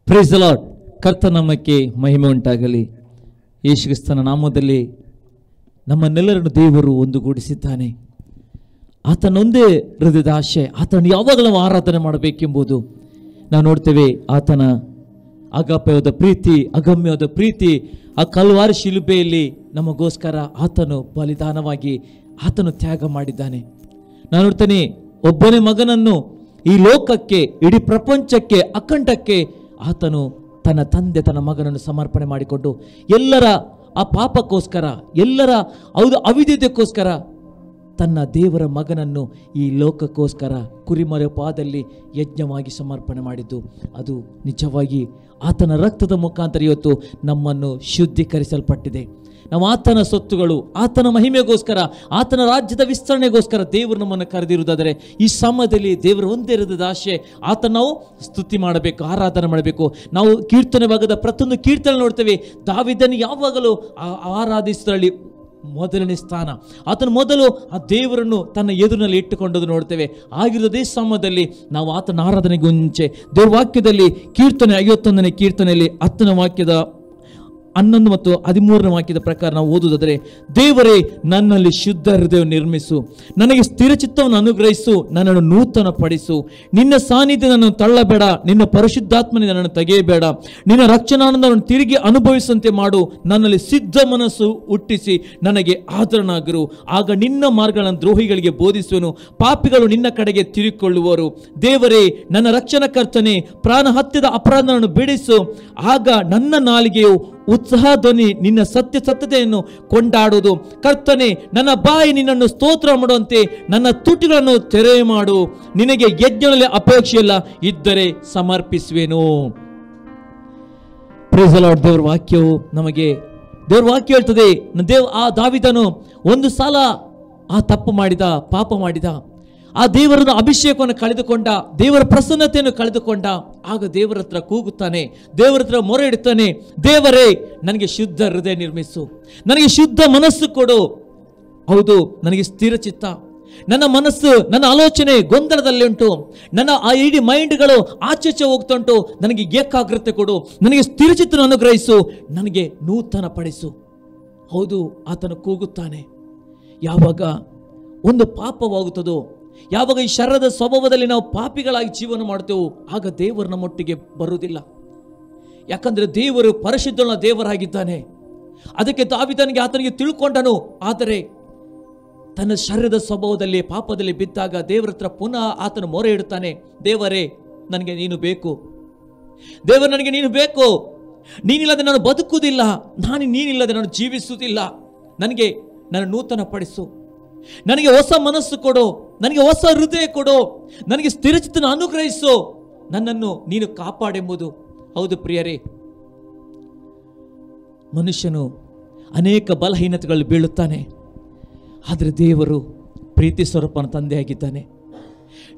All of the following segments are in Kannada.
Price the lord. ಕರ್ತನ ನಾಮಕ್ಕೆ ಮಹಿಮೆ ಉಂಟಾಗಲಿ. ಯೇಸು ಕ್ರಿಸ್ತನ ನಾಮದಲ್ಲಿ ನಮ್ಮನ್ನೆಲ್ಲರನ್ನು ದೇವರು ಒಂದುಗೂಡಿಸಿದ್ದಾನೆ. ಆತನೊಂದೇ ಹೃದಯದ ಆಶೆ, ಆತನ ಯಾವಾಗಲೂ ನಾವು ಆರಾಧನೆ ಮಾಡಬೇಕೆಂಬುದು ನಾವು ನೋಡ್ತೇವೆ. ಆತನ ಅಗಾಪ್ಯವಾದ ಪ್ರೀತಿ, ಅಗಮ್ಯವಾದ ಪ್ರೀತಿ, ಆ ಕಲ್ವಾರಿ ಶಿಲುಬೆಯಲ್ಲಿ ನಮಗೋಸ್ಕರ ಆತನು ಬಲಿದಾನವಾಗಿ ಆತನು ತ್ಯಾಗ ಮಾಡಿದ್ದಾನೆ. ನಾನು ನೋಡ್ತೇನೆ, ಒಬ್ಬನೇ ಮಗನನ್ನು ಈ ಲೋಕಕ್ಕೆ, ಇಡೀ ಪ್ರಪಂಚಕ್ಕೆ, ಅಖಂಡಕ್ಕೆ ಆತನು ತನ್ನ ತಂದೆ ತನ್ನ ಮಗನನ್ನು ಸಮರ್ಪಣೆ ಮಾಡಿಕೊಂಡು ಎಲ್ಲರ ಆ ಪಾಪಕ್ಕೋಸ್ಕರ, ಎಲ್ಲರ ಅವಿದ್ಯತೆಗೋಸ್ಕರ ತನ್ನ ದೇವರ ಮಗನನ್ನು ಈ ಲೋಕಕ್ಕೋಸ್ಕರ ಕುರಿಮರ ಪಾದದಲ್ಲಿ ಯಜ್ಞವಾಗಿ ಸಮರ್ಪಣೆ ಮಾಡಿದ್ದು, ಅದು ನಿಜವಾಗಿ ಆತನ ರಕ್ತದ ಮುಖಾಂತರ ಇವತ್ತು ನಮ್ಮನ್ನು ಶುದ್ಧೀಕರಿಸಲ್ಪಟ್ಟಿದೆ. ನಾವು ಆತನ ಸೊತ್ತುಗಳು, ಆತನ ಮಹಿಮೆಗೋಸ್ಕರ, ಆತನ ರಾಜ್ಯದ ವಿಸ್ತರಣೆಗೋಸ್ಕರ ದೇವರು ನಮ್ಮನ್ನು ಕರೆದಿರುವುದಾದರೆ ಈ ಸಮಯದಲ್ಲಿ ದೇವರ ಒಂದೇ ಇರದ ಆಶೆ, ಆತನ ನಾವು ಸ್ತುತಿ ಮಾಡಬೇಕು, ಆರಾಧನೆ ಮಾಡಬೇಕು. ನಾವು ಕೀರ್ತನೆ ಭಾಗದ ಪ್ರತಿಯೊಂದು ಕೀರ್ತನೆ ನೋಡ್ತೇವೆ. ದಾವೀದನು ಯಾವಾಗಲೂ ಆರಾಧಿಸುವಲ್ಲಿ ಮೊದಲನೇ ಸ್ಥಾನ. ಆತನು ಮೊದಲು ಆ ದೇವರನ್ನು ತನ್ನ ಎದುರಿನಲ್ಲಿ ಇಟ್ಟುಕೊಂಡದ್ದು ನೋಡ್ತೇವೆ. ಆಗಿರೋದೇ ಸಮಯದಲ್ಲಿ ನಾವು ಆತನ ಆರಾಧನೆಗೆ ಮುಂಚೆ ದೇವ್ರ ವಾಕ್ಯದಲ್ಲಿ ಕೀರ್ತನೆ 51ನೇ ಕೀರ್ತನೆಯಲ್ಲಿ 10ನೇ ವಾಕ್ಯದ 11 ಮತ್ತು 13ನೇ ವಾಕ್ಯದ ಪ್ರಕಾರ ನಾವು ಓದುವುದಾದರೆ, ದೇವರೇ ನನ್ನಲ್ಲಿ ಶುದ್ಧ ಹೃದಯ ನಿರ್ಮಿಸು, ನನಗೆ ಸ್ಥಿರ ಚಿತ್ತವನ್ನು ಅನುಗ್ರಹಿಸು, ನನ್ನನ್ನು ನೂತನ ಪಡಿಸು. ನಿನ್ನ ಸಾನ್ನಿಧ್ಯ ನನ್ನನ್ನು ತಳ್ಳಬೇಡ, ನಿನ್ನ ಪರಿಶುದ್ಧಾತ್ಮನಿಂದ ನನ್ನನ್ನು ತೆಗೆಯಬೇಡ. ನಿನ್ನ ರಕ್ಷಣಾನಂದವನ್ನು ತಿರುಗಿ ಅನುಭವಿಸುವಂತೆ ಮಾಡು. ನನ್ನಲ್ಲಿ ಸಿದ್ಧ ಮನಸ್ಸು ಹುಟ್ಟಿಸಿ ನನಗೆ ಆದರಣಾಗಿರು. ಆಗ ನಿನ್ನ ಮಾರ್ಗಗಳನ್ನು ದ್ರೋಹಿಗಳಿಗೆ ಬೋಧಿಸುವನು, ಪಾಪಿಗಳು ನಿನ್ನ ಕಡೆಗೆ ತಿರುಗಿಕೊಳ್ಳುವರು. ದೇವರೇ ನನ್ನ ರಕ್ಷಣಕರ್ತನೇ, ಪ್ರಾಣ ಹತ್ಯದ ಅಪರಾಧವನ್ನು ಬಿಡಿಸು. ಆಗ ನನ್ನ ನಾಲಿಗೆಯು ಉತ್ಸಾಹ ಧ್ವನಿ ನಿನ್ನ ಸತ್ಯತೆಯನ್ನು ಕೊಂಡಾಡುವುದು. ಕರ್ತನೆ, ನನ್ನ ಬಾಯಿ ನಿನ್ನನ್ನು ಸ್ತೋತ್ರ ಮಾಡುವಂತೆ ನನ್ನ ತುಟಿಗಳನ್ನು ತೆರೆ ಮಾಡು. ನಿನಗೆ ಯಜ್ಞದಲ್ಲಿ ಅಪೇಕ್ಷೆಯಿಲ್ಲ, ಇದ್ದರೆ ಸಮರ್ಪಿಸುವೆನು. Price the lord. ದೇವರ ವಾಕ್ಯವು ನಮಗೆ, ದೇವರ ವಾಕ್ಯ ಹೇಳ್ತದೆ, ಆ ದಾವೀದನು ಒಂದು ಸಲ ಆ ತಪ್ಪು ಮಾಡಿದ, ಪಾಪ ಮಾಡಿದ, ಆ ದೇವರನ್ನು ಅಭಿಷೇಕವನ್ನು ಕಳೆದುಕೊಂಡ, ದೇವರ ಪ್ರಸನ್ನತೆಯನ್ನು ಕಳೆದುಕೊಂಡ. ಆಗ ದೇವರ ಹತ್ರ ಕೂಗುತ್ತಾನೆ, ದೇವರ ಹತ್ರ ಮೊರೆ ಇಡುತ್ತಾನೆ, ದೇವರೇ ನನಗೆ ಶುದ್ಧ ಹೃದಯ ನಿರ್ಮಿಸು, ನನಗೆ ಶುದ್ಧ ಮನಸ್ಸು ಕೊಡು. ಹೌದು, ನನಗೆ ಸ್ಥಿರ ಚಿತ್ತ, ನನ್ನ ಮನಸ್ಸು, ನನ್ನ ಆಲೋಚನೆ ಗೊಂದಲದಲ್ಲಿ ಉಂಟು, ನನ್ನ ಆ ಇಡೀ ಮೈಂಡ್ಗಳು ಆಚೆಚೆ ಹೋಗ್ತಾ ಉಂಟು. ನನಗೆ ಏಕಾಗ್ರತೆ ಕೊಡು, ನನಗೆ ಸ್ಥಿರ ಚಿತ್ತವನ್ನು ಅನುಗ್ರಹಿಸು, ನನಗೆ ನೂತನ ಪಡಿಸು. ಹೌದು, ಆತನು ಕೂಗುತ್ತಾನೆ. ಯಾವಾಗ ಒಂದು ಪಾಪವಾಗುತ್ತದೋ, ಯಾವಾಗ ಈ ಶರೀರದ ಸ್ವಭಾವದಲ್ಲಿ ನಾವು ಪಾಪಿಗಳಾಗಿ ಜೀವನ ಮಾಡ್ತೇವೋ, ಆಗ ದೇವರು ನಮ್ಮೊಟ್ಟಿಗೆ ಬರುವುದಿಲ್ಲ. ಯಾಕಂದ್ರೆ ದೇವರು ಪರಿಶುದ್ಧನ ದೇವರಾಗಿದ್ದಾನೆ. ಅದಕ್ಕೆ ದಾವೀದನಿಗೆ ಆತನಿಗೆ ತಿಳ್ಕೊಂಡನು. ಆದರೆ ತನ್ನ ಶರೀರದ ಸ್ವಭಾವದಲ್ಲಿ ಪಾಪದಲ್ಲಿ ಬಿದ್ದಾಗ ದೇವರ ಹತ್ರ ಪುನಃ ಆತನು ಮೊರೆ ಇಡುತ್ತಾನೆ, ದೇವರೇ ನನಗೆ ನೀನು ಬೇಕು, ದೇವರು ನನಗೆ ನೀನು ಬೇಕು, ನೀನಿಲ್ಲದೆ ನಾನು ಬದುಕುವುದಿಲ್ಲ, ನೀನಿಲ್ಲದೆ ನಾನು ಜೀವಿಸುವುದಿಲ್ಲ. ನನಗೆ ನನ್ನ ನೂತನ ಪಡಿಸು, ನನಗೆ ಹೊಸ ಮನಸ್ಸು ಕೊಡು, ನನಗೆ ಹೊಸ ಹೃದಯ ಕೊಡು, ನನಗೆ ಸ್ಥಿರಚಿತ್ತನ ಅನುಗ್ರಹಿಸು, ನನ್ನನ್ನು ನೀನು ಕಾಪಾಡೆಂಬುದು. ಹೌದು ಪ್ರಿಯರೇ, ಮನುಷ್ಯನು ಅನೇಕ ಬಲಹೀನತೆಗಳು ಬೀಳುತ್ತಾನೆ. ಆದರೆ ದೇವರು ಪ್ರೀತಿ ಸ್ವರೂಪನ ತಂದೆಯಾಗಿದ್ದಾನೆ.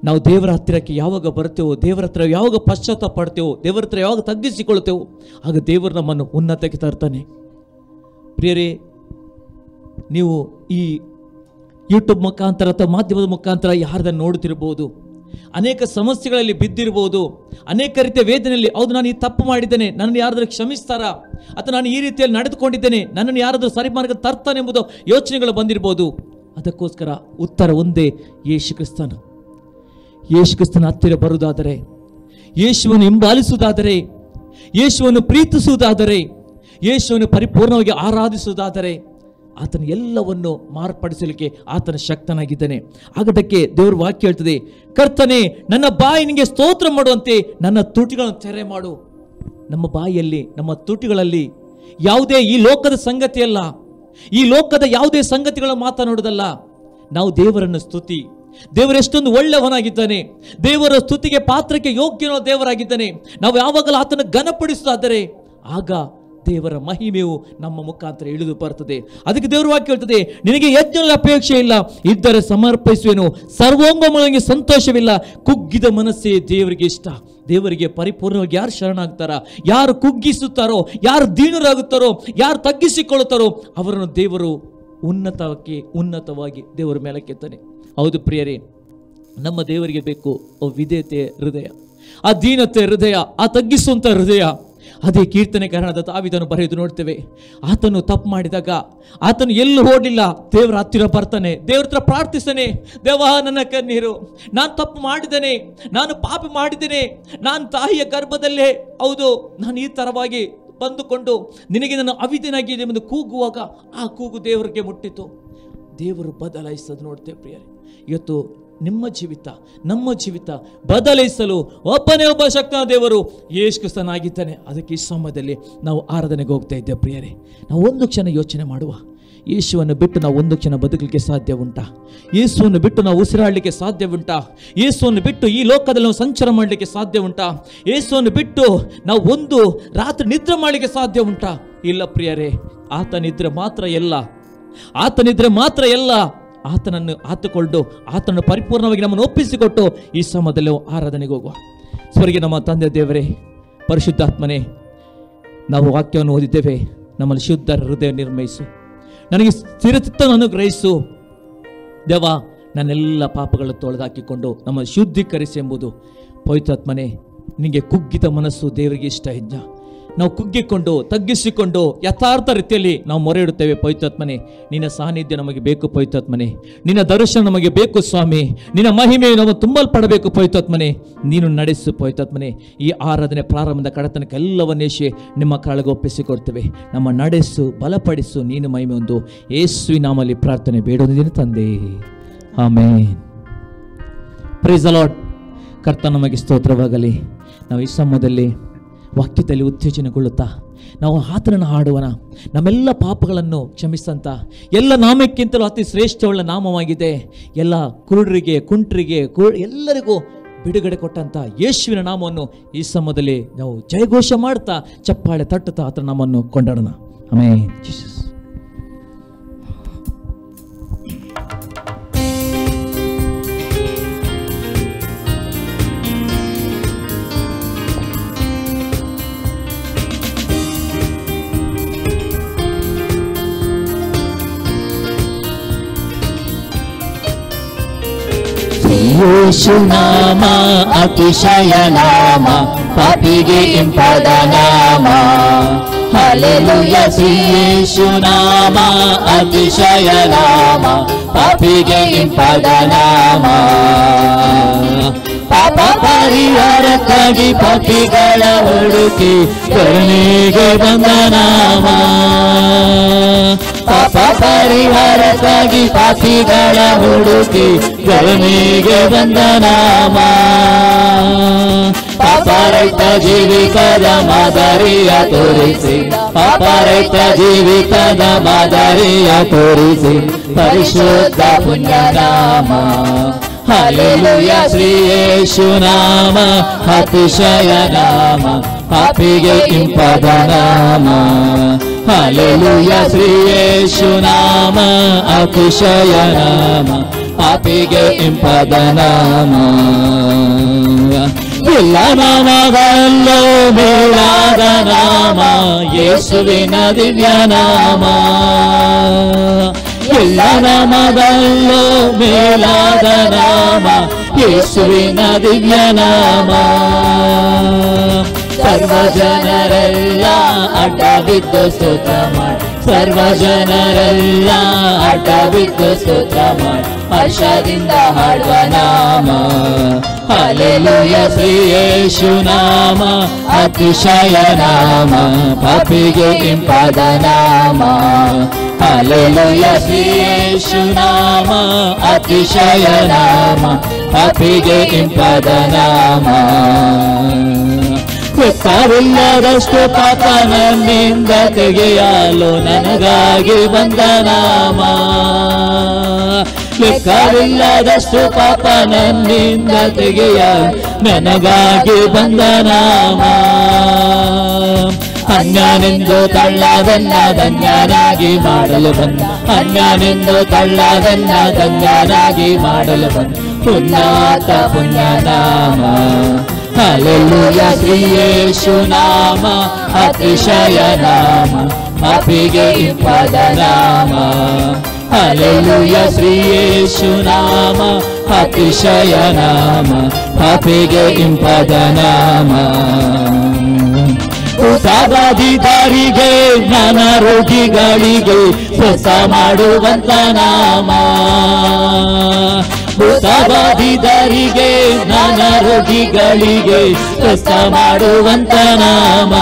ನಾವು ದೇವರ ಹತ್ತಿರಕ್ಕೆ ಯಾವಾಗ ಬರ್ತೇವೋ, ದೇವರ ಹತ್ರ ಯಾವಾಗ ಪಶ್ಚಾತ್ತಾಪ ಪಡ್ತೇವೋ, ದೇವರ ಹತ್ರ ಯಾವಾಗ ತಗ್ಗಿಸಿಕೊಳ್ತೇವೋ, ಆಗ ದೇವರು ನಮ್ಮನ್ನು ಉನ್ನತಕ್ಕೆ ತರ್ತಾನೆ. ಪ್ರಿಯರೇ, ನೀವು ಈ ಯೂಟ್ಯೂಬ್ ಮುಖಾಂತರ ಅಥವಾ ಮಾಧ್ಯಮದ ಮುಖಾಂತರ ಯಾರದನ್ನು ನೋಡುತ್ತಿರ್ಬೋದು, ಅನೇಕ ಸಮಸ್ಯೆಗಳಲ್ಲಿ ಬಿದ್ದಿರ್ಬೋದು, ಅನೇಕ ರೀತಿಯ ವೇದನೆಯಲ್ಲಿ, ಹೌದು ನಾನು ಈ ತಪ್ಪು ಮಾಡಿದ್ದೇನೆ, ನನ್ನನ್ನು ಯಾರಾದರೂ ಕ್ಷಮಿಸ್ತಾರಾ, ಅಥವಾ ನಾನು ಈ ರೀತಿಯಲ್ಲಿ ನಡೆದುಕೊಂಡಿದ್ದೇನೆ, ನನ್ನನ್ನು ಯಾರಾದರೂ ಸರಿ ಮಾರ್ಗ ತರ್ತಾನೆ ಎಂಬುದು ಯೋಚನೆಗಳು ಬಂದಿರ್ಬೋದು. ಅದಕ್ಕೋಸ್ಕರ ಉತ್ತರ ಒಂದೇ, ಯೇಸು ಕ್ರಿಸ್ತನು. ಯೇಸು ಕ್ರಿಸ್ತನ ಹತ್ತಿರ ಬರುವುದಾದರೆ, ಯೇಸುವನ್ನು ಹಿಂಬಾಲಿಸುವುದಾದರೆ, ಯೇಸುವನ್ನು ಪ್ರೀತಿಸುವುದಾದರೆ, ಯೇಸುವನ್ನು ಪರಿಪೂರ್ಣವಾಗಿ ಆರಾಧಿಸುವುದಾದರೆ, ಆತನ ಎಲ್ಲವನ್ನು ಮಾರ್ಪಡಿಸಲಿಕ್ಕೆ ಆತನ ಶಕ್ತನಾಗಿದ್ದಾನೆ. ಆಗದಕ್ಕೆ ದೇವರ ವಾಕ್ಯ ಹೇಳ್ತದೆ, ಕರ್ತನೆ ನನ್ನ ಬಾಯಿ ನಿನಗೆ ಸ್ತೋತ್ರ ಮಾಡುವಂತೆ ನನ್ನ ತುಟಿಗಳನ್ನು ತೆರೆ ಮಾಡು. ನಮ್ಮ ಬಾಯಿಯಲ್ಲಿ, ನಮ್ಮ ತುಟಿಗಳಲ್ಲಿ ಯಾವುದೇ ಈ ಲೋಕದ ಸಂಗತಿಯಲ್ಲ, ಈ ಲೋಕದ ಯಾವುದೇ ಸಂಗತಿಗಳನ್ನು ಮಾತನಾಡುವುದಲ್ಲ. ನಾವು ದೇವರನ್ನು ಸ್ತುತಿ, ದೇವರು ಎಷ್ಟೊಂದು ಒಳ್ಳೆಯವನಾಗಿದ್ದಾನೆ, ದೇವರ ಸ್ತುತಿಗೆ ಪಾತ್ರಕ್ಕೆ ಯೋಗ್ಯನೋ ದೇವರಾಗಿದ್ದಾನೆ. ನಾವು ಯಾವಾಗಲೂ ಆತನ ಘನಪಡಿಸುವುದಾದರೆ ಆಗ ದೇವರ ಮಹಿಮೆಯು ನಮ್ಮ ಮುಖಾಂತರ ಇಳಿದು ಬರ್ತದೆ. ಅದಕ್ಕೆ ದೇವರ ವಾಕ್ಯ ಹೇಳ್ತದೆ, ನಿನಗೆ ಯಜ್ಞದ ಅಪೇಕ್ಷೆ ಇಲ್ಲ, ಇದ್ದರೆ ಸಮರ್ಪಿಸುವೆನು. ಸರ್ವಾಂಗಮಗೆ ಸಂತೋಷವಿಲ್ಲ, ಕುಗ್ಗಿದ ಮನಸ್ಸೇ ದೇವರಿಗೆ ಇಷ್ಟ. ದೇವರಿಗೆ ಪರಿಪೂರ್ಣವಾಗಿ ಯಾರು ಶರಣಾಗ್ತಾರ, ಯಾರು ಕುಗ್ಗಿಸುತ್ತಾರೋ, ಯಾರು ದೀನರಾಗುತ್ತಾರೋ, ಯಾರು ತಗ್ಗಿಸಿಕೊಳ್ಳುತ್ತಾರೋ ಅವರನ್ನು ದೇವರು ಉನ್ನತವಾಗಿ ದೇವರ ಮೇಲಕ್ಕೆತ್ತಾನೆ. ಹೌದು ಪ್ರಿಯರೇ, ನಮ್ಮ ದೇವರಿಗೆ ಬೇಕು ವಿಧೇಯತೆಯ ಹೃದಯ. ಆ ದೀನತೆ ಹೃದಯ, ಆ ತಗ್ಗಿಸುವಂಥ ಹೃದಯ. ಅದೇ ಕೀರ್ತನೆಕಾರನಾದ ದಾವೀದನು ಬರೆದು ನೋಡ್ತೇವೆ. ಆತನು ತಪ್ಪು ಮಾಡಿದಾಗ ಆತನು ಎಲ್ಲೂ ಓಡಲಿಲ್ಲ, ದೇವರ ಹತ್ತಿರ ಬರ್ತಾನೆ, ದೇವ್ರ ಹತ್ರ ಪ್ರಾರ್ಥಿಸ್ತಾನೆ. ದೇವ, ನನ್ನ ಕಣ್ಣೀರು, ನಾನು ತಪ್ಪು ಮಾಡಿದ್ದೇನೆ, ನಾನು ಪಾಪ ಮಾಡಿದ್ದೇನೆ, ನಾನು ತಾಯಿಯ ಗರ್ಭದಲ್ಲೇ ಹೌದು ನಾನು ಈ ಥರವಾಗಿ ಬಂದುಕೊಂಡು ನಿನಗೆ ನಾನು ಅವಿಧೇನಾಗಿದೆ ಎಂದು ಕೂಗುವಾಗ ಆ ಕೂಗು ದೇವರಿಗೆ ಮುಟ್ಟಿತು. ದೇವರು ಬದಲಾಯಿಸೋದು ನೋಡ್ತೇವೆ ಪ್ರಿಯರೇ. ಇವತ್ತು ನಿಮ್ಮ ಜೀವಿತ, ನಮ್ಮ ಜೀವಿತ ಬದಲಾಯಿಸಲು ಒಬ್ಬನೇ ಒಬ್ಬ ಶಕ್ತ ದೇವರು ಯೇಸು ಕ್ರಿಸ್ತನಾಗಿದ್ದಾನೆ. ಅದಕ್ಕೆ ಈ ಸಮಯದಲ್ಲಿ ನಾವು ಆರಾಧನೆಗೆ ಹೋಗ್ತಾ ಇದ್ದೇವೆ ಪ್ರಿಯರೇ. ನಾವು ಒಂದು ಕ್ಷಣ ಯೋಚನೆ ಮಾಡುವ, ಯೇಸುವನ್ನು ಬಿಟ್ಟು ನಾವು ಒಂದು ಕ್ಷಣ ಬದುಕಲಿಕ್ಕೆ ಸಾಧ್ಯ ಉಂಟಾ? ಯೇಸುವನ್ನು ಬಿಟ್ಟು ನಾವು ಉಸಿರಾಡಲಿಕ್ಕೆ ಸಾಧ್ಯ ಉಂಟಾ? ಯೇಸುವನ್ನು ಬಿಟ್ಟು ಈ ಲೋಕದಲ್ಲಿ ನಾವು ಸಂಚಾರ ಮಾಡಲಿಕ್ಕೆ ಸಾಧ್ಯ ಉಂಟಾ? ಯೇಸುವನ್ನು ಬಿಟ್ಟು ನಾವು ಒಂದು ರಾತ್ರಿ ನಿದ್ರೆ ಮಾಡಲಿಕ್ಕೆ ಸಾಧ್ಯ ಉಂಟಾ? ಇಲ್ಲ ಪ್ರಿಯರೇ, ಆತ ನಿದ್ರೆ ಮಾತ್ರ ಎಲ್ಲ, ಆತ ನಿದ್ರೆ ಮಾತ್ರ ಎಲ್ಲ. ಆತನನ್ನು ಆತುಕೊಂಡು ಆತನನ್ನು ಪರಿಪೂರ್ಣವಾಗಿ ನಮ್ಮನ್ನು ಒಪ್ಪಿಸಿಕೊಟ್ಟು ಈ ಸಮಯದಲ್ಲಿ ಆರಾಧನೆಗೆ ಹೋಗುವ. ಸ್ವರ್ಗೀಯ ನಮ್ಮ ತಂದೆ ದೇವರೇ, ಪರಿಶುದ್ಧಾತ್ಮನೇ, ನಾವು ವಾಕ್ಯವನ್ನು ಓದಿದ್ದೇವೆ. ನಮ್ಮಲ್ಲಿ ಶುದ್ಧ ಹೃದಯ ನಿರ್ಮಯಿಸು, ನನಗೆ ಸ್ಥಿರಚಿತ್ತವನ್ನು ಅನುಗ್ರಹಿಸು ದೇವ. ನನ್ನೆಲ್ಲ ಪಾಪಗಳು ತೊಳೆದಾಕಿಕೊಂಡು ನಮ್ಮನ್ನು ಶುದ್ಧೀಕರಿಸಿ ಎಂಬುದು ಪವಿತ್ರಾತ್ಮನೇ, ನಿನಗೆ ಕುಗ್ಗಿದ ಮನಸ್ಸು ದೇವರಿಗೆ ಇಷ್ಟ. ಯಜ್ಞ ನಾವು ಕುಗ್ಗಿಕೊಂಡು ತಗ್ಗಿಸಿಕೊಂಡು ಯಥಾರ್ಥ ರೀತಿಯಲ್ಲಿ ನಾವು ಮೊರೆ ಇಡುತ್ತೇವೆ. ಪವಿತ್ರಾತ್ಮನೇ, ನಿನ್ನ ಸಾನ್ನಿಧ್ಯ ನಮಗೆ ಬೇಕು. ಪವಿತ್ರಾತ್ಮನೇ, ನಿನ್ನ ದರ್ಶನ ನಮಗೆ ಬೇಕು ಸ್ವಾಮಿ. ನಿನ್ನ ಮಹಿಮೆ ನಾವು ತುಂಬಲ್ಪಡಬೇಕು. ಪವಿತ್ರಾತ್ಮನೇ, ನೀನು ನಡೆಸು. ಪವಿತ್ರಾತ್ಮನೇ, ಈ ಆರಾಧನೆ ಪ್ರಾರಂಭದ ಕಡತನಕ್ಕೆ ಎಲ್ಲವನ್ನೇಶಿ ನಿಮ್ಮ ಕಾಳಿಗೆ ಒಪ್ಪಿಸಿಕೊಡ್ತೇವೆ. ನಮ್ಮ ನಡೆಸು, ಬಲಪಡಿಸು. ನೀನು ಮಹಿಮೆ ಒಂದು ಯೇಸುವಿನ ನಾಮದಲ್ಲಿ ಪ್ರಾರ್ಥನೆ ಬೇಡೋದಿನ ತಂದೆ, ಆಮೆನ್. Price the lord. ಕರ್ತನ ನಮಗೆ ಸ್ತೋತ್ರವಾಗಲಿ. ನಾವು ಈ ಸಮಯದಲ್ಲಿ ವಾಕ್ಯದಲ್ಲಿ ಉತ್ತೇಜನಗೊಳ್ಳುತ್ತಾ ನಾವು ಆತನನ್ನು ಹಾಡುವನ. ನಮ್ಮೆಲ್ಲ ಪಾಪಗಳನ್ನು ಕ್ಷಮಿಸಂತ ಎಲ್ಲ ನಾಮಕ್ಕಿಂತಲೂ ಅತಿ ಶ್ರೇಷ್ಠವುಳ್ಳ ನಾಮವಾಗಿದೆ. ಎಲ್ಲ ಕುರುಡರಿಗೆ, ಕುಂಟರಿಗೆ, ಎಲ್ಲರಿಗೂ ಬಿಡುಗಡೆ ಕೊಟ್ಟಂತ ಯೇಸುವಿನ ನಾಮವನ್ನು ಈ ಸಮಯದಲ್ಲಿ ನಾವು ಜಯಘೋಷ ಮಾಡ್ತಾ ಚಪ್ಪಾಳೆ ತಟ್ಟುತ್ತಾ ಆತನ ನಾಮವನ್ನು ಕೊಂಡಾಡೋಣ. ಆಮೆನ್. ಜೀಸಸ್. ಯೇಸು ನಾಮ ಅತಿಶಯ ನಾಮ, ಪಾಪಿಗೆ ಇಂಪಾದ ನಾಮ. ಹಲ್ಲೆಲೂಯಾ. ಯೇಸು ನಾಮ ಅತಿಶಯ ನಾಮ, ಪಾಪಿಗೆ ಇಂಪಾದ ನಾಮ. ಪಾಪ ಪರಿಹಾರಕ್ಕಾಗಿ ಪಾಪಿಗಳ ಹುಡುಕಿ ಕರುಣೆಗೆ ಬಂದ ನಾಮ. ಪಾಪ ಪರಿಹಾರಕ್ಕಾಗಿ ಪಾಪಿಗಳ ಹುಡುಕಿ ಕರುಣೆಗೆ ಬಂದ ನಾಮ. ಪಾಪರಹಿತ ಜೀವಿತದ ಮಾದರಿಯ ತೋರಿಸಿ, ಪಾಪರಹಿತ ಜೀವಿತದ ಮಾದರಿಯ ತೋರಿಸಿ ಪರಿಶುದ್ಧ ಪುಣ್ಯ ನಾಮ. ಹಲ್ಲೆಲೂಯಾ. ಶ್ರೀ ಯೇಸು ನಾಮ ಅತಿಶಯ ನಾಮ, ಪಾಪಿಗೆ ಇಂಪಾದ ನಾಮ. ಹಲ್ಲೆಲೂಯಾ. ಶ್ರೀ ಯೇಸು ನಾಮ ಅತಿಶಯ ನಾಮ, ಪಾಪಿಗೆ ಇಂಪಾದ ನಾಮ. ಎಲ್ಲ ನಾಮಗಳಲ್ಲೂ ಮೇಲಾದ ನಾಮ ಯೇಸುವಿನ ದಿವ್ಯ ನಾಮ. ಎಲ್ಲ ನಾಮದಲ್ಲೂ ಮೇಲಾದ ನಾಮ ಯೇಸುವಿನ ದಿವ್ಯ ನಾಮ. ಸರ್ವ ಜನರೆಲ್ಲ ಅಡ್ಡ ಬಿದ್ದು ಸ್ತೋತ್ರ ಮಾಡಿ, ಸರ್ವ ಜನರೆಲ್ಲ ಅಡ್ಡ ಬಿದ್ದು ಸ್ತೋತ್ರ ಮಾಡಿ ಹರ್ಷದಿಂದ ಹಾಡುವ ನಾಮ. ಹಲ್ಲೆಲೂಯಾ. ಶ್ರೀ ಯೇಸು ನಾಮ ಅತಿಶಯ ನಾಮ, ಪಾಪಿಗೆ ಇಂಪಾದ ನಾಮ. ಹಲ್ಲೆಲೂಯಾ. ಶ್ರೀ ಯೇಸು ನಾಮ ಅತಿಶಯ ನಾಮ, ಪಾಪಿಗೆ ಇಂಪಾದ ನಾಮ. ಲೆಕ್ಕವಿಲ್ಲದಷ್ಟು ಪಾಪ ನನ್ನಿಂದ ತೆಗೆಯಲು ನನಗಾಗಿ ಬಂದ ನಾಮ. ಲೆಕ್ಕವಿಲ್ಲದಷ್ಟು ಪಾಪ ನನ್ನಿಂದ ತೆಗೆಯಲು ನನಗಾಗಿ ಬಂದ ನಾಮ. ಅನ್ಯನೆಂದು ತಳ್ಳದನ್ನ ಧನ್ಯನಾಗಿ ಮಾಡಲು ಬಂದ, ಅನ್ಯನೆಂದು ತಳ್ಳದನ್ನ ಧನ್ಯನಾಗಿ ಮಾಡಲು ಬಂದ ಪುಣ್ಯಾತ ಪುಣ್ಯ ನಾಮ. ಹಲ್ಲೆಲೂಯಾ. ಶ್ರೀ ಯೇಸು ನಾಮ ಅತಿಶಯ ನಾಮ, ಪಾಪಿಗೆ ಇಂಪಾದ ನಾಮ. ಹಲ್ಲೆಲೂಯಾ. ಶ್ರೀ ಯೇಸು ನಾಮ ಅತಿಶಯ ನಾಮ, ಪಾಪಿಗೆ ಇಂಪಾದ ನಾಮ. ಭೂತಬಾಧಿತರಿಗೆ ಜ್ಞಾನ ರೋಗಿಗಳಿಗೆ ಸ್ವಸ್ಥ ಮಾಡುವಂತ ನಾಮ. ಭೂತಬಾಧಿತರಿಗೆ ಜ್ಞಾನ ರೋಗಿಗಳಿಗೆ ಸ್ವಸ್ಥ ಮಾಡುವಂತ ನಾಮ.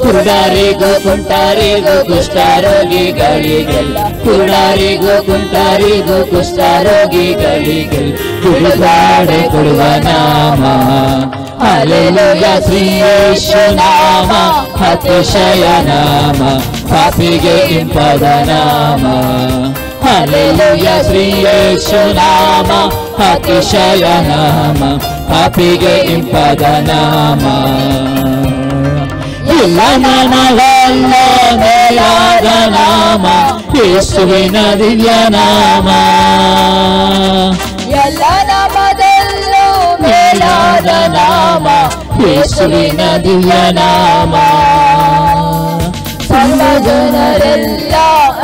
ಕುರುಡರಿಗೂ ಕುಂಟರಿಗೂ ಕುಷ್ಠರೋಗಿಗಳಿಗೆಲ್ಲ ಕುರುಡರಿಗೂ ಕುಂಟರಿಗೂ ಕುಷ್ಠರೋಗಿಗಳಿಗೆಲ್ಲ ಬಿಡುಗಡೆ ಕೊಡುವ ನಾಮ. ಹಲ್ಲೆಲೂಯಾ ಶ್ರೀ ಯೇಸು ನಾಮ ಅತಿಶಯ ನಾಮ, ಪಾಪಿಗೆ ಇಂಪಾದ ನಾಮ. ಹಲ್ಲೆಲೂಯಾ ಶ್ರೀ ಯೇಸು ನಾಮ ಅತಿಶಯ ನಾಮ, ಪಾಪಿಗೆ ಇಂಪಾದ ನಾಮ. ಎಲ್ಲ ನಾಮವಲ್ಲ ಮೇಲಾದ ನಾಮ ಯೇಸುವಿನ ದಿವ್ಯ ನಾಮ. ಎಲ್ಲ ನಾಮದಲ್ಲೂ ಮೇಲಾದ ನಾಮ ಯೇಸುವಿನ ದಿವ್ಯ ನಾಮ. ಸರ್ವ ಜನರೆಲ್ಲ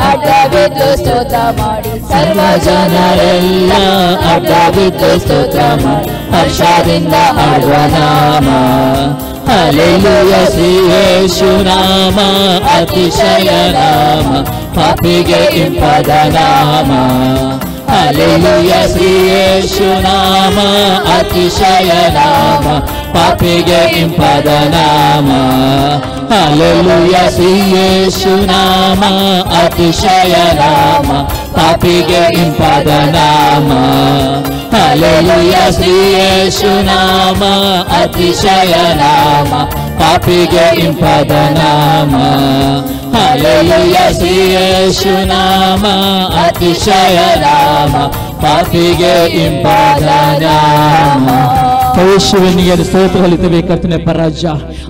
ಅಡ್ಡ ಬಿದ್ದು ಸ್ತೋತ್ರ ಮಾಡಿ, ಸರ್ವ ಜನರೆಲ್ಲ ಅಡ್ಡ ಬಿದ್ದು ಸ್ತೋತ್ರ ಮಾಡಿ ಹರ್ಷದಿಂದ ಹಾಡುವ ನಾಮ. ಹಲ್ಲೆಲೂಯಾ ಶ್ರೀ ಯೇಸು ನಾಮ ಅತಿಶಯ ನಾಮ, ಪಾಪಿಗೆ ಇಂಪಾದ ನಾಮ. ಹಲ್ಲೆಲೂಯಾ ಶ್ರೀ ಯೇಸು ನಾಮ ಅತಿಶಯ ನಾಮ, ಪಾಪಿಗೆ ಇಂಪಾದ ನಾಮ. ಹಲ್ಲೆಲೂಯಾ ಶ್ರೀ ಯೇಸು ನಾಮ ಅತಿಶಯ ನಾಮ, ಪಾಪಿಗೆ ಇಂಪಾದ ನಾಮ. ಹಲ್ಲೆಲೂಯಾ ಶ್ರೀ ಯೇಸು ನಾಮ ಅತಿಶಯ ನಾಮ, ಪಾಪಿಗೆ ಇಂಪಾದ ನಾಮ. ಹಲ್ಲೆಲೂಯಾ ಶ್ರೀ ಯೇಸು ನಾಮ ಅತಿಶಯ ನಾಮ, ಪಾಪಿಗೆ ಇಂಪಾದ ನಾಮ. ಯೇಸುವಿನಿಗೆ ಸ್ತೋತ್ರ ಹೊಲಿತವೆ ಕರ್ತನೆಪ್ಪ. ರಾಜ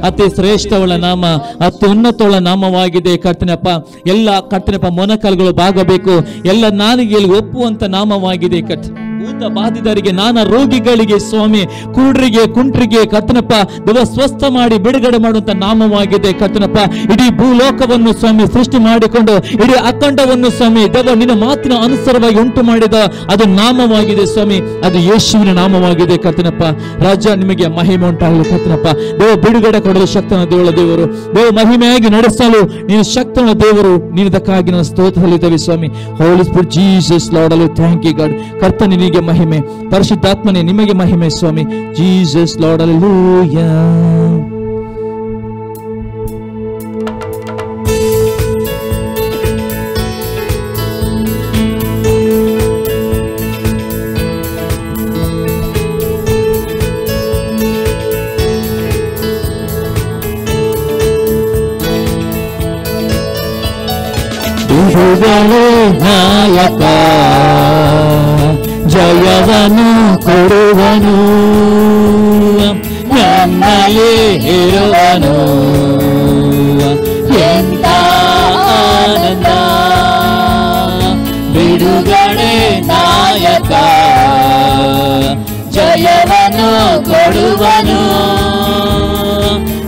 ಅತಿ ಶ್ರೇಷ್ಠವಳ ನಾಮ, ಅತಿ ಉನ್ನತವಳ ನಾಮವಾಗಿದೆ ಕರ್ತನೆಪ್ಪ. ಎಲ್ಲ ಕರ್ತನೆಪ್ಪ ಮೊನಕಲ್ಗಳು ಬಾಗಬೇಕು, ಎಲ್ಲ ನಾಲಿಗೆಯಲ್ಲಿ ಒಪ್ಪುವಂತ ನಾಮವಾಗಿದೆ ಕರ್ತ. ಭೂತ ಬಾಧಿತರಿಗೆ, ನಾನಾ ರೋಗಿಗಳಿಗೆ ಸ್ವಾಮಿ, ಕುರುಡರಿಗೆ ಕುಂಟ್ರಿಗೆ ಕರ್ತನಪ್ಪ ದೇವ ಸ್ವಸ್ಥ ಮಾಡಿ ಬಿಡುಗಡೆ ಮಾಡುವಂತ ನಾಮವಾಗಿದೆ ಕರ್ತನಪ್ಪ. ಇಡೀ ಭೂಲೋಕವನ್ನು ಸ್ವಾಮಿ ಸೃಷ್ಟಿ ಮಾಡಿಕೊಂಡು ಇಡೀ ಅಖಂಡವನ್ನು ಸ್ವಾಮಿ ದೇವ ನಿನ್ನ ಮಾತಿನ ಅನುಸಾರವಾಗಿ ಉಂಟು ಮಾಡಿದ ಅದು ನಾಮವಾಗಿದೆ ಸ್ವಾಮಿ, ಅದು ಯೇಸುವಿನ ನಾಮವಾಗಿದೆ ಕರ್ತನಪ್ಪ. ರಾಜ ನಿಮಗೆ ಮಹಿಮೆ ಉಂಟಾಗಲಿ ಕರ್ತನಪ್ಪ. ದೇವ ಬಿಡುಗಡೆ ಕೊಡಲು ಶಕ್ತನ ದೇವರು, ದೇವ ಮಹಿಮೆಯಾಗಿ ನಡೆಸಲು ನೀನು ಶಕ್ತನ ದೇವರು, ನೀನದಕ್ಕಾಗಿ ನಾನು ಸ್ತೋತ್ರ ಹೇಳಿದ್ದೇವೆ ಸ್ವಾಮಿ. ಹೋಲಿ ಸ್ಪಿರಿಟ್ ಜೀಸಸ್ ಲಾರ್ಡ್ ಅಲ್ಲೂ ಥ್ಯಾಂಕ್ ಯು ಗಾಡ್. ಕರ್ತ ನಿನಗೆ ಮಹಿಮೆ, ಪರಿಶುದ್ಧಾತ್ಮನೇ ನಿಮಗೆ ಮಹಿಮೆ ಸ್ವಾಮಿ. Jesus lord hallelujah. ಬಿಡುಗಡೆ ನಾಯಕ, ಜಯವನು ಕೊಡುವನು, ನನ್ನಲ್ಲಿ ಇರುವನು. ಎಂತ ಆನಂದ, ಬಿಡುಗಡೆ ನಾಯಕ, ಜಯವನು ಕೊಡುವನು,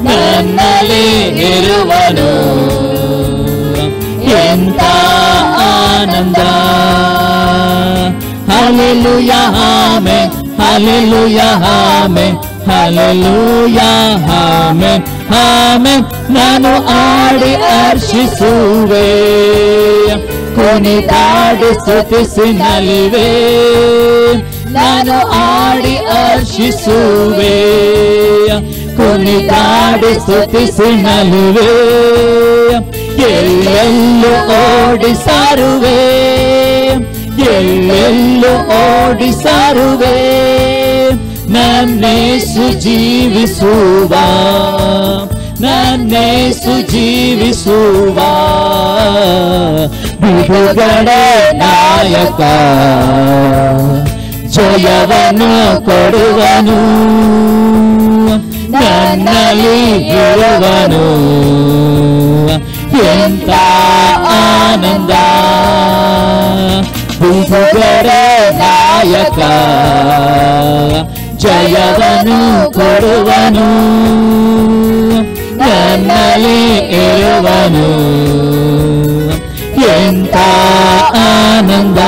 ನನ್ನಲ್ಲಿ ಇರುವನು. ಎಂತ ಆನಂದ. Hallelujah amen, hallelujah amen, hallelujah amen, amen. ನಾನು ಆಡಿ ಹರ್ಷಿಸುವೆ, ಕುಣಿದಾಡಿ ಸ್ತುತಿಸಿ ನಲಿವೆ. ನಾನು ಆಡಿ ಹರ್ಷಿಸುವೆ, ಕುಣಿದಾಡಿ ಸ್ತುತಿಸಿ ನಲಿವೆ. ಎಲ್ಲೆಲ್ಲೂ ಓಡಿ ಸಾರುವೆ, ಎಲ್ಲೆಲ್ಲೂ ಓಡಿ ಸಾರುವೆ. ನನ್ನೇಸು ಜೀವಿಸುವ, ನನ್ನೇಸು ಜೀವಿಸುವ. ಬಿಡುಗಡೆ ನಾಯಕ, ಜಯವನ್ನು ಕೊಡುವನು, ನನ್ನಲ್ಲಿ ಇರುವನು. ಎಂತ ಆನಂದ, ಬಿಡುಗಡೆ ನಾಯಕ, ಜಯವನ್ನು ಕೊಡುವನು, ನನ್ನಲ್ಲಿ ಇರುವನು. ಎಂತ ಆನಂದ.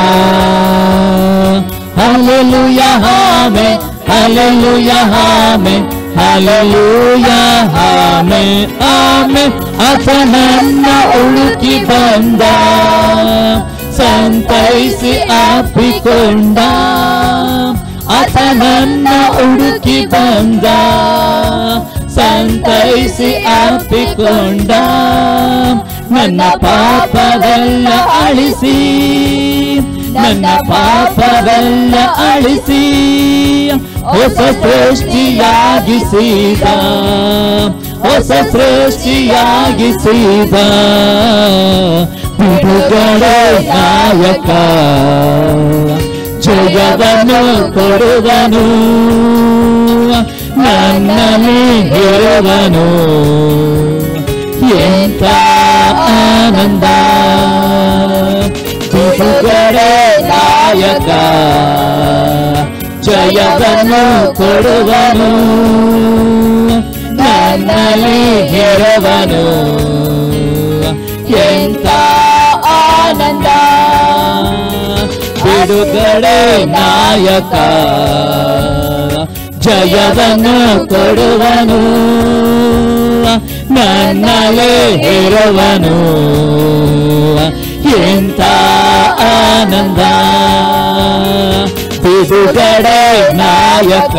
Hallelujah, Amen. Hallelujah, Amen. Hallelujah, Amen. Amen. ಆತನನ್ನ ಹುಡುಕಿ ಬಂದ, ಸಂತೈಸಿ ಅಪ್ಪಿಕೊಂಡ. ಆತನನ್ನ ಹುಡುಕಿ ಬಂದ, ಸಂತೈಸಿ ಅಪ್ಪಿಕೊಂಡ. ನನ್ನ ಪಾಪವೆಲ್ಲ ಅಳಿಸಿ, ನನ್ನ ಪಾಪವೆಲ್ಲ ಅಳಿಸಿ, ಹೊಸ ಸೃಷ್ಟಿಯಾಗಿಸಿದ, ಹೊಸ ಸೃಷ್ಟಿಯಾಗಿಸಿದ. ಬಿಡುಗಡೆ ನಾಯಕ, ಜಯವನ್ನು ಕೊಡುವನು, ನನ್ನಲ್ಲಿ ಇರುವನು. ಎಂತ ಆನಂದ, ಬಿಡುಗಡೆ ನಾಯಕ, ಜಯವನ್ನು ಕೊಡುವನು, ನನ್ನಲ್ಲಿ ಇರುವನು. ಎಂತ ಆನಂದ, ಬಿಡುಗಡೆ ನಾಯಕ, ಜಯವನ್ನು ಕೊಡುವನು, ನನ್ನಲ್ಲಿ ಇರುವನು. ಎಂತ ಆನಂದ, ಬಿಡುಗಡೆ ನಾಯಕ,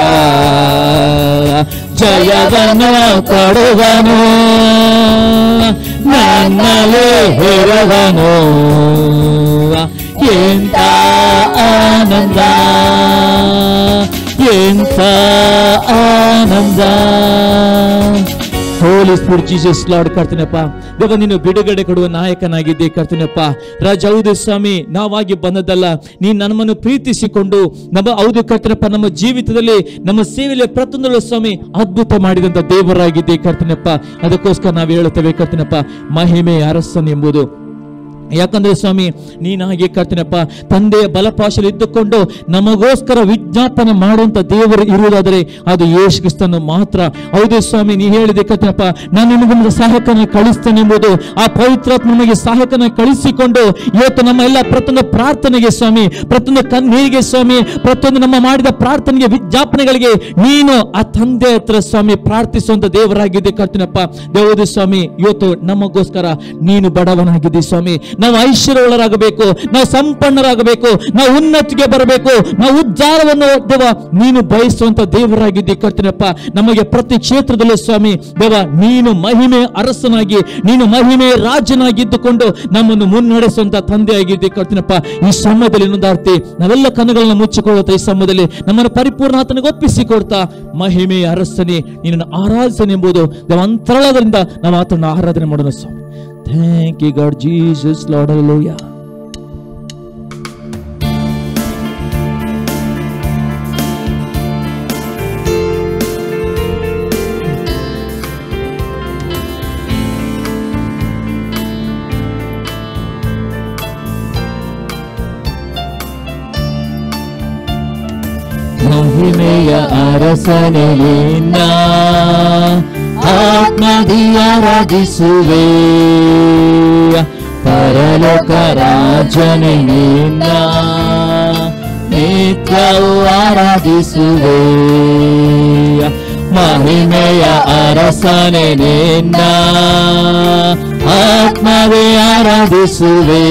ಜಯವನ್ನು ಕೊಡುವನು, ನನ್ನಲ್ಲಿ ಇರುವನು. ಎಂತ ಆನಂದ, ಎಂತ ಆನಂದ. ಹೋಲಿ ಸ್ಪಿರಿಟ್ ಜೀಸಸ್ ಲಾರ್ಡ್, ಕರ್ತನಪ್ಪ ದೇವ, ನೀನು ಬಿಡುಗಡೆ ಕೊಡುವ ನಾಯಕನಾಗಿದ್ದೆ ಕರ್ತನಪ್ಪ ರಾಜ. ಹೌದು ಸ್ವಾಮಿ, ನಾವಾಗಿ ಬಂದದ್ದಲ್ಲ, ನೀನು ನಮ್ಮನ್ನು ಪ್ರೀತಿಸಿಕೊಂಡು ಹೌದು ಕರ್ತನಪ್ಪ, ನಮ್ಮ ಜೀವಿತದಲ್ಲಿ ನಮ್ಮ ಸೇವೆಯಲ್ಲಿ ಪ್ರತಿಯೊಂದರಲ್ಲೂ ಸ್ವಾಮಿ ಅದ್ಭುತ ಮಾಡಿದಂತ ದೇವರಾಗಿದ್ದೆ ಕರ್ತನಪ್ಪ. ಅದಕ್ಕೋಸ್ಕರ ನಾವು ಹೇಳುತ್ತೇವೆ ಕರ್ತನಪ್ಪ, ಮಹಿಮೆ ಅರಸನ್ ಎಂಬುದು. ಯಾಕಂದ್ರೆ ಸ್ವಾಮಿ, ನೀನಾಗಿ ಕರ್ತನಪ್ಪ ತಂದೆಯ ಬಲಪಾಶದಲ್ಲಿ ಇದ್ದುಕೊಂಡು ನಮಗೋಸ್ಕರ ವಿಜ್ಞಾಪನೆ ಮಾಡುವಂತ ದೇವರು ಇರುವುದಾದರೆ ಅದು ಯೇಸು ಕ್ರಿಸ್ತನು ಮಾತ್ರ. ಹೌದು ಸ್ವಾಮಿ, ನೀ ಹೇಳಿದೆ ಕರ್ತನಪ್ಪ, ನಾನು ನಿಮಗೊಂದು ಸಹಾಯಕನ ಕಳಿಸ್ತೇನೆ ಎಂಬುದು. ಆ ಪವಿತ್ರಾತ್ಮ ನಮಗೆ ಸಹಾಯಕನ ಕಳಿಸಿಕೊಂಡು ಇವತ್ತು ನಮ್ಮ ಎಲ್ಲ ಪ್ರತಿಯೊಂದು ಪ್ರಾರ್ಥನೆಗೆ ಸ್ವಾಮಿ, ಪ್ರತಿಯೊಂದು ಕಣ್ಣೀರಿಗೆ ಸ್ವಾಮಿ, ಪ್ರತಿಯೊಂದು ನಮ್ಮ ಮಾಡಿದ ಪ್ರಾರ್ಥನೆಗೆ ವಿಜ್ಞಾಪನೆಗಳಿಗೆ ನೀನು ಆ ತಂದೆ ಹತ್ರ ಸ್ವಾಮಿ ಪ್ರಾರ್ಥಿಸುವಂತ ದೇವರಾಗಿದೆ ಕರ್ತನಪ್ಪ. ದೇವದು ಸ್ವಾಮಿ, ಇವತ್ತು ನಮಗೋಸ್ಕರ ನೀನು ಬಡವನಾಗಿದ್ದಿ ಸ್ವಾಮಿ. ನಾವು ಐಶ್ವರ್ಯಗಳರಾಗಬೇಕು, ನಾವು ಸಂಪನ್ನರಾಗಬೇಕು, ನಾವು ಉನ್ನತಿಗೆ ಬರಬೇಕು, ನಾವು ಉದ್ಧಾರವನ್ನು ದೇವ ನೀನು ಬಯಸುವಂತ ದೇವರಾಗಿದ್ದಿ ಕರ್ತನಪ್ಪ. ನಮಗೆ ಪ್ರತಿ ಕ್ಷೇತ್ರದಲ್ಲೂ ಸ್ವಾಮಿ ದೇವ ನೀನು ಮಹಿಮೆ ಅರಸನಾಗಿ, ನೀನು ಮಹಿಮೆ ರಾಜನಾಗಿದ್ದುಕೊಂಡು ನಮ್ಮನ್ನು ಮುನ್ನಡೆಸುವಂತ ತಂದೆ ಆಗಿದ್ದಿ ಕರ್ತನಪ್ಪ. ಈ ಸಮಯದಲ್ಲಿ ಇನ್ನೊಂದಾರ್ತಿ ನಾವೆಲ್ಲ ಕಣ್ಣುಗಳನ್ನ ಮುಚ್ಚಿಕೊಳ್ಳುತ್ತಾ ಈ ಸಮಯದಲ್ಲಿ ನಮ್ಮನ್ನು ಪರಿಪೂರ್ಣ ಆತನಿಗೆ ಒಪ್ಪಿಸಿಕೊಡ್ತಾ, ಮಹಿಮೆ ಅರಸನೇ ನಿನ್ನನ್ನು ಆರಾಧನೆ ಎಂಬುದು ದೇವ ಅಂತರಾಳದಿಂದ ನಾವು ಆತನ ಆರಾಧನೆ ಮಾಡೋಣ ಸ್ವಾಮಿ. Thank you, God, Jesus, Lord, hallelujah. ಮಹಿಮೆಯ ಅರಸನೇ ನಿನ್ನ ಆತ್ಮದಿ ಆರಾಧಿಸುವೆ, ಪರಲೋಕ ರಾಜನೇ ನಿನ್ನ ನಿತ್ಯವೂ ಆರಾಧಿಸುವೆ. ಮಹಿಮೆಯ ಅರಸನೇ ನಿನ್ನ ಆತ್ಮವೇ ಆರಾಧಿಸುವೆ,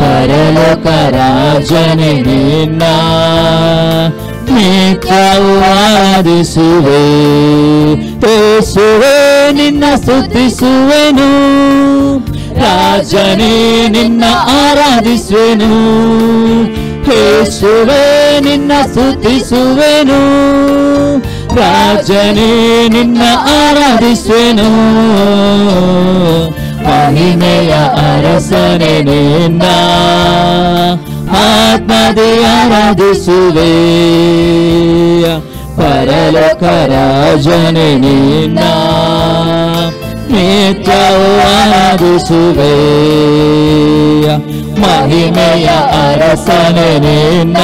ಪರಲೋಕ ರಾಜನೇ ನಿನ್ನ ನಿತ್ಯವೂ ಆರಾಧಿಸುವೆ. ಯೇಸುವೇ ನಿನ್ನ ಸ್ತುತಿಸುವೆನು, ರಾಜನೇ ನಿನ್ನ ಆರಾಧಿಸುವೆನು. ಯೇಸುವೇ ನಿನ್ನ ಸ್ತುತಿಸುವೆನು, ರಾಜನೇ ನಿನ್ನ ಆರಾಧಿಸುವೆನು. ಮಹಿಮೆಯ ಅರಸನೇ ನಿನ್ನ ಆತ್ಮದಿ ಆರಾಧಿಸುವೆ, ಪರಲೋಕ ರಾಜನೇ ನಿನ್ನ ನಿತ್ಯವೂ ಆರಾಧಿಸುವೆ. ಮಹಿಮೆಯ ಅರಸನೇ ನಿನ್ನ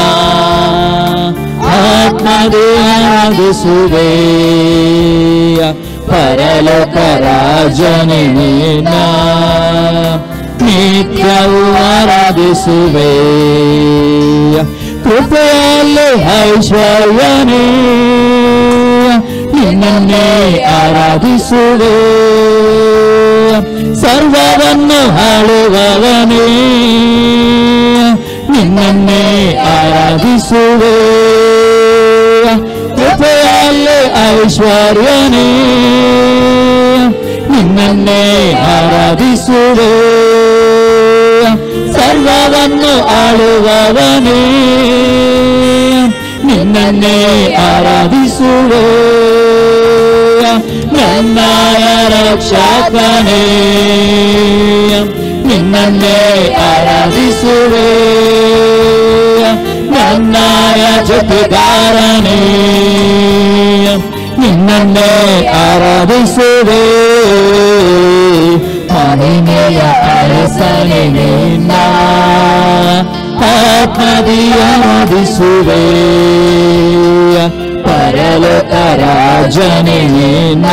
ಆತ್ಮದಿ ಆರಾಧಿಸುವೆ, ಪರಲೋಕ ರಾಜನೇ ನಿನ್ನ ನಿತ್ಯವೂ ಆರಾಧಿಸುವೆ. ಕೃಪೆಯಲ್ಲಿ ಐಶ್ವರ್ಯನೇ ನಿನ್ನನ್ನೇ ಆರಾಧಿಸುವೆ. ಸರ್ವವನ್ನು ಆಳುವವನೇ ನಿನ್ನನ್ನೇ ಆರಾಧಿಸುವೆ. ಕೃಪೆಯಲ್ಲಿ ಐಶ್ವರ್ಯನೇ ನಿನ್ನನ್ನೇ ಆರಾಧಿಸುವೆ. ಸರ್ವವನ್ನು ಆಳುವವನೇ ನಿನ್ನನ್ನೇ ಆರಾಧಿಸುವೆ. ನನ್ನಯ ರಕ್ಷಕನೇ ನಿನ್ನನ್ನೇ ಆರಾಧಿಸುವೆ. ನನ್ನಯ ಜೊತೆಗಾರನೇ ನಿನ್ನನ್ನೇ ಆರಾಧಿಸುವೆ. ಮಹಿಮೆಯ ಅರಸನೇ ನಿನ್ನ ಆತ್ಮದಿ ಆರಾಧಿಸುವೆ. ಪರಲೋಕ ರಾಜನೇ ನಿನ್ನ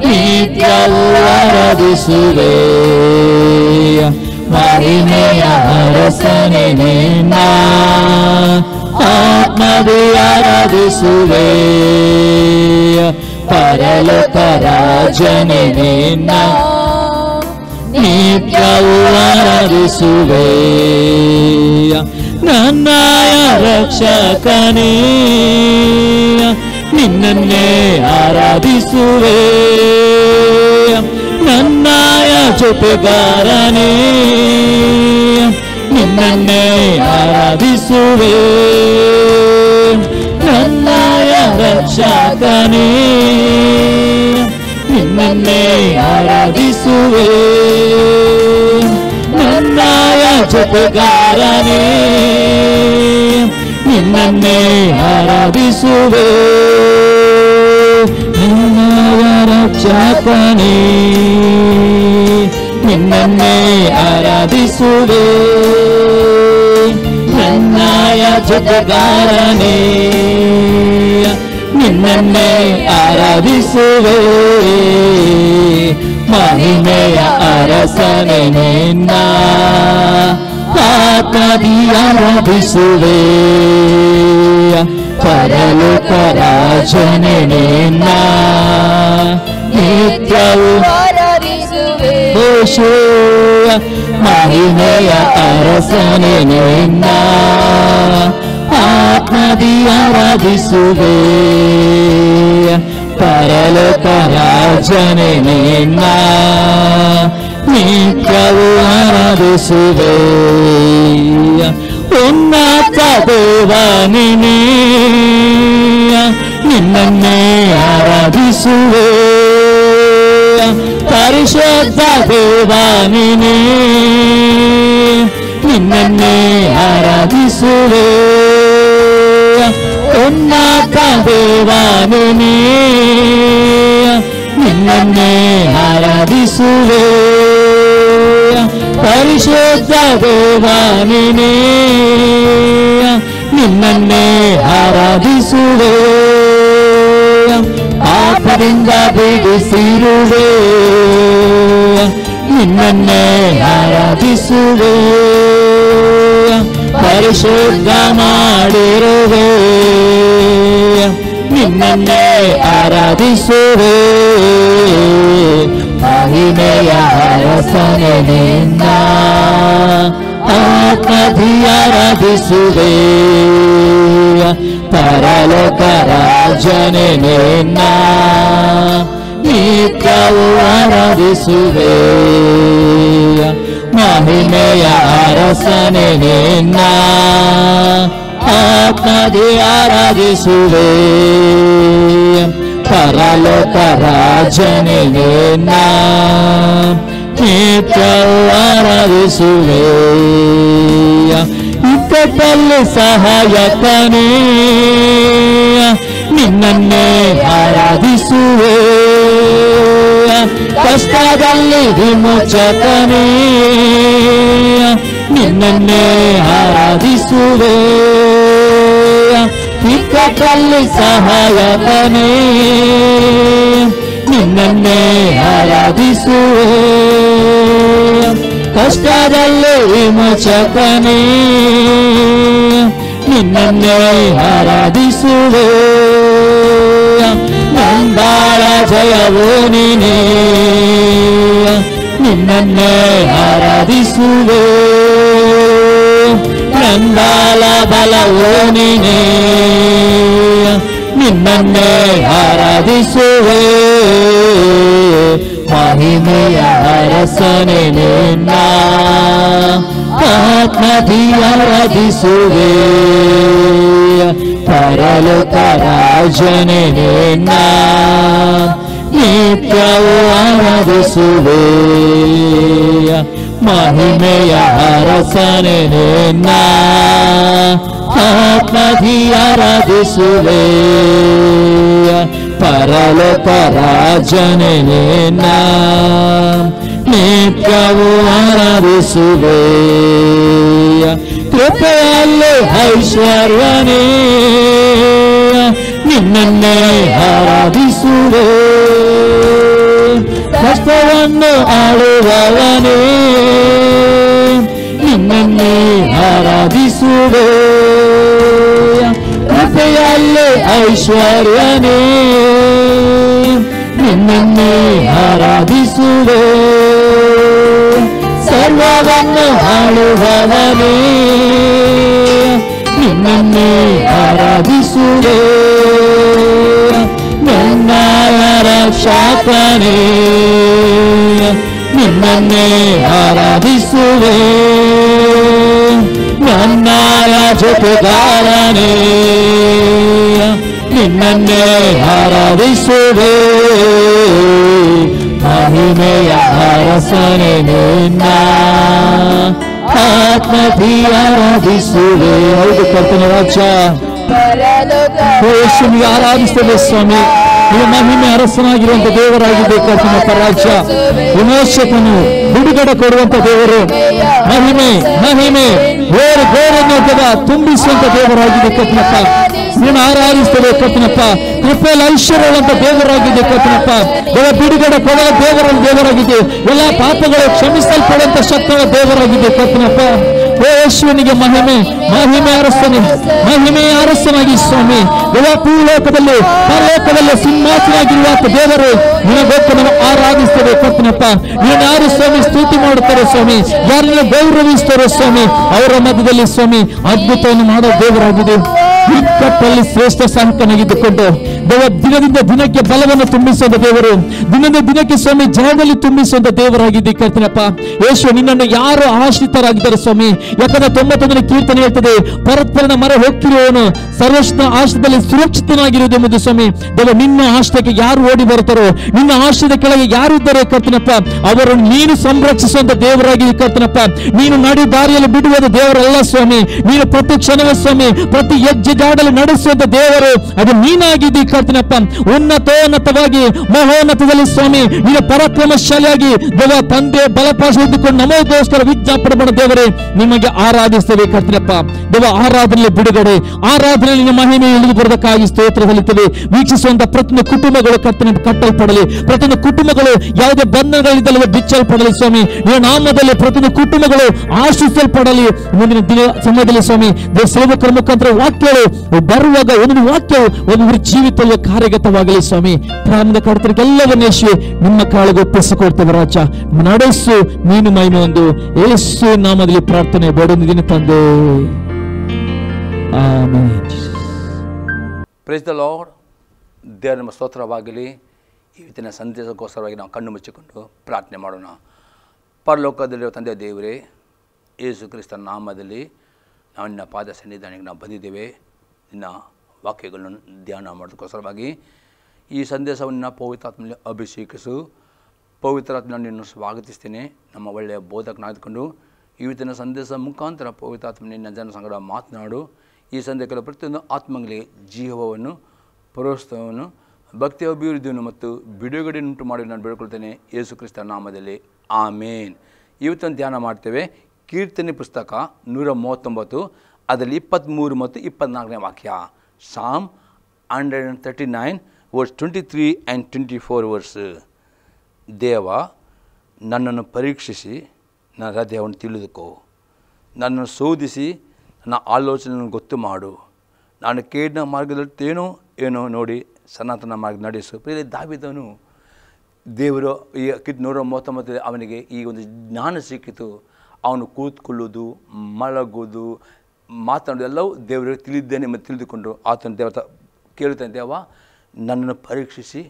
ನಿತ್ಯವೂ ಆರಾಧಿಸುವೆ. ಮಹಿಮೆಯ ಅರಸನೇ ನಿನ್ನ ಆತ್ಮದಿ ಆರಾಧಿಸುವೆ. ಪರಲೋಕ ರಾಜನೇ ನಿನ್ನ ನಿತ್ಯವೂ ಆರಾಧಿಸುವೆ. ನನ್ನಯ ರಕ್ಷಕನೇ ನಿನ್ನನ್ನೇ ಆರಾಧಿಸುವೆ. ನನ್ನಯ ಜೊತೆಗಾರನೇ ನಿನ್ನನ್ನೇ ಆರಾಧಿಸುವೆ. ನನ್ನಯ ರಕ್ಷಕನೇ ನಿನ್ನನ್ನೇ ಆರಾಧಿಸುವೆ. ನನ್ನಯ ಜೊತೆಗಾರನೇ ನಿನ್ನನ್ನೇ ಆರಾಧಿಸುವೆ. ನನ್ನಯ ರಕ್ಷಕನೇ ನಿನ್ನನ್ನೇ ಆರಾಧಿಸುವೆ. ನನ್ನಯ ಜೊತೆಗಾರನೇ ನಿನ್ನನ್ನೇ ಆರಾಧಿಸುವೆ. ಮಹಿಮೆಯ ಅರಸನೇ ನಿನ್ನ ಆತ್ಮದಿ ಆರಾಧಿಸುವೆ. ಪರಲೋಕ ರಾಜನೇ ನಿನ್ನ ನಿತ್ಯವೂ ಆರಾಧಿಸುವೆ. ಮಹಿಮೆಯ ಅರಸನೇ ನಿನ್ನ ಆತ್ಮದಿ ಆರಾಧಿಸುವೆ. ಪರಲೋಕ ರಾಜನೇ ನಿನ್ನ ನಿತ್ಯವೂ ಆರಾಧಿಸುವೆ. ಉನ್ನತ ದೇವನೇ ನಿನ್ನನ್ನೇ ಆರಾಧಿಸುವೆ. ಪರಿಶುದ್ಧ ದೇವನೇ ನಿನ್ನನ್ನೇ ಆರಾಧಿಸುವೆ. ಉನ್ನತ ದೇವನೇ ನಿನ್ನನ್ನೇ ಆರಾಧಿಸುವೆ. ಪರಿಶುದ್ಧ ದೇವನೇ ನಿನ್ನನ್ನೇ ಆರಾಧಿಸುವೆ. ಪಾಪದಿಂದ ಬಿಡಿಸಿರುವೆ. ನಿನ್ನನ್ನೇ ಆರಾಧಿಸುವೆ. ಪರಿಶುದ್ಧ ಮಾಡಿರುವೆ. ನಿನ್ನನ್ನೇ ಆರಾಧಿಸುವೆ. ಮಹಿಮೆಯ ಅರಸನೇ ನಿನ್ನ ಆತ್ಮದಿ ಆರಾಧಿಸುವೆ. ಪರಲೋಕ ರಾಜನೇ ನಿನ್ನ ನಿತ್ಯವೂ ಆರಾಧಿಸುವೆ. ಮಹಿಮೆಯ ಅರಸನೇ ನಿನ್ನ ಆತ್ಮದಿ ಆರಾಧಿಸುವೆ. ಪರಲೋಕ ರಾಜನೇ ನಿನ್ನ ನಿತ್ಯವೂ ಆರಾಧಿಸುವೆ. ಇಕ್ಕಟ್ಟಲ್ಲಿ ಸಹಾಯಕನೇ ನಿನ್ನನ್ನೇ ಆರಾಧಿಸುವೆ. ಕಷ್ಟದಲ್ಲಿ ವಿಮೋಚಕನೇ ನಿನ್ನನ್ನೇ ಆರಾಧಿಸುವೆ. ಇಕ್ಕಟ್ಟಲ್ಲಿ ಸಹಾಯಕನೇ ನಿನ್ನನ್ನೇ ಆರಾಧಿಸುವೆ. ಕಷ್ಟದಲ್ಲಿ ವಿಮೋಚಕನೇ ನಿನ್ನನ್ನೇ ಆರಾಧಿಸುವೆ. ನಂದಾಳ ಜಯವೋ ನೀನೇ, ನಿನ್ನನ್ನೇ ಆರಾಧಿಸುವೆ. ನಂದಾಳ ಬಲವೋ ನೀನೇ, ನಿನ್ನನ್ನೇ ಆರಾಧಿಸುವೆ. ಮಹಿಮೆಯ ಅರಸನೇ ನಿನ್ನ ಆತ್ಮದಿ ಆರಾಧಿಸುವೆ. ಪರಲೋಕ ರಾಜನೇ ನಿನ್ನ ನಿತ್ಯವೂ ಆರಾಧಿಸುವೆ. ಮಹಿಮೆಯ ಅರಸನೇ ನಿನ್ನ ಆತ್ಮದಿ ಆರಾಧಿಸುವೆ. ಪರಲೋಕ ರಾಜನೇ ನಿನ್ನ ನಿತ್ಯವೂ ಆರಾಧಿಸುವೆ. ಕೃಪೆಯಲ್ಲಿ ಐಶ್ವರ್ಯನೇ, ನಿನ್ನನ್ನೇ ಆರಾಧಿಸುವೆ. ಕಷ್ಟವನ್ನು ಆಳುವವನೇ, ನಿನ್ನನ್ನೇ ಆರಾಧಿಸುವೆ. ಕೃಪೆಯಲ್ಲಿ ಐಶ್ವರ್ಯನೇ, ನಿನ್ನನ್ನೇ ಆರಾಧಿಸುವೆ. ಸರ್ವವನ್ನು ಆಳುವವನೇ, ನಿನ್ನನ್ನೇ ಆರಾಧಿಸುವೆ. ನನ್ನ ರಕ್ಷಕನೇ, ನಿನ್ನನ್ನೇ ಆರಾಧಿಸುವೆ. ನನ್ನ ಜೊತೆಗಾರನೇ, ನಿನ್ನನ್ನೇ ಆರಾಧಿಸುವೆ. ಮಹಿಮೆಯ ಅರಸನೇ ನಿನ್ನ ಆತ್ಮದಿ ಆರಾಧಿಸುವೆ. ಹೌದು ಕರ್ತನ ರಾಜ, ಯೇಸುವಿಗೆ ಆರಾಧಿಸುತ್ತೇವೆ ಸ್ವಾಮಿ. ಈ ಮಹಿಮೆ ಅರಸನಾಗಿರುವಂತ ದೇವರಾಗಿದೆ ಕರ್ತನಪ್ಪ. ರಾಜ್ಯ ವಿಮೋಚಕನು, ಬಿಡುಗಡೆ ಕೊಡುವಂತ ದೇವರು. ಮಹಿಮೆ ಮಹಿಮೆ ಬೇರೆ ಬೇರೆ ತುಂಬಿಸುವಂತ ದೇವರಾಗಿದೆ ಕರ್ತನಪ್ಪ. ನೀನು ಆರಾಧಿಸ್ತೇವೆ ಕರ್ತನಪ್ಪ. ಕೃಪೆಯಲ್ಲಿ ಐಶ್ವರ್ಯವಂತ ದೇವರಾಗಿದೆ ಕರ್ತನಪ್ಪ. ಬಿಡುಗಡೆ ಕೊಡುವ ದೇವರಾಗಿದೆ. ಎಲ್ಲ ಪಾಪಗಳು ಕ್ಷಮಿಸಲ್ಪಡುವಂತ ಶಕ್ತಿಯ ದೇವರಾಗಿದೆ ಕರ್ತನಪ್ಪ. ಯೇಸುವಿನಿಗೆ ಮಹಿಮೆ, ಮಹಿಮೆ ಅರಸನೆ, ಮಹಿಮೆಯ ಅರಸನಾಗಿ ಸ್ವಾಮಿ. ಭೂಲೋಕದಲ್ಲಿ ಪರಲೋಕದಲ್ಲಿ ಸಿಂಹಾಸನಾಗಿರುವ ದೇವರು ನಿನಗೋಸ್ಕರ ನಾವು ಆರಾಧಿಸ್ತೇವೆ ಕರ್ತನಪ್ಪ. ನೀನು ಯಾರು ಸ್ವಾಮಿ ಸ್ತುತಿ ಮಾಡುತ್ತಾರೆ ಸ್ವಾಮಿ, ಯಾರನ್ನ ಗೌರವಿಸ್ತಾರೆ ಸ್ವಾಮಿ, ಅವರ ಮಧ್ಯದಲ್ಲಿ ಸ್ವಾಮಿ ಅದ್ಭುತವನ್ನು ಮಾಡೋ ದೇವರಾಗಿದೆ. ಇಕ್ಕಟ್ಟಲ್ಲಿ ಶ್ರೇಷ್ಠ ಸಹಾಯಕನಾಗಿದ್ದುಕೊಂಡು ದಿನದಿಂದ ದಿನಕ್ಕೆ ಬಲವನ್ನು ತುಂಬಿಸುವಂತ ದೇವರು, ದಿನದಿಂದ ದಿನಕ್ಕೆ ಸ್ವಾಮಿ ಜಯದಲ್ಲಿ ತುಂಬಿಸುವಂತ ದೇವರಾಗಿದೆ ಕರ್ತನಪ್ಪ. ಯೇಸು ನಿನ್ನನ್ನು ಯಾರು ಆಶ್ರಿತರಾಗಿದ್ದಾರೆ ಸ್ವಾಮಿ. ಯಾಕಂದ್ರೆ 91ನೇ ಕೀರ್ತನೆ ಹೇಳ್ತದೆ, ಪರಸ್ಪರನ ಮರೆ ಹೋಗ್ತಿರುವವನು ಸರ್ವಶ್ನ ಆಶ್ರಯದಲ್ಲಿ ಸುರಕ್ಷಿತನಾಗಿರುವುದೆಂಬುದು ಸ್ವಾಮಿ. ದೇವ ನಿನ್ನ ಆಶ್ರಯಕ್ಕೆ ಯಾರು ಓಡಿ ಬರ್ತಾರೋ, ನಿನ್ನ ಆಶ್ರಯದ ಕೆಳಗೆ ಯಾರು ಇದ್ದಾರೆ ಕರ್ತನಪ್ಪ, ಅವರನ್ನು ನೀನು ಸಂರಕ್ಷಿಸುವಂತ ದೇವರಾಗಿದೆ ಕರ್ತನಪ್ಪ. ನೀನು ನಡಿ ದಾರಿಯಲ್ಲಿ ಬಿಡುವುದ ದೇವರಲ್ಲ ಸ್ವಾಮಿ. ನೀನು ಪ್ರತಿ ಕ್ಷಣವೇ ಸ್ವಾಮಿ, ಪ್ರತಿ ಹೆಜ್ಜೆ ಜಾಡಲ್ಲಿ ನಡೆಸುವಂತ ದೇವರು ಅದು ನೀನಾಗಿದ್ದೀ ಕರ್ತನಪ್ಪ. ಉನ್ನತೋನ್ನತವಾಗಿ ಮಹೋನ್ನತದಲ್ಲಿ ಸ್ವಾಮಿ ನೀನು ಪರಾಕ್ರಮಶಾಲಿಯಾಗಿ ದೇವ ತಂದೆ ಬಲಪಾಶ ಇದ್ದುಕೊಂಡು ನಮಗೋಸ್ಕರ ವಿಜ್ಞಾಪನೆ ಮಾಡೋ ದೇವರೇ ನಿಮಗೆ ಆರಾಧಿಸ್ತೇವೆ ಕರ್ತನಪ್ಪ. ದೇವ ಆರಾಧನೆಯಲ್ಲಿ ಬಿಡುಗಡೆ, ಆರಾಧನೆಯಲ್ಲಿ ನಿನ್ನ ಮಹಿಮೆ ಇಳಿದು ಬರಬೇಕಾಗಿ ಸ್ತೋತ್ರ ಸಲ್ಲಿಸುತ್ತೇವೆ. ವೀಕ್ಷಿಸುವಂತ ಪ್ರತಿಯೊಂದು ಕುಟುಂಬಗಳು ಕರ್ತನ ಕಟ್ಟಲ್ಪಡಲಿ, ಪ್ರತಿಯೊಂದು ಕುಟುಂಬಗಳು ಯಾವುದೇ ಬಂಧನಗಳಿದ್ದಲ್ಲವೇ ಬಿಚ್ಚಲ್ಪಡಲಿ ಸ್ವಾಮಿ. ನಿನ್ನ ನಾಮದಲ್ಲಿ ಪ್ರತಿಯೊಂದು ಕುಟುಂಬಗಳು ಆಶ್ರಯಿಸಲ್ಪಡಲಿ. ಮುಂದಿನ ದಿನ ಸಮಯದಲ್ಲಿ ಸ್ವಾಮಿ ದೇವ ಸೇವಕರ ಮುಖಾಂತರ ವಾಕ್ಯಗಳು ಬರುವಾಗ ಒಂದೊಂದು ವಾಕ್ಯವು ಒಂದೊಂದು ಜೀವಿತದ ಕಾರ್ಯಗತವಾಗಲಿ ಸ್ವಾಮಿ. ಪ್ರಾರಂಭದ ಕರ್ತರಿಗೆಲ್ಲವನ್ನ ಯೇಸುವೆ ನಿಮ್ಮ ಕಾಳಿಗೆ ಒಪ್ಪಿಸಿಕೊಡ್ತೇವೆ ರಾಜ. ನಡೆಸು ನೀನು ಮಹಿಮೆ ಒಂದು ಯೇಸು ನಾಮದಲ್ಲಿ ಪ್ರಾರ್ಥನೆ ಬೇಡೊಂದಿನ ತಂದೆ, ಆಮೆನ್. Price the lord. ದೇವರ ನಮ್ಮ ಸ್ತೋತ್ರವಾಗಲಿ. ಇವತ್ತಿನ ಸಂದೇಶಕ್ಕೋಸ್ಕರವಾಗಿ ನಾವು ಕಣ್ಣು ಮುಚ್ಚಿಕೊಂಡು ಪ್ರಾರ್ಥನೆ ಮಾಡೋಣ. ಪರಲೋಕದಲ್ಲಿರುವ ತಂದೆ ದೇವರೇ, ಯೇಸು ಕ್ರಿಸ್ತನ ನಾಮದಲ್ಲಿ ನಾವು ನಿನ್ನ ಪಾದ ಸನ್ನಿಧಾನಕ್ಕೆ ನಾವು ಬಂದಿದ್ದೇವೆ. ನಿನ್ನ ವಾಕ್ಯಗಳನ್ನು ಧ್ಯಾನ ಮಾಡೋದಕ್ಕೋಸ್ಕರವಾಗಿ ಈ ಸಂದೇಶವನ್ನು ಪವಿತ್ರಾತ್ಮನಲ್ಲಿ ಅಭಿಷೇಕಿಸು. ಪವಿತ್ರಾತ್ಮ ನಿನ್ನನ್ನು ಸ್ವಾಗತಿಸ್ತೇನೆ. ನಮ್ಮ ಒಳ್ಳೆಯ ಬೋಧಕನಾಗಿಕೊಂಡು ಇವತ್ತಿನ ಸಂದೇಶ ಮುಖಾಂತರ ಪವಿತ್ರಾತ್ಮ ನಿನ್ನ ಜನ ಸಂಗಡ ಮಾತನಾಡು. ಈ ಸಂದೇಶಗಳ ಪ್ರತಿಯೊಂದು ಆತ್ಮಗಳಿಗೆ ಜೀವವನ್ನು, ಪ್ರೋತ್ಸಾಹವನ್ನು, ಭಕ್ತಿಯ ಅಭಿವೃದ್ಧಿಯನ್ನು ಮತ್ತು ಬಿಡುಗಡೆಯುಂಟು ಮಾಡಿ ನಾನು ಬೇಡ್ಕೊಳ್ತೇನೆ ಯೇಸು ಕ್ರಿಸ್ತ ನಾಮದಲ್ಲಿ, ಆಮೇನ್. ಇವತ್ತನ್ನು ಧ್ಯಾನ ಮಾಡ್ತೇವೆ ಕೀರ್ತನೆ ಪುಸ್ತಕ 139 ಅದರಲ್ಲಿ 23 ಮತ್ತು 24ನೇ ವಾಕ್ಯ. ಸಾಮ್ 139 ವರ್ಸ್ 23 and 24 ವರ್ಸ್. ದೇವ, ನನ್ನನ್ನು ಪರೀಕ್ಷಿಸಿ ನನ್ನ ಹೃದಯವನ್ನು ತಿಳಿದುಕೋ, ನನ್ನನ್ನು ಶೋಧಿಸಿ ನನ್ನ ಆಲೋಚನೆಯನ್ನು ಗೊತ್ತು ಮಾಡು. ನಾನು ಕೇಡಿನ ಮಾರ್ಗದಲ್ಲಿ ಏನೋ ನೋಡಿ ಸನಾತನ ಮಾರ್ಗ ನಡೆಸು. ಪ್ರಿಯ ದಾವೀದನು ದೇವರು ಈ 139 ಅವನಿಗೆ ಈ ಒಂದು ಜ್ಞಾನ ಸಿಕ್ಕಿತು. ಅವನು ಕೂತ್ಕೊಳ್ಳೋದು, ಮಲಗೋದು, ಮಾತನಾಡೋದು ಎಲ್ಲವೂ ದೇವರಿಗೆ ತಿಳಿದ್ದೇನೆ ಮತ್ತು ತಿಳಿದುಕೊಂಡು ಆತನ ದೇವರ ಕೇಳುತ್ತಾನೆ, ದೇವ ನನ್ನನ್ನು ಪರೀಕ್ಷಿಸಿ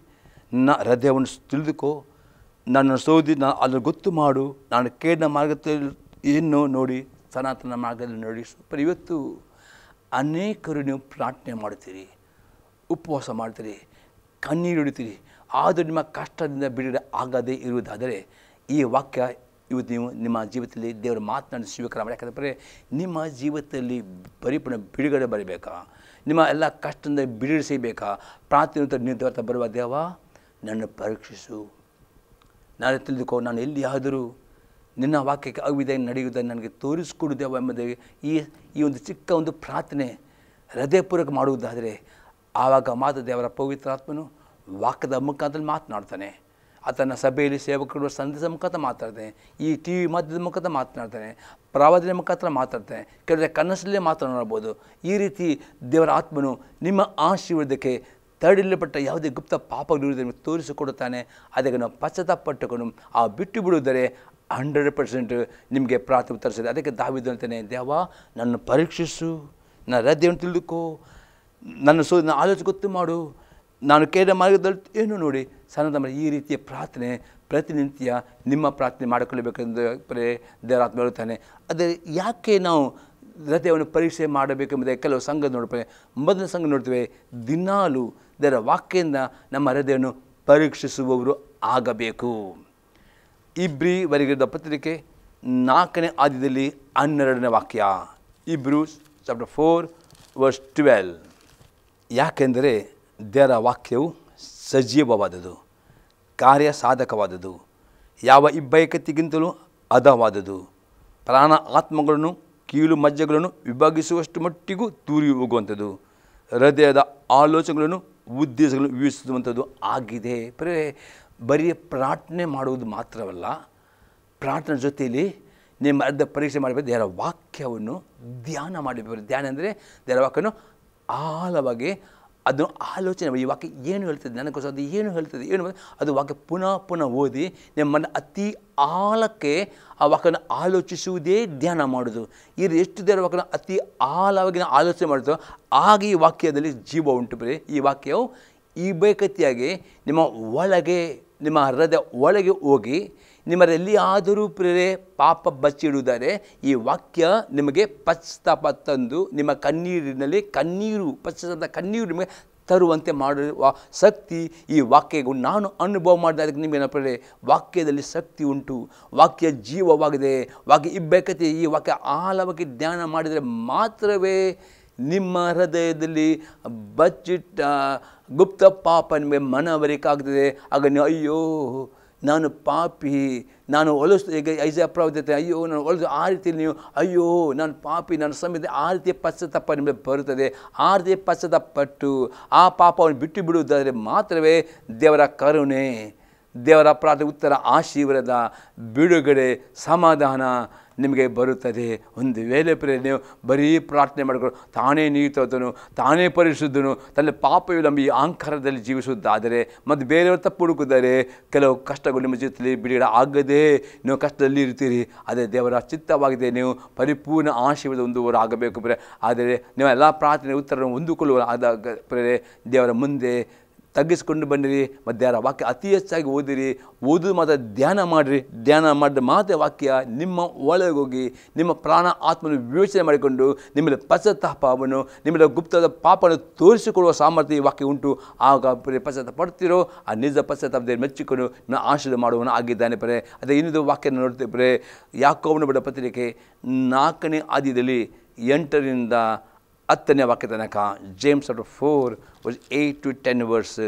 ನನ್ನ ಹೃದಯವನ್ನು ತಿಳಿದುಕೋ, ನನ್ನನ್ನು ಸೋದಿ ಅದನ್ನು ಗೊತ್ತು ಮಾಡು, ನಾನು ಕೇಡಿನ ಮಾರ್ಗದಲ್ಲಿ ಏನು ನೋಡಿ ಸನಾತನ ಮಾರ್ಗದಲ್ಲಿ ನಡೆಸು. ಇವತ್ತು ಅನೇಕರು ನೀವು ಪ್ರಾರ್ಥನೆ ಮಾಡ್ತೀರಿ, ಉಪವಾಸ ಮಾಡ್ತೀರಿ, ಕಣ್ಣೀರು ಹಿಡಿತೀರಿ, ಆದರೂ ನಿಮ್ಮ ಕಷ್ಟದಿಂದ ಬಿಡುಗಡೆ ಆಗದೇ ಇರುವುದಾದರೆ ಈ ವಾಕ್ಯ ಇವತ್ತು ನೀವು ನಿಮ್ಮ ಜೀವಿತದಲ್ಲಿ ದೇವರು ಮಾತನಾಡಿ ಸ್ವೀಕಾರ ಮಾಡಿ. ಯಾಕಂದರೆ ನಿಮ್ಮ ಜೀವಿತದಲ್ಲಿ ಪರಿಪೂರ್ಣ ಬಿಡುಗಡೆ ಬರಬೇಕಾ, ನಿಮ್ಮ ಎಲ್ಲ ಕಷ್ಟದಿಂದ ಬಿಡುಗಡೆ ಸಿಗಬೇಕಾ, ಪ್ರಾರ್ಥನೆ ನಿರ್ಧಾರ ಬರುವ ದೇವ ನನ್ನ ಪರೀಕ್ಷಿಸು, ನಾನು ತಿಳಿದುಕೋ, ನಾನು ಎಲ್ಲಿಯಾದರೂ ನಿನ್ನ ವಾಕ್ಯಕ್ಕೆ ಅವಿಧಾನ ನಡೆಯುವುದನ್ನು ನನಗೆ ತೋರಿಸಿಕೊಡು ದೇವ ಎಂಬುದಾಗಿ ಈ ಒಂದು ಚಿಕ್ಕ ಒಂದು ಪ್ರಾರ್ಥನೆ ಹೃದಯಪೂರ್ವಕ ಮಾಡುವುದಾದರೆ ಆವಾಗ ಮಾತ್ರ ದೇವರ ಪವಿತ್ರಾತ್ಮನು ವಾಕ್ಯದ ಮುಖಾಂತರ ಮಾತನಾಡ್ತಾನೆ. ಆತನ ಸಭೆಯಲ್ಲಿ ಸೇವಕರು ಸಂದೇಶದ ಮುಖಾಂತರ ಮಾತಾಡ್ತಾನೆ, ಈ ಟಿ ವಿ ಮಾಧ್ಯಮದ ಮುಖಾಂತರ ಮಾತನಾಡ್ತಾನೆ, ಪ್ರವಾದನೆ ಮುಖಾಂತರ ಮಾತಾಡ್ತಾನೆ, ಕೆಲವೇ ಕನಸಲ್ಲೇ ಮಾತನಾಡಬಹುದು. ಈ ರೀತಿ ದೇವರ ಆತ್ಮನು ನಿಮ್ಮ ಆಶೀರ್ವಾದಕ್ಕೆ ತಡೆಯಲ್ಪಟ್ಟ ಯಾವುದೇ ಗುಪ್ತ ಪಾಪಗಳಿರುವುದನ್ನು ತೋರಿಸಿಕೊಡುತ್ತಾನೆ. ಅದಕ್ಕೆ ನಾವು ಪಶ್ಚಾತ್ತಾಪಟ್ಟುಕೊಂಡು ಆ ಬಿಟ್ಟು ಬಿಡುವುದರೆ 100% ನಿಮಗೆ ಪ್ರಾರ್ಥನೆ ಉತ್ತರಿಸಿದೆ. ಅದಕ್ಕೆ ದಾವೀದನು ಅಂತಾನೆ, ದೇವ ನನ್ನ ಪರೀಕ್ಷಿಸು, ನನ್ನ ಹೃದಯವನ್ನು ತಿಳಿದುಕೋ, ನನ್ನ ಆಲೋಚನೆ ಗೊತ್ತು ಮಾಡು, ನಾನು ಕೇಳಿದ ಮಾರ್ಗದಲ್ಲಿ ಏನು ನೋಡಿ ಸಣ್ಣದ ಈ ರೀತಿಯ ಪ್ರಾರ್ಥನೆ ಪ್ರತಿನಿತ್ಯ ನಿಮ್ಮ ಪ್ರಾರ್ಥನೆ ಮಾಡಿಕೊಳ್ಳಬೇಕೆಂದು ದೇವರಾತ್ಮ ಹೇಳುತ್ತಾನೆ. ಅದೇ ಯಾಕೆ ನಾವು ಹೃದಯವನ್ನು ಪರೀಕ್ಷೆ ಮಾಡಬೇಕೆಂಬುದೇ ಕೆಲವು ಸಂಘ ನೋಡ್ತೇವೆ. ಮೊದಲ ಸಂಘ ನೋಡ್ತೇವೆ, ದಿನಾಲು ದೇವರ ವಾಕ್ಯದಿಂದ ನಮ್ಮ ಹೃದಯವನ್ನು ಪರೀಕ್ಷಿಸುವವರು ಆಗಬೇಕು. ಇಬ್ರಿಯವರೆಗಿದ್ದ ಪತ್ರಿಕೆ 4ನೇ ಅಧ್ಯಾಯದಲ್ಲಿ 12ನೇ ವಾಕ್ಯ, Hebrews chapter 4:12. ಯಾಕೆಂದರೆ ದೇವರ ವಾಕ್ಯವು ಸಜೀವವಾದದ್ದು, ಕಾರ್ಯ ಸಾಧಕವಾದದ್ದು, ಯಾವ ಇಬ್ಬೈಕತೆಗಿಂತಲೂ ಹದವಾದದ್ದು, ಪ್ರಾಣ ಆತ್ಮಗಳನ್ನು ಕೀಲು ಮಜ್ಜೆಗಳನ್ನು ವಿಭಾಗಿಸುವಷ್ಟು ಮಟ್ಟಿಗೂ ತೂರಿ ಹೋಗುವಂಥದ್ದು, ಹೃದಯದ ಆಲೋಚನೆಗಳನ್ನು ಉದ್ದೇಶಗಳನ್ನು ವಿವರಿಸುವಂಥದ್ದು ಆಗಿದೆ. ಬರೀ ಪ್ರಾರ್ಥನೆ ಮಾಡುವುದು ಮಾತ್ರವಲ್ಲ, ಪ್ರಾರ್ಥನೆ ಜೊತೆಯಲ್ಲಿ ನಿಮ್ಮ ಅರ್ಧ ಪರೀಕ್ಷೆ ಮಾಡಬೇಕು. ದೇವರ ವಾಕ್ಯವನ್ನು ಧ್ಯಾನ ಮಾಡಬೇಕು. ಧ್ಯಾನ ಅಂದರೆ ದೇವರ ವಾಕ್ಯವನ್ನು ಆಳವಾಗಿ ಅದನ್ನು ಆಲೋಚನೆ, ಈ ವಾಕ್ಯ ಏನು ಹೇಳ್ತದೆ, ನನಗೋಸ್ಕರ ಅದು ಏನು ಹೇಳ್ತದೆ, ಏನು ಅದು ವಾಕ್ಯ ಪುನಃ ಓದಿ ನಿಮ್ಮನ್ನು ಅತಿ ಆಳಕ್ಕೆ ಆ ವಾಕ್ಯನ ಆಲೋಚಿಸುವುದೇ ಧ್ಯಾನ ಮಾಡೋದು. ಇದು ಎಷ್ಟು ದೇವರ ವಾಕ್ಯನ ಅತಿ ಆಳವಾಗಿ ಆಲೋಚನೆ ಮಾಡುತ್ತೋ ಆಗ ಈ ವಾಕ್ಯದಲ್ಲಿ ಜೀವ ಉಂಟು. ಈ ವಾಕ್ಯವು ಈ ಬೇಕತಿಯಾಗಿ ನಿಮ್ಮ ಒಳಗೆ, ನಿಮ್ಮ ಹೃದಯ ಒಳಗೆ ಹೋಗಿ ನಿಮ್ಮಲ್ಲಿ ಎಲ್ಲಿಯಾದರೂ ಪಾಪ ಬಚ್ಚಿಡುವುದಾದರೆ ಈ ವಾಕ್ಯ ನಿಮಗೆ ಪಶ್ಚಾತ್ತಾಪ ತಂದು ನಿಮ್ಮ ಕಣ್ಣೀರಿನಲ್ಲಿ ಪಶ್ಚಾತ್ತಾಪ ಕಣ್ಣೀರು ನಿಮಗೆ ತರುವಂತೆ ಮಾಡುವ ಶಕ್ತಿ ಈ ವಾಕ್ಯಗೂ ನಾನು ಅನುಭವ ಮಾಡಿದ. ಅದಕ್ಕೆ ನಿಮಗೇನಪ್ಪ ವಾಕ್ಯದಲ್ಲಿ ಶಕ್ತಿ ಉಂಟು, ವಾಕ್ಯ ಜೀವವಾಗಿದೆ. ವಾಕ್ಯ ಇಬ್ಬಕತೆ ಈ ವಾಕ್ಯ ಆಳವಾಗಿ ಧ್ಯಾನ ಮಾಡಿದರೆ ಮಾತ್ರವೇ ನಿಮ್ಮ ಹೃದಯದಲ್ಲಿ ಬಚ್ಚಿಟ್ಟ ಗುಪ್ತ ಪಾಪ ನಿಮಗೆ ಮನವರಿಕಾಗ್ತದೆ. ಆಗ ನೀವು ಅಯ್ಯೋ ನಾನು ಪಾಪಿ, ನಾನು ಹೊಲಸು, ಈಗ ಐಜಾ ಪ್ರವೃತ್ತಿ ಅಯ್ಯೋ ನಾನು ಹೊಲಸು, ಆ ರೀತಿಯಲ್ಲಿ ನೀವು ಅಯ್ಯೋ ನಾನು ಪಾಪಿ, ನನ್ನ ಸಮೇತ ಆ ರೀತಿಯ ಪಶ್ಚಾತ್ತಾಪ ನಿಮಗೆ ಬರುತ್ತದೆ. ಆ ರೀತಿಯ ಪಶ್ಚಾತ್ತಾಪಟ್ಟು ಆ ಪಾಪವನ್ನು ಬಿಟ್ಟು ಬಿಡುವುದಾದರೆ ಮಾತ್ರವೇ ದೇವರ ಕರುಣೆ, ದೇವರ ಪ್ರಾರ್ಥನೆ ಉತ್ತರ, ಆಶೀರ್ವಾದ, ಬಿಡುಗಡೆ, ಸಮಾಧಾನ ನಿಮಗೆ ಬರುತ್ತದೆ. ಒಂದು ವೇಳೆ ನೀವು ಬರೀ ಪ್ರಾರ್ಥನೆ ಮಾಡಿಕೊಂಡು ತಾನೇ ನೀತೋದನು, ತಾನೇ ಪರಿಶುದ್ಧನು, ತನ್ನ ಪಾಪವಿಲ್ಲ ಈ ಅಹಂಕಾರದಲ್ಲಿ ಜೀವಿಸುವುದಾದರೆ ಮತ್ತು ಬೇರೆಯವರು ತಪ್ಪು ಹುಡುಕಿದರೆ ಕೆಲವು ಕಷ್ಟಗಳು ನಿಮ್ಮ ಜೀವಿತದಲ್ಲಿ ಬಿಡುಗಡೆ ಆಗದೆ ನೀವು ಕಷ್ಟದಲ್ಲಿ ಇರ್ತೀರಿ. ಅದೇ ದೇವರ ಚಿತ್ತವಾಗಿದೆ, ನೀವು ಪರಿಪೂರ್ಣ ಆಶೀರ್ವಾದ ಹೊಂದುವವರು ಆಗಬೇಕು. ಆದರೆ ನೀವು ಎಲ್ಲ ಪ್ರಾರ್ಥನೆ ಉತ್ತರವನ್ನು ಹೊಂದಿಕೊಳ್ಳುವ ಆದಾಗ ದೇವರ ಮುಂದೆ ತಗ್ಗಿಸಿಕೊಂಡು ಬನ್ನಿರಿ ಮತ್ತು ದೇವರ ವಾಕ್ಯ ಅತಿ ಹೆಚ್ಚಾಗಿ ಓದಿರಿ. ಓದು ಮಾತ್ರ ಧ್ಯಾನ ಮಾಡಿರಿ. ಧ್ಯಾನ ಮಾಡಿದ ಮಾತ್ರ ವಾಕ್ಯ ನಿಮ್ಮ ಒಳಗೋಗಿ ನಿಮ್ಮ ಪ್ರಾಣ ಆತ್ಮನ್ನು ವಿವೇಚನೆ ಮಾಡಿಕೊಂಡು ನಿಮ್ಮಲ್ಲಿ ಪಶ್ಚಾತ್ತಾಪವನ್ನು, ನಿಮ್ಮಲ್ಲಿ ಗುಪ್ತದ ಪಾಪವನ್ನು ತೋರಿಸಿಕೊಳ್ಳುವ ಸಾಮರ್ಥ್ಯ ಈ ವಾಕ್ಯ ಉಂಟು. ಆಗ ಪಶ್ಚಾತ್ತಾಪ ಪಡ್ತೀರೋ ಆ ನಿಜ ಪಶ್ಚಾತ್ತಾಪದಲ್ಲಿ ಮೆಚ್ಚಿಕೊಂಡು ನಾನು ಆಶೀರ್ವಾದ ಮಾಡುವನು ಆಗಿದ್ದಾನೆ. ಅದೇ ಇನ್ನೊಂದು ವಾಕ್ಯ ನೋಡ್ತೇವೆ, ಯಾಕೋಬನ ಬರೆದ ಪತ್ರಿಕೆ 4ನೇ ಅಧ್ಯಾಯದಲ್ಲಿ 8ರಿಂದ 10ನೇ ವಾಕ್ಯ ತನಕ. James 4:8-10 verse.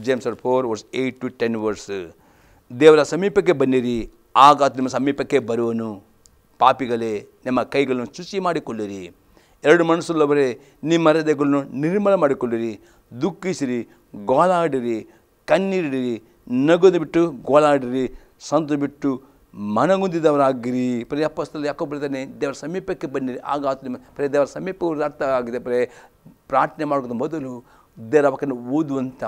James 4:8-10 verse. ದೇವರ ಸಮೀಪಕ್ಕೆ ಬನ್ನಿರಿ, ಆಗ ನಿಮ್ಮ ಸಮೀಪಕ್ಕೆ ಬರುವನು. ಪಾಪಿಗಳೇ, ನಿಮ್ಮ ಕೈಗಳನ್ನು ಶುಚಿ ಮಾಡಿಕೊಳ್ಳಿರಿ. 2 ಮನಸ್ಸುಳ್ಳವರೇ, ನಿಮ್ಮ ಹೃದಯಗಳನ್ನು ನಿರ್ಮಲ ಮಾಡಿಕೊಳ್ಳಿರಿ. ದುಃಖಿಸಿರಿ, ಗೋಳಾಡಿರಿ, ಕಣ್ಣೀರಿಡಿರಿ. ನಗೋದು ಬಿಟ್ಟು ಗೋಳಾಡಿರಿ, ಸಂತು ಬಿಟ್ಟು ಮನಗುಂದಿದವರಾಗಿರಿ. ಪ್ರೇ ಅಪೊಸ್ತಲ ಯಾಕೋ ಬರೀತಾನೆ, ದೇವರ ಸಮೀಪಕ್ಕೆ ಬನ್ನಿರಿ ಆಗ ಆತ ನಿಮ್ಮ ಪ್ರೇ ದೇವರ ಸಮೀಪ ಅರ್ಥ ಆಗಿದೆ. ಪ್ರಾರ್ಥನೆ ಮಾಡೋದು ಮೊದಲು ದೇವರ ವಾಕ್ಯನ ಓದುವಂಥ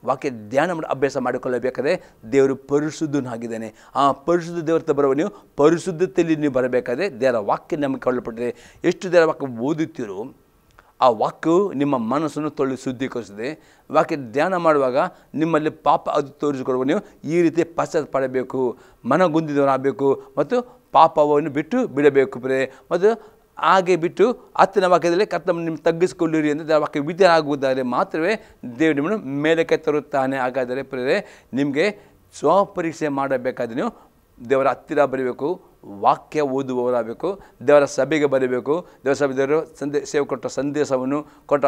ವಾಕ್ಯ ಧ್ಯಾನ ಮಾಡಿ ಅಭ್ಯಾಸ ಮಾಡಿಕೊಳ್ಳಬೇಕಾದ್ರೆ ದೇವರು ಪರಿಶುದ್ಧನಾಗಿದ್ದಾನೆ. ಆ ಪರಿಶುದ್ಧ ದೇವರ ಬರುವ ನೀವು ಪರಿಶುದ್ಧತೆಯಲ್ಲಿ ನೀವು ಬರಬೇಕಾದ್ರೆ ದೇವರ ವಾಕ್ಯ ನಮಗೆ ಕೊಳ್ಳಲ್ಪಟ್ಟಿದೆ. ಎಷ್ಟು ದೇವರ ವಾಕ್ಯ ಓದುತ್ತೀರೋ ಆ ವಾಕ್ಯವು ನಿಮ್ಮ ಮನಸ್ಸನ್ನು ತೊಳೆದು ಶುದ್ಧೀಕರಿಸಿದೆ. ವಾಕ್ಯ ಧ್ಯಾನ ಮಾಡುವಾಗ ನಿಮ್ಮಲ್ಲಿ ಪಾಪ ಅದು ತೋರಿಸಿಕೊಡುವ ನೀವು ಈ ರೀತಿ ಪಶ್ಚಾತ್ತಾಪ ಪಡಬೇಕು, ಮನಗುಂದಿದವರಾಗಬೇಕು ಮತ್ತು ಪಾಪವನ್ನು ಬಿಟ್ಟು ಬಿಡಬೇಕು ಮತ್ತು ಹಾಗೆ ಬಿಟ್ಟು 10ನೇ ವಾಕ್ಯದಲ್ಲಿ ಕರ್ತನನ್ನು ನಿಮ್ಮ ತಗ್ಗಿಸಿಕೊಳ್ಳಿರಿ ಎಂದು ದೇವರ ವಾಕ್ಯ ವಿಧಿ ಆಗುವುದಾದರೆ ಮಾತ್ರವೇ ದೇವರು ನಿಮ್ಮನ್ನು ಮೇಲಕ್ಕೆ ತರುತ್ತಾನೆ. ಹಾಗಾದರೆ ಪ್ರೇರೆ ನಿಮಗೆ ಸ್ವಪರೀಕ್ಷೆ ಮಾಡಬೇಕಾದ್ರೆ ನೀವು ದೇವರ ಹತ್ತಿರ ಬರಬೇಕು, ವಾಕ್ಯ ಓದುವವರಾಗಬೇಕು, ದೇವರ ಸಭೆಗೆ ಬರಬೇಕು, ದೇವರ ಸಭೆಯವರು ಸೇವೆ ಕೊಟ್ಟ ಸಂದೇಶವನ್ನು ಕೊಟ್ಟ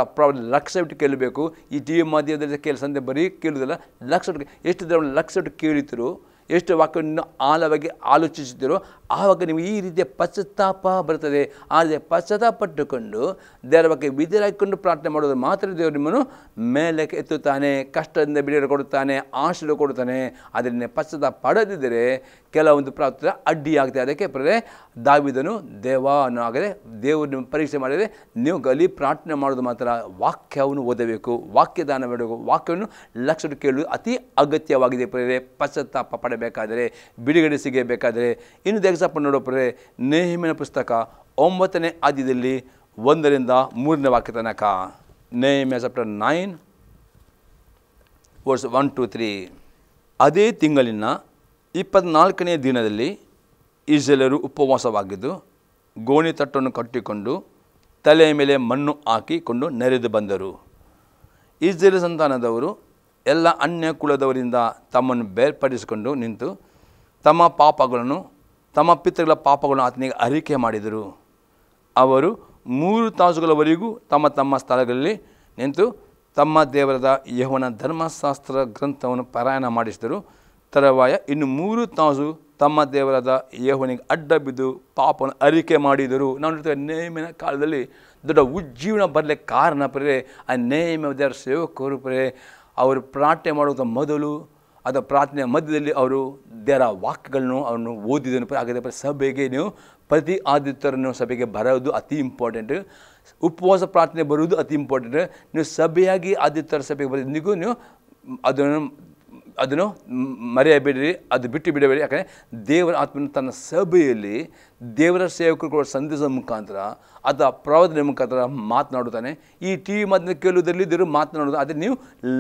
ಲಕ್ಷವಿಟ್ಟು ಕೇಳಬೇಕು. ಈ ಟಿ ವಿ ಮಾಧ್ಯಮದಲ್ಲಿ ಸಂದೇಶ ಬರೀ ಕೇಳುವುದಿಲ್ಲ, ಲಕ್ಷವಿಟ್ಟು ಎಷ್ಟು ದೇವರ ಲಕ್ಷವಿಟ್ಟು ಕೇಳುತ್ತೀರೋ, ಎಷ್ಟು ವಾಕ್ಯವನ್ನು ಆಳವಾಗಿ ಆಲೋಚಿಸುತ್ತೀರೋ ಆವಾಗ ನೀವು ಈ ರೀತಿಯ ಪಶ್ಚಾತ್ತಾಪ ಬರ್ತದೆ. ಆ ರೀತಿಯ ಪಶ್ಚಾತ್ತಾಪಟ್ಟುಕೊಂಡು ದೇವರ ಬಗ್ಗೆ ವಿಧಿಯಾಗಿಕೊಂಡು ಪ್ರಾರ್ಥನೆ ಮಾಡೋದು ಮಾತ್ರ ದೇವರು ನಿಮ್ಮನ್ನು ಮೇಲಕ್ಕೆ ಎತ್ತುತ್ತಾನೆ, ಕಷ್ಟದಿಂದ ಬಿಡುಗಡೆ ಕೊಡುತ್ತಾನೆ, ಆಶೀರ್ವಾದ ಕೊಡುತ್ತಾನೆ. ಅದರಿಂದ ಪಶ್ಚಾತ್ತಾಪ ಪಡೆದಿದ್ದರೆ ಕೆಲವೊಂದು ಪ್ರಾರ್ಥನೆ ಅಡ್ಡಿಯಾಗ್ತದೆ. ಅದಕ್ಕೆ ದಾವೀದನು ದೇವನು ಆಗದೆ ದೇವರು ನಿಮ್ಮ ಪರೀಕ್ಷೆ ಮಾಡಿದರೆ ನೀವು ಗಲಿ ಪ್ರಾರ್ಥನೆ ಮಾಡೋದು ಮಾತ್ರ ವಾಕ್ಯವನ್ನು ಓದಬೇಕು, ವಾಕ್ಯದಾನ ಮಾಡಬೇಕು, ವಾಕ್ಯವನ್ನು ಲಕ್ಷ ಕೇಳುವುದು ಅತಿ ಅಗತ್ಯವಾಗಿದೆ. ಪಶ್ಚಾತ್ತಾಪ ಪಡಬೇಕಾದರೆ, ಬಿಡುಗಡೆ ಸಿಗಬೇಕಾದರೆ ಇನ್ನು ದೇವಸಪ್ಪ ನೋಡೋ ನೆಹೆಮೀಯನ ಪುಸ್ತಕ 9ನೇ ಅಧ್ಯಾಯದಲ್ಲಿ 1ರಿಂದ 3ನೇ ವಾಕ್ಯ ತನಕ. Nehemiah chapter 9 verse 1 to 3. ಅದೇ ತಿಂಗಳಿನ 24ನೇ ದಿನದಲ್ಲಿ ಇಸ್ರಾಯೇಲರು ಉಪವಾಸವಾಗಿದ್ದು ಗೋಣಿ ತಟ್ಟನ್ನು ಕಟ್ಟಿಕೊಂಡು ತಲೆಯ ಮೇಲೆ ಮಣ್ಣು ಹಾಕಿಕೊಂಡು ನೆರೆದು ಬಂದರು. ಇಸ್ರಾಯೇಲ್ ಸಂತಾನದವರು ಎಲ್ಲ ಅನ್ಯ ಕುಲದವರಿಂದ ತಮ್ಮನ್ನು ಬೇರ್ಪಡಿಸಿಕೊಂಡು ನಿಂತು ತಮ್ಮ ಪಾಪಗಳನ್ನು ತಮ್ಮ ಪಿತೃಗಳ ಪಾಪಗಳನ್ನು ಆತನಿಗೆ ಅರಿಕೆ ಮಾಡಿದರು. ಅವರು 3 ತಾಸುಗಳವರೆಗೂ ತಮ್ಮ ತಮ್ಮ ಸ್ಥಳಗಳಲ್ಲಿ ನಿಂತು ತಮ್ಮ ದೇವರಾದ ಯೆಹೋವನ ಧರ್ಮಶಾಸ್ತ್ರ ಗ್ರಂಥವನ್ನು ಪಾರಾಯಣ ಮಾಡಿಸಿದರು. ತರುವಾಯ ಇನ್ನು 3 ತಾಸು ತಮ್ಮ ದೇವರಾದ ಯೆಹೋವನಿಗೆ ಅಡ್ಡ ಬಿದ್ದು ಪಾಪವನ್ನು ಅರಿಕೆ ಮಾಡಿದರು. ನಾವು ನೋಡ್ತೇವೆ ನೆಹೆಮೀಯನ ಕಾಲದಲ್ಲಿ ದೊಡ್ಡ ಉಜ್ಜೀವನ ಬರಲಿಕ್ಕೆ ಕಾರಣ ಆ ನೆಹೆಮೀಯ ದೇವರ ಸೇವಕರು ಅವರು ಪ್ರಾರ್ಥನೆ ಮಾಡುವ ಮೊದಲು ಅದು ಪ್ರಾರ್ಥನೆಯ ಮಧ್ಯದಲ್ಲಿ ಅವರು ದೇವರ ವಾಕ್ಯಗಳನ್ನು ಅವನು ಓದಿದನು. ಹಾಗಾದರೆ ಸಭೆಗೆ ನೀವು ಪ್ರತಿ ಆದಿತ್ಯರನ್ನು ಸಭೆಗೆ ಬರೋದು ಅತಿ ಇಂಪಾರ್ಟೆಂಟ್. ಉಪವಾಸ ಪ್ರಾರ್ಥನೆ ಬರುವುದು ಅತಿ ಇಂಪಾರ್ಟೆಂಟ್. ನೀವು ಸಭೆಯಾಗಿ ಆದಿತ್ಯರ ಸಭೆಗೆ ಬರೋದಿಗೂ ನೀವು ಅದನ್ನು ಮರೆಯಬೇಡಿರಿ, ಅದು ಬಿಟ್ಟು ಬಿಡಬೇಡಿ. ಯಾಕಂದರೆ ದೇವರ ಆತ್ಮನ ತನ್ನ ಸಭೆಯಲ್ಲಿ ದೇವರ ಸೇವಕರು ಕೊಡುವ ಸಂದೇಶದ ಮುಖಾಂತರ ಅಥವಾ ಪ್ರವಾದನೆ ಮುಖಾಂತರ ಮಾತನಾಡುತ್ತಾನೆ. ಈ ಟಿ ವಿ ಮಾತನ್ನ ಕೇಳುವುದರಲ್ಲಿ ದೇವರು ಮಾತನಾಡೋದು ಆದರೆ ನೀವು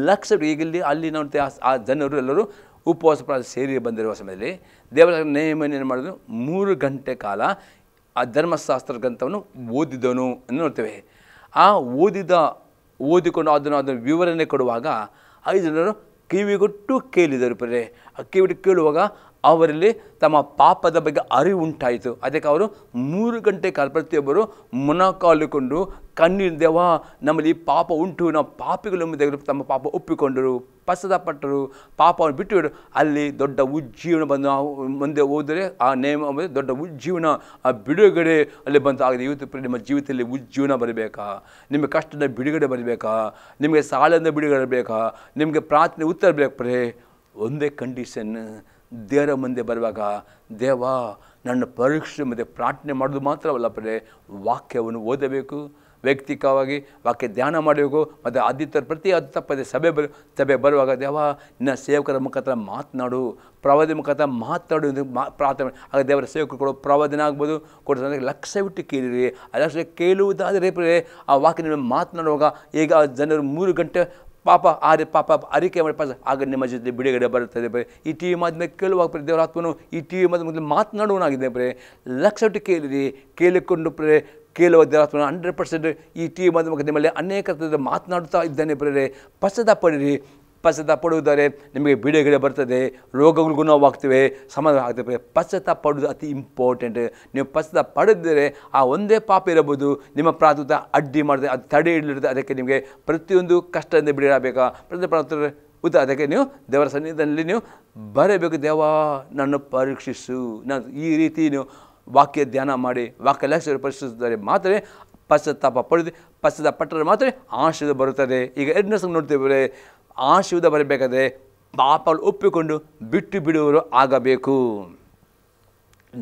ಲಕ್ಷ ಈಗಲ್ಲಿ ಅಲ್ಲಿ ನೋಡ್ತೇವೆ ಆ ಜನರು ಎಲ್ಲರೂ ಉಪವಾಸ ಪ್ರಾರ್ಥನೆ ಸೇರಿ ಬಂದಿರುವ ಸಮಯದಲ್ಲಿ ದೇವರ ನೇಮನ ಏನು ಮಾಡೋದು 3 ಗಂಟೆ ಕಾಲ ಆ ಧರ್ಮಶಾಸ್ತ್ರ ಗ್ರಂಥವನ್ನು ಓದಿದನು ಎಂದು ನೋಡ್ತೇವೆ. ಆ ಓದಿಕೊಂಡು ಅದನ್ನು ವಿವರಣೆ ಕೊಡುವಾಗ 5 ಜನರು ಕಿವಿಗೊಟ್ಟು ಕೇಳಿದರು. ಆ ಕಿವಿಟ್ಟು ಕೇಳುವಾಗ ಅವರಲ್ಲಿ ತಮ್ಮ ಪಾಪದ ಬಗ್ಗೆ ಅರಿವು ಉಂಟಾಯಿತು. ಅದಕ್ಕೆ ಅವರು 3 ಗಂಟೆ ಕಾಲ ಪ್ರತಿಯೊಬ್ಬರು ಮೊಣಕಾಲುಕೊಂಡು ಕಣ್ಣೀರು, ದೇವ ನಮ್ಮಲ್ಲಿ ಈ ಪಾಪ ಉಂಟು, ನಾವು ಪಾಪಿಗಳು ಎಂಬುದಾಗಿ ತಮ್ಮ ಪಾಪ ಒಪ್ಪಿಕೊಂಡರು, ಪಶ್ಚಾತ್ತಾಪಟ್ಟರು, ಪಾಪವನ್ನು ಬಿಟ್ಟು ಅಲ್ಲಿ ದೊಡ್ಡ ಉಜ್ಜೀವನ ಬಂದು ಮುಂದೆ ಹೋದರೆ ಆ ನೇಮ ದೊಡ್ಡ ಉಜ್ಜೀವನ, ಆ ಬಿಡುಗಡೆ ಅಲ್ಲಿ ಬಂತು. ಆಗಿದೆ ಇವತ್ತು ನಿಮ್ಮ ಜೀವಿತದಲ್ಲಿ ಉಜ್ಜೀವನ ಬರಬೇಕಾ, ನಿಮಗೆ ಕಷ್ಟದ ಬಿಡುಗಡೆ ಬರಬೇಕಾ, ನಿಮಗೆ ಸಾಲದಿಂದ ಬಿಡುಗಡೆ ಬರಬೇಕಾ, ನಿಮಗೆ ಪ್ರಾರ್ಥನೆ ಉತ್ತರ ಬೇಕು ಒಂದೇ ಕಂಡೀಷನ್, ದೇವರ ಮುಂದೆ ಬರುವಾಗ ದೇವ ನನ್ನ ಪರೀಕ್ಷೆ ಮುಂದೆ ಪ್ರಾರ್ಥನೆ ಮಾಡೋದು ಮಾತ್ರವಲ್ಲ ವಾಕ್ಯವನ್ನು ಓದಬೇಕು, ವೈಯಕ್ತಿಕವಾಗಿ ವಾಕ್ಯ ಧ್ಯಾನ ಮಾಡಬೇಕು. ಮತ್ತು ಆದಿತ್ಯರು ಪ್ರತಿ ತಪ್ಪದೆ ಸಭೆ ಬರುವಾಗ ದೇವ ನಿನ್ನ ಸೇವಕರ ಮುಖಾಂತರ ಮಾತನಾಡು, ಪ್ರವಾದಿ ಮುಖಾಂತರ ಮಾತನಾಡು ಎಂದು ಪ್ರಾರ್ಥನೆ. ಆಗ ದೇವರ ಸೇವಕರು ಕೊಡೋ ಪ್ರವಾದನೆ ಆಗ್ಬೋದು, ಕೊಡೋದು ಲಕ್ಷ್ಯವಿಟ್ಟು ಕೇಳಿರಿ. ಆ ಲಕ್ಷ್ಯ ಕೇಳುವುದಾದರೆ ಆ ವಾಕ್ಯ ನಿಮ್ಮ ಮಾತನಾಡುವಾಗ ಈಗ ಜನರು 3 ಗಂಟೆ ಪಾಪ ಅರಿಕೆ ಮಾಡಿ ಆಗ ನಿಮ್ಮ ಜೊತೆ ಬಿಡುಗಡೆ ಬರುತ್ತದೆ. ಈ ಟಿ ವಿ ಮಾಧ್ಯಮ ಕೇಳುವಾಗ ದೇವರ ಆತ್ಮನು ಈ ಟಿ ವಿ ಮಾಧ್ಯಮ ಮಾತನಾಡುವನಾಗಿದೆ. ಲಕ್ಷವಿಟ್ಟು ಕೇಳಿರಿ, ಕೇಳಿಕೊಂಡು ಕೇಳುವ ದೇವರಾತ್ಮನ 100% ಈ ಟಿ ವಿ ಮಾಧ್ಯಮ ನಿಮ್ಮಲ್ಲಿ ಅನೇಕ ಮಾತನಾಡುತ್ತಾ ಇದ್ದಾನೆ. ಪಶ್ಚಾತ್ತಾಪ ಪಡಿರಿ. ಪಶ್ಚಾತ್ತಾಪ ಪಡುವುದಾದರೆ ನಿಮಗೆ ಬಿಡುಗಡೆ ಬರ್ತದೆ, ರೋಗಗಳು ಗುಣವಾಗ್ತವೆ, ಸಮಾಧಾನ ಆಗ್ತವೆ. ಪಶ್ಚಾತ್ತಾಪ ಪಡೋದು ಅತಿ ಇಂಪಾರ್ಟೆಂಟ್. ನೀವು ಪಶ್ಚಾತ್ತಾಪ ಪಡೆದರೆ ಆ ಒಂದೇ ಪಾಪ ಇರಬಹುದು ನಿಮ್ಮ ಪ್ರಾರ್ಥನೆ ಅಡ್ಡಿ ಮಾಡಿದೆ, ಅದು ತಡೆ ಹಿಡಿದಿರುತ್ತೆ. ಅದಕ್ಕೆ ನಿಮಗೆ ಪ್ರತಿಯೊಂದು ಕಷ್ಟದಿಂದ ಬಿಡುಗಡೆ ಪ್ರತಿ ಪ್ರಾರ್ಥನೆ ಅದಕ್ಕೆ ನೀವು ದೇವರ ಸನ್ನಿಧಿಯಲ್ಲಿ ನೀವು ಬರಬೇಕು. ದೇವ ನನ್ನ ಪರೀಕ್ಷಿಸು, ನಾನು ಈ ರೀತಿ ನೀವು ವಾಕ್ಯ ಧ್ಯಾನ ಮಾಡಿ ವಾಕ್ಯ ಲಕ್ಷ್ಯ ಪರಿಶೀಲಿಸಿದರೆ ಮಾತ್ರ ಪಶ್ಚಾತ್ತಾಪ ಪಡೆದು ಪಶ್ಚಾತ್ತಾಪ ಪಟ್ಟರೆ ಮಾತ್ರ ಆಶೀರ್ವಾದ ಬರುತ್ತದೆ. ಈಗ 2ನೇ ಸಲ ನೋಡ್ತೇವೆ, ಆಶೀರ್ವಾದ ಬರಬೇಕಾದ್ರೆ ಪಾಪಗಳು ಒಪ್ಪಿಕೊಂಡು ಬಿಟ್ಟು ಬಿಡುವವರು ಆಗಬೇಕು.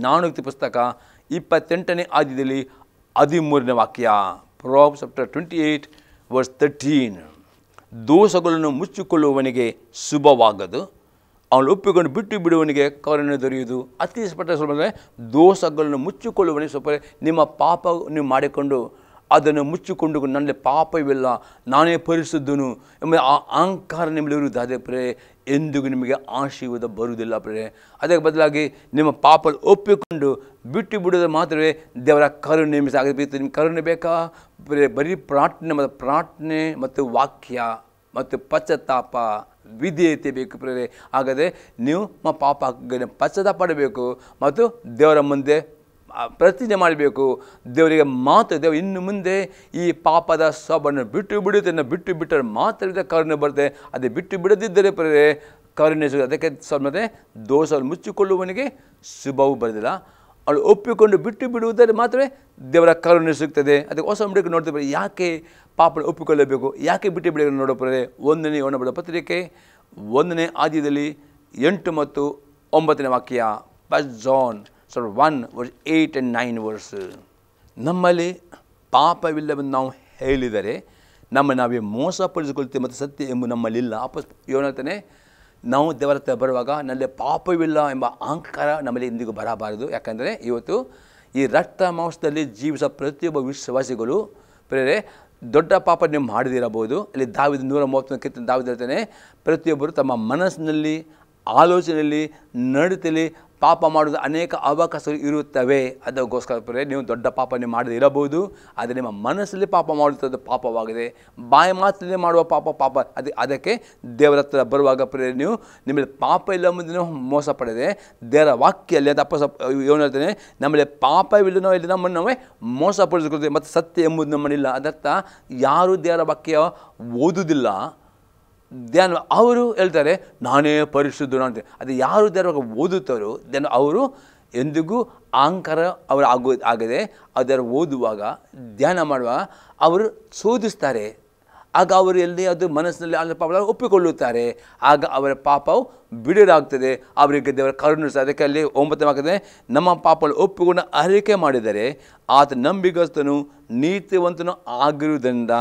ನಾನುಕ್ತಿ ಪುಸ್ತಕ 28ನೇ ಅಧ್ಯಾಯದಲ್ಲಿ 13ನೇ ವಾಕ್ಯ. Proverbs chapter 28 verse 13. ದೋಷಗಳನ್ನು ಮುಚ್ಚಿಕೊಳ್ಳುವವನಿಗೆ ಶುಭವಾಗದು, ಅವನು ಒಪ್ಪಿಕೊಂಡು ಬಿಟ್ಟು ಬಿಡುವವನಿಗೆ ಕರುಣೆ ದೊರೆಯುವುದು. ಅತಿ ಸ್ಪಷ್ಟ ಸ್ವಲ್ಪ ದೋಷಗಳನ್ನು ಮುಚ್ಚಿಕೊಳ್ಳುವವನಿಗೆ ಸ್ವಲ್ಪ ನಿಮ್ಮ ಪಾಪ ನೀವು ಮಾಡಿಕೊಂಡು ಅದನ್ನು ಮುಚ್ಚಿಕೊಂಡು ನನ್ನಲ್ಲಿ ಪಾಪವಿಲ್ಲ, ನಾನೇ ಪರಿಶುದ್ಧನು ಎಂಬ ಆ ಅಹಂಕಾರ ನಿಮ್ಮಲ್ಲಿ ಇರುವುದು. ಅದೇ ಪ್ರೇ ಎಂದಿಗೂ ನಿಮಗೆ ಆಶೀರ್ವಾದ ಬರುವುದಿಲ್ಲ ಪ್ರೇ. ಅದಕ್ಕೆ ಬದಲಾಗಿ ನಿಮ್ಮ ಪಾಪ ಒಪ್ಪಿಕೊಂಡು ಬಿಟ್ಟು ಬಿಡೋದು ಮಾತ್ರವೇ ದೇವರ ಕರುಣೆ ಆಗಬೇಕು. ನಿಮ್ಗೆ ಕರುಣೆ ಬೇಕಾ? ಬರೀ ಪ್ರಾರ್ಥನೆ ಮತ್ತು ವಾಕ್ಯ ಮತ್ತು ಪಶ್ಚಾತ್ತಾಪ ವಿಧೇಯತೆ ಬೇಕು ಪ್ರೇರೆ. ಹಾಗಾದರೆ ನೀವು ಪಾಪ ಪಶ್ಚಾತ್ತಾಪ ಪಡಬೇಕು ಮತ್ತು ದೇವರ ಮುಂದೆ ಪ್ರತಿಜ್ಞೆ ಮಾಡಬೇಕು. ದೇವರಿಗೆ ಮಾತು ದೇವ ಇನ್ನು ಮುಂದೆ ಈ ಪಾಪದ ಸೊಬನ್ನು ಬಿಟ್ಟು ಬಿಡುತ್ತೆ, ಬಿಟ್ಟು ಬಿಟ್ಟರೆ ಮಾತ್ರ ಕರುಣೆ ಬರುತ್ತೆ. ಅದೇ ಬಿಟ್ಟು ಬಿಡದಿದ್ದರೆ ಪ್ರೇರೆ ಕರುಣೆ ಸಿಗುತ್ತೆ. ಅದಕ್ಕೆ ಮತ್ತೆ ದೋಷವನ್ನು ಮುಚ್ಚಿಕೊಳ್ಳುವವನಿಗೆ ಶುಭವೂ ಬರೋದಿಲ್ಲ, ಅವಳು ಒಪ್ಪಿಕೊಂಡು ಬಿಟ್ಟು ಬಿಡುವುದರ ಮಾತ್ರವೇ ದೇವರ ಕರುಣೆ ಸಿಗ್ತದೆ. ಅದಕ್ಕೆ ಹೊಸ ಹುಡುಗ ನೋಡ್ತೇವೆ, ಯಾಕೆ ಪಾಪನ ಒಪ್ಪಿಕೊಳ್ಳಬೇಕು, ಯಾಕೆ ಬಿಟ್ಟು ಬಿಡ ನೋಡೋಪ್ರೆ. 1ನೇ ಯೋಹನ ಪತ್ರಿಕೆ 1ನೇ ಅಧ್ಯಾಯದಲ್ಲಿ 8 ಮತ್ತು 9ನೇ ವಾಕ್ಯ. 1 John 1 verse 8 and 9 verse. ನಮ್ಮಲ್ಲಿ ಪಾಪವಿಲ್ಲವೆಂದು ನಾವು ಹೇಳಿದರೆ ನಾವೇ ಮೋಸಪಡಿಸಿಕೊಳ್ತೇವೆ ಮತ್ತು ಸತ್ಯ ಎಂಬ ನಮ್ಮಲ್ಲಿಲ್ಲ. ಹೇಳ್ತಾನೆ, ನಾವು ದೇವರ ಹತ್ರ ಬರುವಾಗ ನನ್ನಲ್ಲಿ ಪಾಪವಿಲ್ಲ ಎಂಬ ಅಹಂಕಾರ ನಮ್ಮಲ್ಲಿ ಎಂದಿಗೂ ಬರಬಾರದು. ಯಾಕಂದರೆ ಇವತ್ತು ಈ ರಕ್ತ ಮಾಂಸದಲ್ಲಿ ಜೀವಿಸುವ ಪ್ರತಿಯೊಬ್ಬ ವಿಶ್ವಾಸಿಗಳು ಪ್ರೇರೆ ದೊಡ್ಡ ಪಾಪ ನೀವು ಮಾಡದಿರಬಹುದು. ಇಲ್ಲಿ ದಾವಿದ 131 ಕೀರ್ತನೆ ದಾವಿದ ಹೇಳ್ತಾನೆ, ಪ್ರತಿಯೊಬ್ಬರು ತಮ್ಮ ಮನಸ್ಸಿನಲ್ಲಿ ಆಲೋಚನೆಯಲ್ಲಿ ನಡತೆಯಲ್ಲಿ ಪಾಪ ಮಾಡೋದು ಅನೇಕ ಅವಕಾಶಗಳು ಇರುತ್ತವೆ. ಅದಕ್ಕೋಸ್ಕರ ನೀವು ದೊಡ್ಡ ಪಾಪ ನೀವು ಮಾಡದೇ ಇರಬಹುದು, ಆದರೆ ನಿಮ್ಮ ಮನಸ್ಸಲ್ಲಿ ಪಾಪ ಮಾಡುತ್ತದೆ ಪಾಪವಾಗಿದೆ. ಬಾಯಿ ಮಾತಲ್ಲಿ ಮಾಡುವ ಪಾಪ ಅದಕ್ಕೆ ದೇವರ ಹತ್ರ ಬರುವಾಗ ನೀವು ನಿಮ್ಮಲ್ಲಿ ಪಾಪ ಇಲ್ಲ ಮುಂದೆ ನೀವು ಮೋಸ ಪಡೆದೆ ದೇವರ ವಾಕ್ಯಲ್ಲಿ ಅದು ಏನು ಹೇಳ್ತಾನೆ, ನಮ್ಮಲ್ಲಿ ಪಾಪವಿಲ್ಲ ಇಲ್ಲಿ ನಮ್ಮನ್ನು ನಾವೇ ಮೋಸಪಡಿಸಿಕೊಳ್ತೇವೆ ಮತ್ತು ಸತ್ಯ ಎಂಬುದು ನಮ್ಮನ್ನಿಲ್ಲ. ಅದರ್ಥ ಯಾರು ದೇವರ ವಾಕ್ಯ ಓದುವುದಿಲ್ಲ ಧ್ಯಾನ ಅವರು ಹೇಳ್ತಾರೆ ನಾನೇ ಪರಿಶುದ್ಧನು ಅಂತ. ಅದು ಯಾರು ದೇವರ ಓದುತ್ತಾರೋ ಅವರು ಎಂದಿಗೂ ಅಹಂಕಾರ ಅವರು ಆಗದೆ ಅದರ ಓದುವಾಗ ಧ್ಯಾನ ಮಾಡುವಾಗ ಅವರು ಶೋಧಿಸ್ತಾರೆ. ಆಗ ಅವರು ಎಲ್ಲಿ ಅದು ಮನಸ್ಸಿನಲ್ಲಿ ಆ ಪಾಪ ಒಪ್ಪಿಕೊಳ್ಳುತ್ತಾರೆ. ಆಗ ಅವರ ಪಾಪವು ಬಿಡುಗಡೆಯಾಗ್ತದೆ, ಅವರಿಗೆ ದೇವರ ಕರುಣೆ. ಅದಕ್ಕೆ ಅಲ್ಲಿ 9ನೇ ವಾಕ್ಯದಲ್ಲಿ ನಮ್ಮ ಪಾಪಗಳು ಒಪ್ಪಿಕೊಂಡು ಅರಿಕೆ ಮಾಡಿದರೆ ಆತ ನಂಬಿಗಸ್ತನು ನೀತಿವಂತನು ಆಗಿರುವುದರಿಂದ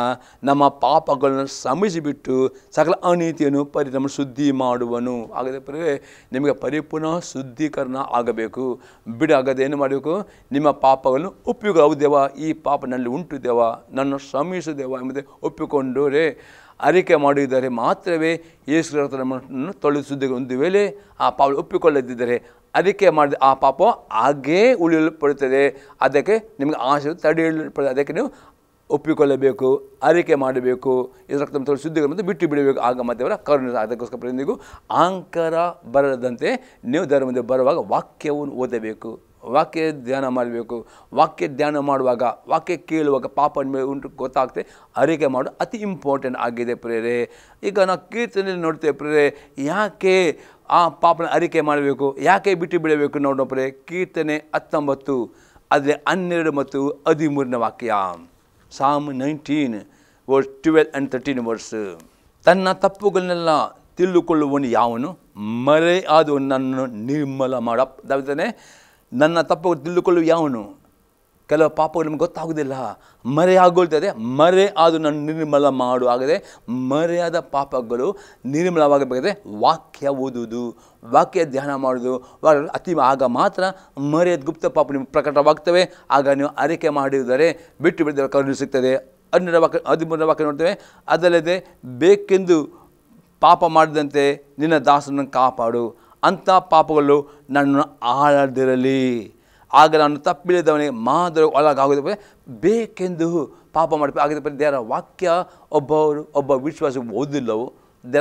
ನಮ್ಮ ಪಾಪಗಳನ್ನು ಶ್ರಮಿಸಿಬಿಟ್ಟು ಸಕಲ ಅನೀತಿಯನ್ನು ನಮ್ಮ ಶುದ್ಧಿ ಮಾಡುವನು. ಹಾಗಾದರೆ ನಿಮಗೆ ಪರಿಪೂರ್ಣ ಶುದ್ಧೀಕರಣ ಆಗಬೇಕು. ಬಿಡಾಗದೆ ಏನು ಮಾಡಬೇಕು, ನಿಮ್ಮ ಪಾಪಗಳನ್ನು ಒಪ್ಪಿಕೊಳ್ಳ. ಹೌದು ದೇವ, ಈ ಪಾಪ ನಲ್ಲಿ ಉಂಟು ದೇವ, ನನ್ನ ಶ್ರಮಿಸು ದೇವ ಎಂಬುದೇ ಒಪ್ಪಿಕೊಂಡರೆ ಅರಿಕೆ ಮಾಡಿದರೆ ಮಾತ್ರವೇ ಯೇಸು ನಮ್ಮನ್ನು ತೊಳೆದು ಶುದ್ಧಿ. ಒಂದು ವೇಳೆ ಆ ಪಾಪ ಒಪ್ಪಿಕೊಳ್ಳದಿದ್ದರೆ ಅರಿಕೆ ಮಾಡಿದ ಆ ಪಾಪ ಹಾಗೇ ಉಳಿಯಲ್ಪಡುತ್ತದೆ. ಅದಕ್ಕೆ ನಿಮಗೆ ಆಶೀರ್ವಾದ ತಡೆಯಲ್ಪಡುತ್ತದೆ. ಅದಕ್ಕೆ ನೀವು ಒಪ್ಪಿಕೊಳ್ಳಬೇಕು, ಅರಿಕೆ ಮಾಡಬೇಕು, ಇದರ ತೊಳೆದು ಶುದ್ಧಿ ಮತ್ತು ಬಿಟ್ಟು ಬಿಡಬೇಕು. ಆಗ ಮಧ್ಯವರ ಕರುಣೆ. ಅದಕ್ಕೋಸ್ಕರ ಎಂದಿಗೂ ಅಹಂಕಾರ ಬರದಂತೆ ನೀವು ದೇವರ ಮುಂದೆ ಬರುವಾಗ ವಾಕ್ಯವನ್ನು ಓದಬೇಕು, ವಾಕ್ಯ ಧ್ಯಾನ ಮಾಡಬೇಕು. ವಾಕ್ಯ ಧ್ಯಾನ ಮಾಡುವಾಗ ವಾಕ್ಯ ಕೇಳುವಾಗ ಪಾಪ ಮೇಲೆ ಉಂಟು ಗೊತ್ತಾಗ್ತದೆ. ಅರಿಕೆ ಮಾಡೋದು ಅತಿ ಇಂಪಾರ್ಟೆಂಟ್ ಆಗಿದೆ ಪ್ರೇರೆ. ಈಗ ನಾವು ಕೀರ್ತನೆಯಲ್ಲಿ ನೋಡ್ತೇವೆ ಪ್ರೇರೆ, ಯಾಕೆ ಆ ಪಾಪನ ಅರಿಕೆ ಮಾಡಬೇಕು, ಯಾಕೆ ಬಿಟ್ಟು ಬಿಡಬೇಕು ನೋಡೋ ಪ್ರೇರೆ. ಕೀರ್ತನೆ 19 ಅದೇ 12 ಮತ್ತು 13ನೇ ವಾಕ್ಯ. Psalm 19 verse 12 and 13 verse. ತನ್ನ ತಪ್ಪುಗಳನ್ನೆಲ್ಲ ತಿಳಿದುಕೊಳ್ಳುವನು ಯಾವನು, ಮರೆಯಾದವ ನನ್ನನ್ನು ನಿರ್ಮಲ ಮಾಡಾನೆ. ನನ್ನ ತಪ್ಪು ತಿಳಿದುಕೊಳ್ಳುವ ಯಾವನು. ಕೆಲವು ಪಾಪಗಳು ನಿಮ್ಗೆ ಗೊತ್ತಾಗೋದಿಲ್ಲ, ಮರೆಯಾಗೊಳ್ತದೆ. ಮರೆಯಾದು ನನ್ನ ನಿರ್ಮಲ ಮಾಡು. ಆಗದೆ ಮರೆಯಾದ ಪಾಪಗಳು ನಿರ್ಮಲವಾಗಬೇಕಾದ್ರೆ ವಾಕ್ಯ ಓದುವುದು, ವಾಕ್ಯ ಧ್ಯಾನ ಮಾಡೋದು ಅತಿ. ಆಗ ಮಾತ್ರ ಮರೆಯಾದ ಗುಪ್ತ ಪಾಪ ನಿಮ್ಗೆ ಪ್ರಕಟವಾಗ್ತವೆ. ಆಗ ನೀವು ಅರಿಕೆ ಮಾಡಿದರೆ ಬಿಟ್ಟು ಬಿಡಿದ ಕರುಣೆ ಸಿಗ್ತದೆ. 13ನೇ ವಾಕ್ಯ ನೋಡ್ತೇವೆ, ಅದಲ್ಲದೆ ಬೇಕೆಂದು ಪಾಪ ಮಾಡಿದಂತೆ ನಿನ್ನ ದಾಸನನ್ನು ಕಾಪಾಡು, ಅಂಥ ಪಾಪಗಳು ನನ್ನನ್ನು ಆಳದಿರಲಿ. ಆಗ ನಾನು ತಪ್ಪಿಲ್ಲದವನಿಗೆ ಮಾದರಿ ಒಳಗಾಗೋದು. ಬೇಕೆಂದು ಪಾಪ ಮಾಡಬೇಕು. ಆಗಿದ್ದ ದೇವರ ವಾಕ್ಯ ಒಬ್ಬ ವಿಶ್ವಾಸ ಓದಿಲ್ಲವು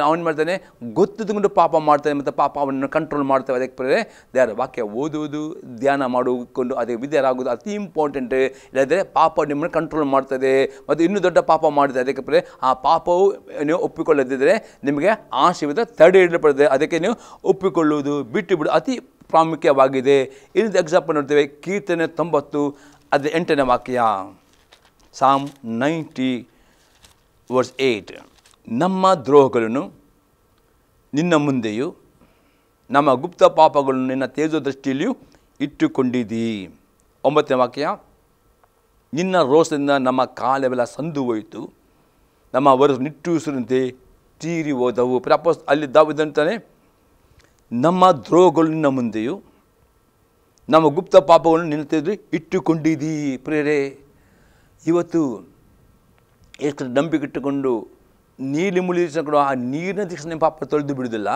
ಅವನು ಮಾಡ್ತಾನೆ, ಗೊತ್ತುಕೊಂಡು ಪಾಪ ಮಾಡ್ತಾನೆ ಮತ್ತು ಪಾಪ ಅವನನ್ನು ಕಂಟ್ರೋಲ್ ಮಾಡ್ತೇವೆ. ಅದಕ್ಕೆ ದೇವರ ವಾಕ್ಯ ಓದುವುದು, ಧ್ಯಾನ ಮಾಡಿಕೊಂಡು ಅದಕ್ಕೆ ವಿದ್ಯಾರಾಗೋದು ಅತಿ ಇಂಪಾರ್ಟೆಂಟ್. ಇಲ್ಲದ್ರೆ ಪಾಪ ನಿಮ್ಮನ್ನು ಕಂಟ್ರೋಲ್ ಮಾಡ್ತದೆ ಮತ್ತು ಇನ್ನೂ ದೊಡ್ಡ ಪಾಪ ಮಾಡ್ತದೆ. ಅದಕ್ಕೆ ಆ ಪಾಪವು ನೀವು ಒಪ್ಪಿಕೊಳ್ಳದಿದ್ದರೆ ನಿಮಗೆ ಆಶೀರ್ವಾದ ತಡೆ ಹಿಡಿಯಲ್ಪಡುತ್ತದೆ. ಅದಕ್ಕೆ ನೀವು ಒಪ್ಪಿಕೊಳ್ಳುವುದು, ಬಿಟ್ಟು ಬಿಡು ಅತಿ ಪ್ರಾಮುಖ್ಯವಾಗಿದೆ. ಇನ್ನೊಂದು ಎಕ್ಸಾಂಪಲ್ ನೋಡ್ತೇವೆ, ಕೀರ್ತನೆ 90 ಅದು 8ನೇ ವಾಕ್ಯ. Psalm 90 verse 8. ನಮ್ಮ ದ್ರೋಹಗಳನ್ನು ನಿನ್ನ ಮುಂದೆಯೂ ನಮ್ಮ ಗುಪ್ತ ಪಾಪಗಳನ್ನು ನಿನ್ನ ತೇಜೋ ದೃಷ್ಟಿಯಲ್ಲಿಯೂ ಇಟ್ಟುಕೊಂಡಿದ್ದೀ. 9ನೇ ವಾಕ್ಯ, ನಿನ್ನ ರೋಷದಿಂದ ನಮ್ಮ ಕಾಲವೆಲ್ಲ ಸಂದು ಹೋಯಿತು, ನಮ್ಮ ವರಸು ನಿಟ್ಟುಸಿರಂತೆ ತೀರಿ ಹೋದವು. ಅಲ್ಲಿ ದಾವಿದಂತಾನೆ, ನಮ್ಮ ದ್ರೋಹಗಳು ನಿನ್ನ ಮುಂದೆಯೂ ನಮ್ಮ ಗುಪ್ತ ಪಾಪಗಳನ್ನು ನಿನ್ನ ತೆಗೆದು ಇಟ್ಟುಕೊಂಡಿದ್ದೀ. ಪ್ರೇರೆ, ಇವತ್ತು ಎಷ್ಟು ನಂಬಿಕೆ ಇಟ್ಟುಕೊಂಡು ನೀಲಿ ಮುಳಿಸಿಕೊಂಡು ಆ ನೀರಿನ ದಿವಸ ನಿಮ್ಮ ಪಾಪ ತೊಳೆದು ಬಿಡುವುದಿಲ್ಲ.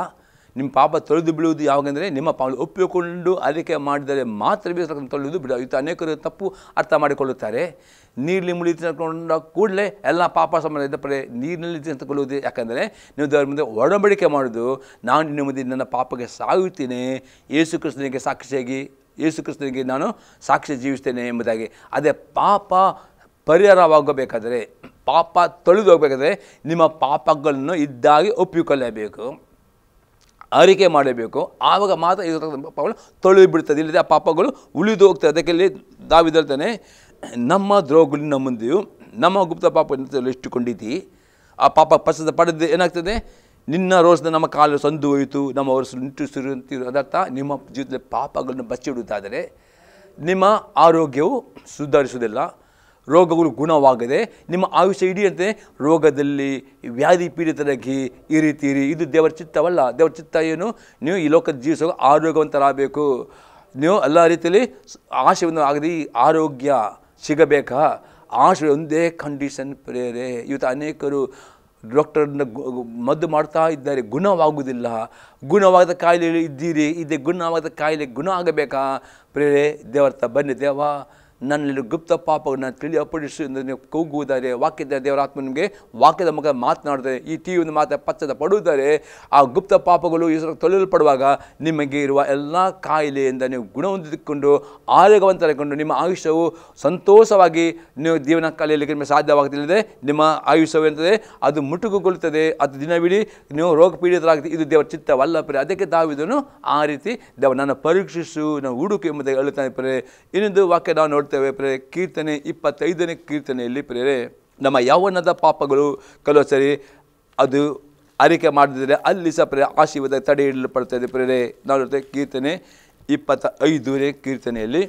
ನಿಮ್ಮ ಪಾಪ ತೊಳೆದು ಬಿಡುವುದು ಯಾವಾಗಂದರೆ ನಿಮ್ಮ ಪಾಪ ಒಪ್ಪಿಕೊಂಡು ಅರಿಕೆ ಮಾಡಿದರೆ ಮಾತ್ರವೇ ತೊಳೆದು ಬಿಡ. ಇವತ್ತು ಅನೇಕರು ತಪ್ಪು ಅರ್ಥ ಮಾಡಿಕೊಳ್ಳುತ್ತಾರೆ. ನೀರಲ್ಲಿ ಮುಳಿಸಿಕೊಂಡ ಕೂಡಲೇ ಎಲ್ಲ ಪಾಪ ಸಂಬಂಧ ಇದ್ದಪಡೆ ನೀರಿನಲ್ಲಿ ತೆಗೆದುಕೊಳ್ಳುವುದು. ಯಾಕಂದರೆ ನೀವು ದೇವರ ಮುಂದೆ ಒಡಂಬಡಿಕೆ ಮಾಡೋದು, ನಾನು ನಿನ್ನ ಮುಂದೆ ನನ್ನ ಪಾಪಕ್ಕೆ ಸಾಗುತ್ತೇನೆ, ಯೇಸು ಕ್ರಿಸ್ತನಿಗೆ ಸಾಕ್ಷಿಯಾಗಿ ಯೇಸು ಕ್ರಿಸ್ತನಿಗೆ ನಾನು ಸಾಕ್ಷಿ ಜೀವಿಸ್ತೇನೆ ಎಂಬುದಾಗಿ. ಅದೇ ಪಾಪ ಪರಿಹಾರವಾಗಬೇಕಾದರೆ, ಪಾಪ ತೊಳೆದು ಹೋಗಬೇಕಾದ್ರೆ ನಿಮ್ಮ ಪಾಪಗಳನ್ನು ಇದ್ದಾಗಿ ಒಪ್ಪಿಕೊಳ್ಳಬೇಕು, ಅರಿಕೆ ಮಾಡಬೇಕು. ಆವಾಗ ಮಾತ್ರ ಈ ಪಾಪಗಳು ತೊಳೆದು ಬಿಡ್ತದೆ, ಇಲ್ಲದೆ ಆ ಪಾಪಗಳು ಉಳಿದು ಹೋಗ್ತದೆ. ಅದಕ್ಕೆ ಇಲ್ಲಿ ದಾವೀದ ಹೇಳ್ತಾನೆ, ನಮ್ಮ ದ್ರೋಹಗಳು ನಿನ್ನ ಮುಂದೆಯೂ ನಮ್ಮ ಗುಪ್ತ ಪಾಪವನ್ನು ಇಟ್ಟುಕೊಂಡಿದ್ದೀ. ಆ ಪಾಪ ಪಶ್ಚಾತ್ತಾಪ ಪಡೆದು ಏನಾಗ್ತದೆ, ನಿನ್ನ ರೋಷದಿಂದ ನಮ್ಮ ಕಾಲು ಸಂದು ಹೋಯಿತು, ನಮ್ಮ ವರ್ಷ ನಿಟ್ಟುಸಿರು. ಅದರ್ಥ ನಿಮ್ಮ ಜೀವಿತದಲ್ಲಿ ಪಾಪಗಳನ್ನು ಬಚ್ಚಿಡುವುದಾದರೆ ನಿಮ್ಮ ಆರೋಗ್ಯವು ಸುಧಾರಿಸುವುದಿಲ್ಲ, ರೋಗಗಳು ಗುಣವಾಗದೆ ನಿಮ್ಮ ಆಯುಷ್ಯ ಹಿಡಿಯಂತೆ ರೋಗದಲ್ಲಿ ವ್ಯಾಧಿ ಪೀಡಿತರಾಗಿ ಇರಿತೀರಿ. ಇದು ದೇವರ ಚಿತ್ತವಲ್ಲ. ದೇವರ ಚಿತ್ತ ಏನು? ನೀವು ಈ ಲೋಕದ ಜೀವಿಸುವ ಆರೋಗ್ಯವಂತರಾಗಬೇಕು. ನೀವು ಎಲ್ಲ ರೀತಿಯಲ್ಲಿ ಆಶೆಯನ್ನು ಆಗದೆ ಆರೋಗ್ಯ ಸಿಗಬೇಕಾ? ಆಶೆ ಒಂದೇ ಕಂಡೀಷನ್ ಪ್ರೇರೆ. ಇವತ್ತು ಅನೇಕರು ಡಾಕ್ಟರ್ನ ಮದ್ದು ಮಾಡ್ತಾ ಇದ್ದಾರೆ, ಗುಣವಾಗುವುದಿಲ್ಲ. ಗುಣವಾದ ಕಾಯಿಲೆ ಇದ್ದೀರಿ, ಇದೇ ಗುಣವಾದ ಕಾಯಿಲೆ ಗುಣ ಆಗಬೇಕಾ ಪ್ರೇರೆ? ದೇವರ ಬನ್ನಿ, ದೇವ ನನ್ನಲ್ಲಿ ಗುಪ್ತ ಪಾಪವನ್ನು ತಿಳಿಯಪಡಿಸು ಎಂದು ನೀವು ಕೂಗುವುದಾರೆ. ವಾಕ್ಯದ ದೇವರ ಆತ್ಮ ನಿಮಗೆ ವಾಕ್ಯದ ಮುಖ ಮಾತನಾಡಿದರೆ, ಈ ಟಿವಿಯನ್ನು ಪಚ್ಚದ ಪಡುವುದಾರೆ. ಆ ಗುಪ್ತ ಪಾಪಗಳು ತೊಳೆಯಲ್ಪಡುವಾಗ ನಿಮಗೆ ಇರುವ ಎಲ್ಲ ಕಾಯಿಲೆಯಿಂದ ನೀವು ಗುಣ ಹೊಂದಿಕೊಂಡು ಆರೋಗ್ಯವಂತರಾಗಿಕೊಂಡು ನಿಮ್ಮ ಆಯುಷ್ಯವು ಸಂತೋಷವಾಗಿ ನೀವು ಜೀವನ ಕಲಿಯಲಿಕ್ಕೆ ನಿಮಗೆ ಸಾಧ್ಯವಾಗುತ್ತಿಲ್ಲದೆ ನಿಮ್ಮ ಆಯುಷ್ಯವು ಎಂದರೆ ಅದು ಮುಟುಕುಗೊಳ್ಳುತ್ತದೆ. ಅದು ದಿನವಿಡೀ ನೀವು ರೋಗ ಪೀಡಿತರಾಗ್ತದೆ. ಇದು ದೇವರ ಚಿತ್ತವಲ್ಲ ಪ್ರಿಯ. ಅದಕ್ಕೆ ದಾವೀದನು ಆ ರೀತಿ ದೇವ ನನ್ನ ಪರೀಕ್ಷಿಸು, ನಾನು ಹುಡುಕು ಎಂಬುದಾಗಿ ಹೇಳುತ್ತಾನೆ ಪ್ರಿಯರೇ. ಇನ್ನೊಂದು ವಾಕ್ಯ ನಾವು ನೋಡ್ತೇವೆ ಪ್ರಿಯರೇ, ಕೀರ್ತನೆ 25ನೇ ಕೀರ್ತನೆಯಲ್ಲಿ ಪ್ರಿಯರೇ, ನಮ್ಮ ಯೌವನದ ಪಾಪಗಳು ಕೆಲವು ಸರಿ ಅದು ಅರಿಕೆ ಮಾಡಿದರೆ ಅಲ್ಲಿ ಸಹ ಪ್ರಿಯ ಆಶೀರ್ವಾದ ತಡೆ ಹಿಡಿಯಲ್ಪಡ್ತದೆ ಪ್ರಿಯರೇ. ನಾವು ನೋಡ್ತೇವೆ ಕೀರ್ತನೆ 25ನೇ ಕೀರ್ತನೆಯಲ್ಲಿ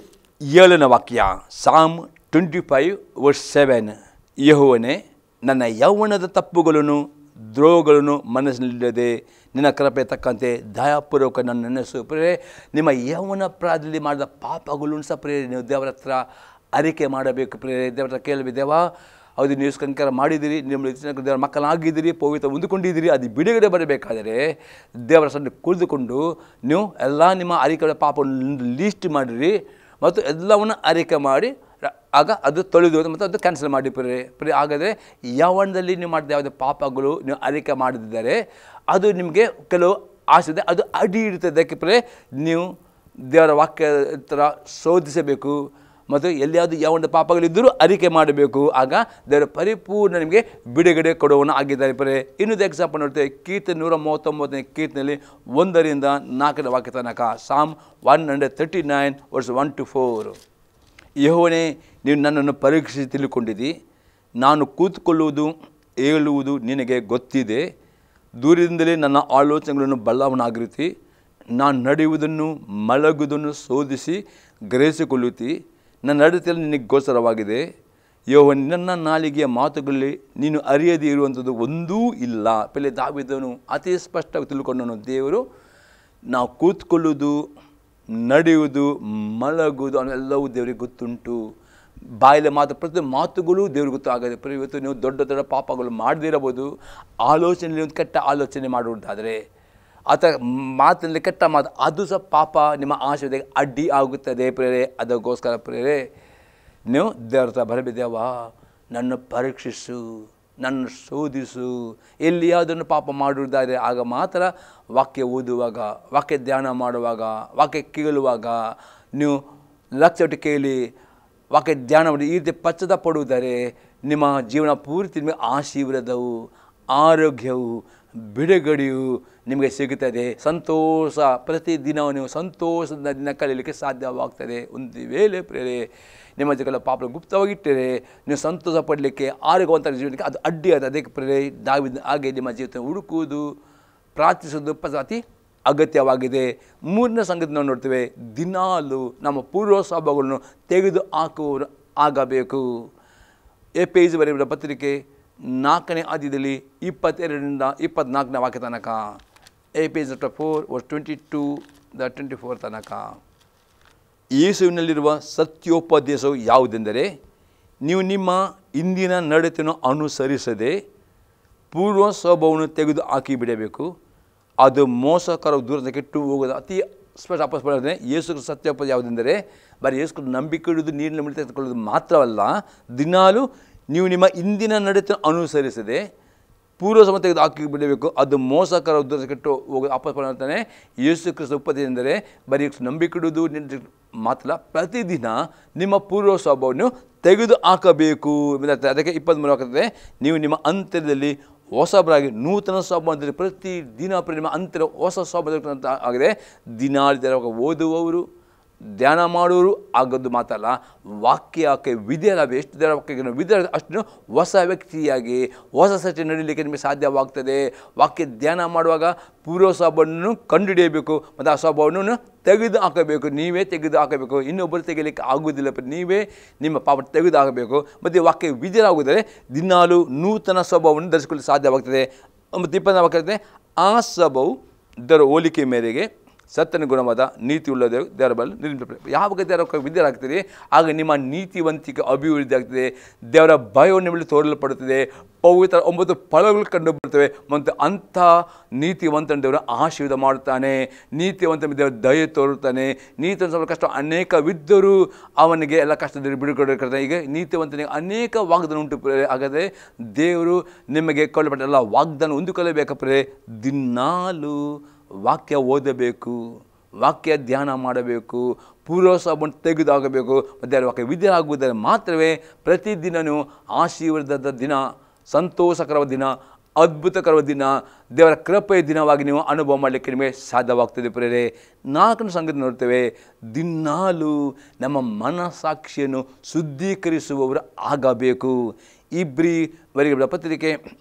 7ನೇ ವಾಕ್ಯ, ಸಾಮ್ 25:7, ಯೆಹೋವನೇ ನನ್ನ ಯೌವನದ ತಪ್ಪುಗಳನ್ನು ದ್ರೋಹಗಳನ್ನು ಮನಸ್ಸಿನಲ್ಲಿಲ್ಲದೆ ನಿನ್ನ ಕೃಪೆ ತಕ್ಕಂತೆ ದಯಾಪೂರ್ವಕ ನನ್ನ ನೆನೆಸು. ಪ್ರೇರೆ, ನಿಮ್ಮ ಯೌವನ ಪ್ರಾಯದಲ್ಲಿ ಮಾಡಿದ ಪಾಪಗಳನ್ನು ಸಹ ಪ್ರೇರೆ ನೀವು ದೇವರ ಹತ್ರ ಅರಿಕೆ ಮಾಡಬೇಕು ಪ್ರೇರೆ. ದೇವರ ಹತ್ರ ಕೇಳಬೇಕು, ದೇವ ಹೌದು ನೀವು ಸಂಸ್ಕಾರ ಮಾಡಿದ್ದೀರಿ, ನಿಮ್ಮ ದೇವರ ಮಕ್ಕಳಾಗಿದ್ದೀರಿ, ಪವಿತ್ರ ಹೊಂದಿಕೊಂಡಿದ್ದೀರಿ, ಅದು ಬಿಡುಗಡೆ ಬರಬೇಕಾದರೆ ದೇವರ ಸಣ್ಣ ಕುಳಿದುಕೊಂಡು ನೀವು ಎಲ್ಲ ನಿಮ್ಮ ಅರಿಕೆ ಪಾಪವನ್ನು ಲೀಸ್ಟ್ ಮಾಡಿರಿ ಮತ್ತು ಎಲ್ಲವನ್ನು ಅರಿಕೆ ಮಾಡಿ ಆಗ ಅದು ತೊಳೆದು ಮತ್ತು ಅದು ಕ್ಯಾನ್ಸಲ್ ಮಾಡಿ ಪ್ರಿಯ. ಹಾಗಾದರೆ ಯೌವನದಲ್ಲಿ ನೀವು ಮಾಡಿದ ಯಾವುದೇ ಪಾಪಗಳು ನೀವು ಅರಿಕೆ ಮಾಡದಿದ್ದರೆ ಅದು ನಿಮಗೆ ಕೆಲವು ಆಸೆ ಇದೆ, ಅದು ಅಡಿ ಇರ್ತದೆ. ಅದಕ್ಕೆ ಪ್ರಿಯ ನೀವು ದೇವರ ವಾಕ್ಯ ಥರ ಶೋಧಿಸಬೇಕು ಮತ್ತು ಎಲ್ಲಿಯಾವುದು ಯಾವೊಂದು ಪಾಪಗಳಿದ್ದರೂ ಅರಿಕೆ ಮಾಡಬೇಕು. ಆಗ ದೇವರ ಪರಿಪೂರ್ಣ ನಿಮಗೆ ಬಿಡುಗಡೆ ಕೊಡುವನು ಆಗಿದ್ದಾರೆ ಪ್ರಿಯ. ಇನ್ನೊಂದು ಎಕ್ಸಾಂಪಲ್ ನೋಡ್ತೇವೆ, ಕೀರ್ತನೆ 139ನೇ ಕೀರ್ತನೆಯಲ್ಲಿ 1ರಿಂದ 4ನೇ ವಾಕ್ಯ ತನಕ, ಸಾಮ್ 139:1-4. ಯೆಹೋವನೇ, ನೀವು ನನ್ನನ್ನು ಪರೀಕ್ಷಿಸಿ ತಿಳ್ಕೊಂಡಿದ್ದೀ, ನಾನು ಕೂತ್ಕೊಳ್ಳುವುದು ಹೇಳುವುದು ನಿನಗೆ ಗೊತ್ತಿದೆ. ದೂರದಿಂದಲೇ ನನ್ನ ಆಲೋಚನೆಗಳನ್ನು ಬಲ್ಲವನಾಗಿರುತ್ತಿ, ನಾನು ನಡೆಯುವುದನ್ನು ಮಲಗುವುದನ್ನು ಶೋಧಿಸಿ ಗ್ರಹಿಸಿಕೊಳ್ಳುತ್ತಿ. ನನ್ನ ನಡತೆಯಲ್ಲಿ ನಿನಗೆ ಗೋಚರವಾಗಿದೆ. ಯೆಹೋವನೇ, ನನ್ನ ನಾಲಿಗೆಯ ಮಾತುಗಳಲ್ಲಿ ನೀನು ಅರಿಯದೇ ಇರುವಂಥದ್ದು ಒಂದೂ ಇಲ್ಲ. ಪೆಲೆ ದಾವೀದನು ಅತಿ ಸ್ಪಷ್ಟವಾಗಿ ತಿಳ್ಕೊಂಡನು, ದೇವರು ನಾವು ಕೂತ್ಕೊಳ್ಳುವುದು, ನಡೆಯುವುದು, ಮಲಗುವುದು ಅವನ್ನೆಲ್ಲವೂ ದೇವರಿಗೆ ಗೊತ್ತುಂಟು. ಬಾಯಲ್ಲಿ ಮಾತು ಪ್ರತಿ ಮಾತುಗಳು ದೇವ್ರಿಗೆ ಗೊತ್ತು. ಆಗದೆ ಇವತ್ತು ನೀವು ದೊಡ್ಡ ದೊಡ್ಡ ಪಾಪಗಳು ಮಾಡದಿರಬಹುದು, ಆಲೋಚನೆಯಲ್ಲಿ ಒಂದು ಕೆಟ್ಟ ಆಲೋಚನೆ ಮಾಡುವುದಾದರೆ ಅಥವಾ ಮಾತಿನಲ್ಲಿ ಕೆಟ್ಟ ಮಾತು, ಅದು ಸಹ ಪಾಪ ನಿಮ್ಮ ಆಶೀರ್ವಾದಕ್ಕೆ ಅಡ್ಡಿ ಆಗುತ್ತದೆ ಪ್ರೇರೆ. ಅದಕ್ಕೋಸ್ಕರ ಪ್ರೇರೆ ನೀವು ದೇವರ ಹತ್ರ ಬರಬೇದೇವ, ನನ್ನ ಪರೀಕ್ಷಿಸು, ನನ್ನ ಶೋಧಿಸು. ಎಲ್ಲಿ ಯಾವುದನ್ನು ಪಾಪ ಮಾಡುವುದಾದರೆ ಆಗ ಮಾತ್ರ ವಾಕ್ಯ ಓದುವಾಗ, ವಾಕ್ಯ ಧ್ಯಾನ ಮಾಡುವಾಗ, ವಾಕ್ಯ ಕೇಳುವಾಗ ನೀವು ಲಕ್ಷ ಕೇಳಿ ವಾಕ್ಯ ಧ್ಯಾನ ಮಾಡಿ ಈ ರೀತಿ ಪಶ್ಚಾತ್ತಾಪ ಪಡುವುದಾದರೆ ನಿಮ್ಮ ಜೀವನ ಪೂರ್ತಿ ನಿಮಗೆ ಆಶೀರ್ವಾದವು, ಆರೋಗ್ಯವು, ಬಿಡುಗಡೆಯು ನಿಮಗೆ ಸಿಗುತ್ತದೆ. ಸಂತೋಷ, ಪ್ರತಿದಿನವೂ ನೀವು ಸಂತೋಷದ ದಿನ ಕಳೆಯಲಿಕ್ಕೆ ಸಾಧ್ಯವಾಗ್ತದೆ. ಒಂದು ವೇಳೆ ಪ್ರೇರೆ ನಿಮ್ಮ ಜಗಳ ಪಾಪ ಗುಪ್ತವಾಗಿಟ್ಟರೆ ನೀವು ಸಂತೋಷ ಪಡಲಿಕ್ಕೆ, ಆರೋಗ್ಯವಂತ ಜೀವನಕ್ಕೆ ಅದು ಅಡ್ಡಿ ಆದ. ಅದಕ್ಕೆ ಪ್ರೇರೆ ದಾವೀದನ ಹಾಗೆ ನಿಮ್ಮ ಜೀವಿತ ಹುಡುಕುವುದು, ಪ್ರಾರ್ಥಿಸುವುದು ಅತಿ ಅಗತ್ಯವಾಗಿದೆ. ಮೂರನೇ ಸಂಗತಿ ನಾವು ನೋಡ್ತೇವೆ, ದಿನಾಲು ನಮ್ಮ ಪೂರ್ವ ಸ್ವಭಾವಗಳನ್ನು ತೆಗೆದು ಹಾಕುವ ಆಗಬೇಕು. ಎಫೆಸೀಯರಿಗೆ ಬರೆದ ಪತ್ರಿಕೆ 4ನೇ ಅಧ್ಯಾಯದಲ್ಲಿ 22ರಿಂದ 24ನೇ ವಾಕ್ಯ ತನಕ, ಎಫೆಸೀಯರ್ 4:22-24 ತನಕ. ಯೇಸುವಿನಲ್ಲಿರುವ ಸತ್ಯೋಪದೇಶವು ಯಾವುದೆಂದರೆ, ನೀವು ನಿಮ್ಮ ಇಂದಿನ ನಡತೆಯನ್ನು ಅನುಸರಿಸದೆ ಪೂರ್ವ ಸ್ವಭಾವವನ್ನು ತೆಗೆದು ಹಾಕಿ ಬಿಡಬೇಕು. ಅದು ಮೋಸಕರ ದೂರದ ಕೆಟ್ಟು ಹೋಗೋದು. ಅತಿ ಸ್ಪಷ್ಟ ಅಪಸ್ಪಷ್ಟನೆ. ಯೇಸು ಸತ್ಯೋಪದೇಶ ಯಾವುದೆಂದರೆ, ಬರೀ ಯೇಸು ನಂಬಿಕೆ ಇಡುವುದು, ನೀರಿನ ಮಿಳಿತ ತೆಗೆದುಕೊಳ್ಳೋದು ಮಾತ್ರವಲ್ಲ, ದಿನಾಲು ನೀವು ನಿಮ್ಮ ಇಂದಿನ ನಡತೆಯನ್ನು ಅನುಸರಿಸದೆ ಪೂರ್ವ ಸ್ವಭಾವ ತೆಗೆದು ಹಾಕಿ ಬಿಡಬೇಕು. ಅದು ಮೋಸಕರ ಉದ್ದೇಶ ಕೆಟ್ಟು ಹೋಗೋದು. ಅಪಸ್ಪಷ್ಟನೆ. ಯೇಸು ಕ್ರಿಸ್ತ ಉಪದೇಶ ಎಂದರೆ ಬರೀ ನಂಬಿಕೆ ಇಡುವುದು ಮಾತ್ರ, ಪ್ರತಿದಿನ ನಿಮ್ಮ ಪೂರ್ವ ಸ್ವಭಾವವನ್ನು ತೆಗೆದು ಹಾಕಬೇಕು. ಅದಕ್ಕೆ 23 ಆಗ್ತದೆ, ನೀವು ನಿಮ್ಮ ಅಂತರ್ಯದಲ್ಲಿ ಹೊಸಬರಾಗಿ ನೂತನ ಸ್ವಭಾವದಲ್ಲಿ ಪ್ರತಿದಿನ ನಿಮ್ಮ ಅಂತರ ಹೊಸ ಸ್ವಭಾವ ಆಗಿದೆ. ದಿನಾಲು ಓದುವವರು, ಧ್ಯಾನ ಮಾಡುವರು ಆಗೋದು ಮಾತಲ್ಲ, ವಾಕ್ಯಕ್ಕೆ ವಿಧೇಯರಾಗಬೇಕು. ಎಷ್ಟು ದೇವರ ವಾಕ್ಯಕ್ಕೆ ವಿಧೇಯರಾಗ ಅಷ್ಟು ಹೊಸ ವ್ಯಕ್ತಿಯಾಗಿ ಹೊಸ ಸತ್ಯ ನಡೀಲಿಕ್ಕೆ ನಿಮಗೆ ಸಾಧ್ಯವಾಗ್ತದೆ. ವಾಕ್ಯ ಧ್ಯಾನ ಮಾಡುವಾಗ ಪೂರ್ವ ಸ್ವಭಾವವನ್ನು ಕಂಡುಹಿಡಿಯಬೇಕು ಮತ್ತು ಆ ಸ್ವಭಾವವನ್ನು ತೆಗೆದು ಹಾಕಬೇಕು. ನೀವೇ ತೆಗೆದು ಹಾಕಬೇಕು, ಇನ್ನೊಬ್ಬರು ತೆಗೆಯಲಿಕ್ಕೆ ಆಗುವುದಿಲ್ಲ. ನೀವೇ ನಿಮ್ಮ ಪಾಪ ತೆಗೆದು ಹಾಕಬೇಕು. ಮತ್ತು ವಾಕ್ಯ ವಿಧೇಯರಾಗುವುದರೆ ದಿನಾಲು ನೂತನ ಸ್ವಭಾವವನ್ನು ಧರಿಸಿಕೊಳ್ಳಲು ಸಾಧ್ಯವಾಗ್ತದೆ. ಮತ್ತು 20ನೇ ವಾಕ್ಯ, ಆ ಸ್ವಭಾವವು ಇದರ ಹೋಲಿಕೆ ಮೇರೆಗೆ ಸತ್ತನ ಗುಣವಾದ ನೀತಿ ಉಳ್ಳ ದೇವರ ಬಳಿ ನಿರ್ಮಿಸಬೇಕು. ಯಾವಾಗ ದೇವರ ವಿದ್ಯರಾಗ್ತೀರಿ ಆಗ ನಿಮ್ಮ ನೀತಿವಂತಿಕೆ ಅಭಿವೃದ್ಧಿ ಆಗ್ತದೆ. ದೇವರ ಭಯವನ್ನು ನಿಮ್ಮಲ್ಲಿ ತೋರಲ್ಪಡುತ್ತದೆ. ಪವಿತ್ರ 9 ಫಲಗಳು ಕಂಡು ಬರ್ತವೆ. ಮತ್ತು ಅಂಥ ನೀತಿವಂತನ ದೇವರು ಆಶೀರ್ವಾದ ಮಾಡುತ್ತಾನೆ. ನೀತಿವಂತ ದೇವರು ದಯೆ ತೋರುತ್ತಾನೆ. ನೀತಿವಂತ ಕಷ್ಟ ಅನೇಕವಿದ್ದರೂ ಅವನಿಗೆ ಎಲ್ಲ ಕಷ್ಟದಲ್ಲಿ ಬಿಡುಗಡೆ. ಈಗ ನೀತಿವಂತನಿಗೆ ಅನೇಕ ವಾಗ್ದಾನ ಉಂಟು. ಹಾಗಾದರೆ ದೇವರು ನಿಮಗೆ ಕೊಳ್ಳಪಟ್ಟ ಎಲ್ಲ ವಾಗ್ದಾನ ಹೊಂದಿಕೊಳ್ಳಬೇಕಪ್ಪ. ದಿನಾಲು ವಾಕ್ಯ ಓದಬೇಕು, ವಾಕ್ಯ ಧ್ಯಾನ ಮಾಡಬೇಕು, ಪೂರ್ವ ಸ್ವಭಾವವನ್ನು ತೆಗೆದಾಗಬೇಕು. ಮತ್ತು ವಾಕ್ಯ ವಿಧೇಯರಾಗುವುದರ ಮಾತ್ರವೇ ಪ್ರತಿದಿನ ನೀವು ಆಶೀರ್ವಾದದ ದಿನ, ಸಂತೋಷಕರವಾದ ದಿನ, ಅದ್ಭುತಕರವಾದ ದಿನ, ದೇವರ ಕೃಪೆಯ ದಿನವಾಗಿ ನೀವು ಅನುಭವ ಮಾಡಲಿಕ್ಕೆ ನಿಮಗೆ ಸಾಧ್ಯವಾಗ್ತದೆ. ಪ್ರೇರೆ 4ನೇ ಸಂಗತಿ ನೋಡ್ತೇವೆ, ದಿನಾಲು ನಮ್ಮ ಮನಸ್ಸಾಕ್ಷಿಯನ್ನು ಶುದ್ಧೀಕರಿಸುವವರು ಆಗಬೇಕು. ಇಬ್ರಿಯವರಿಗೆ ಪತ್ರಿಕೆ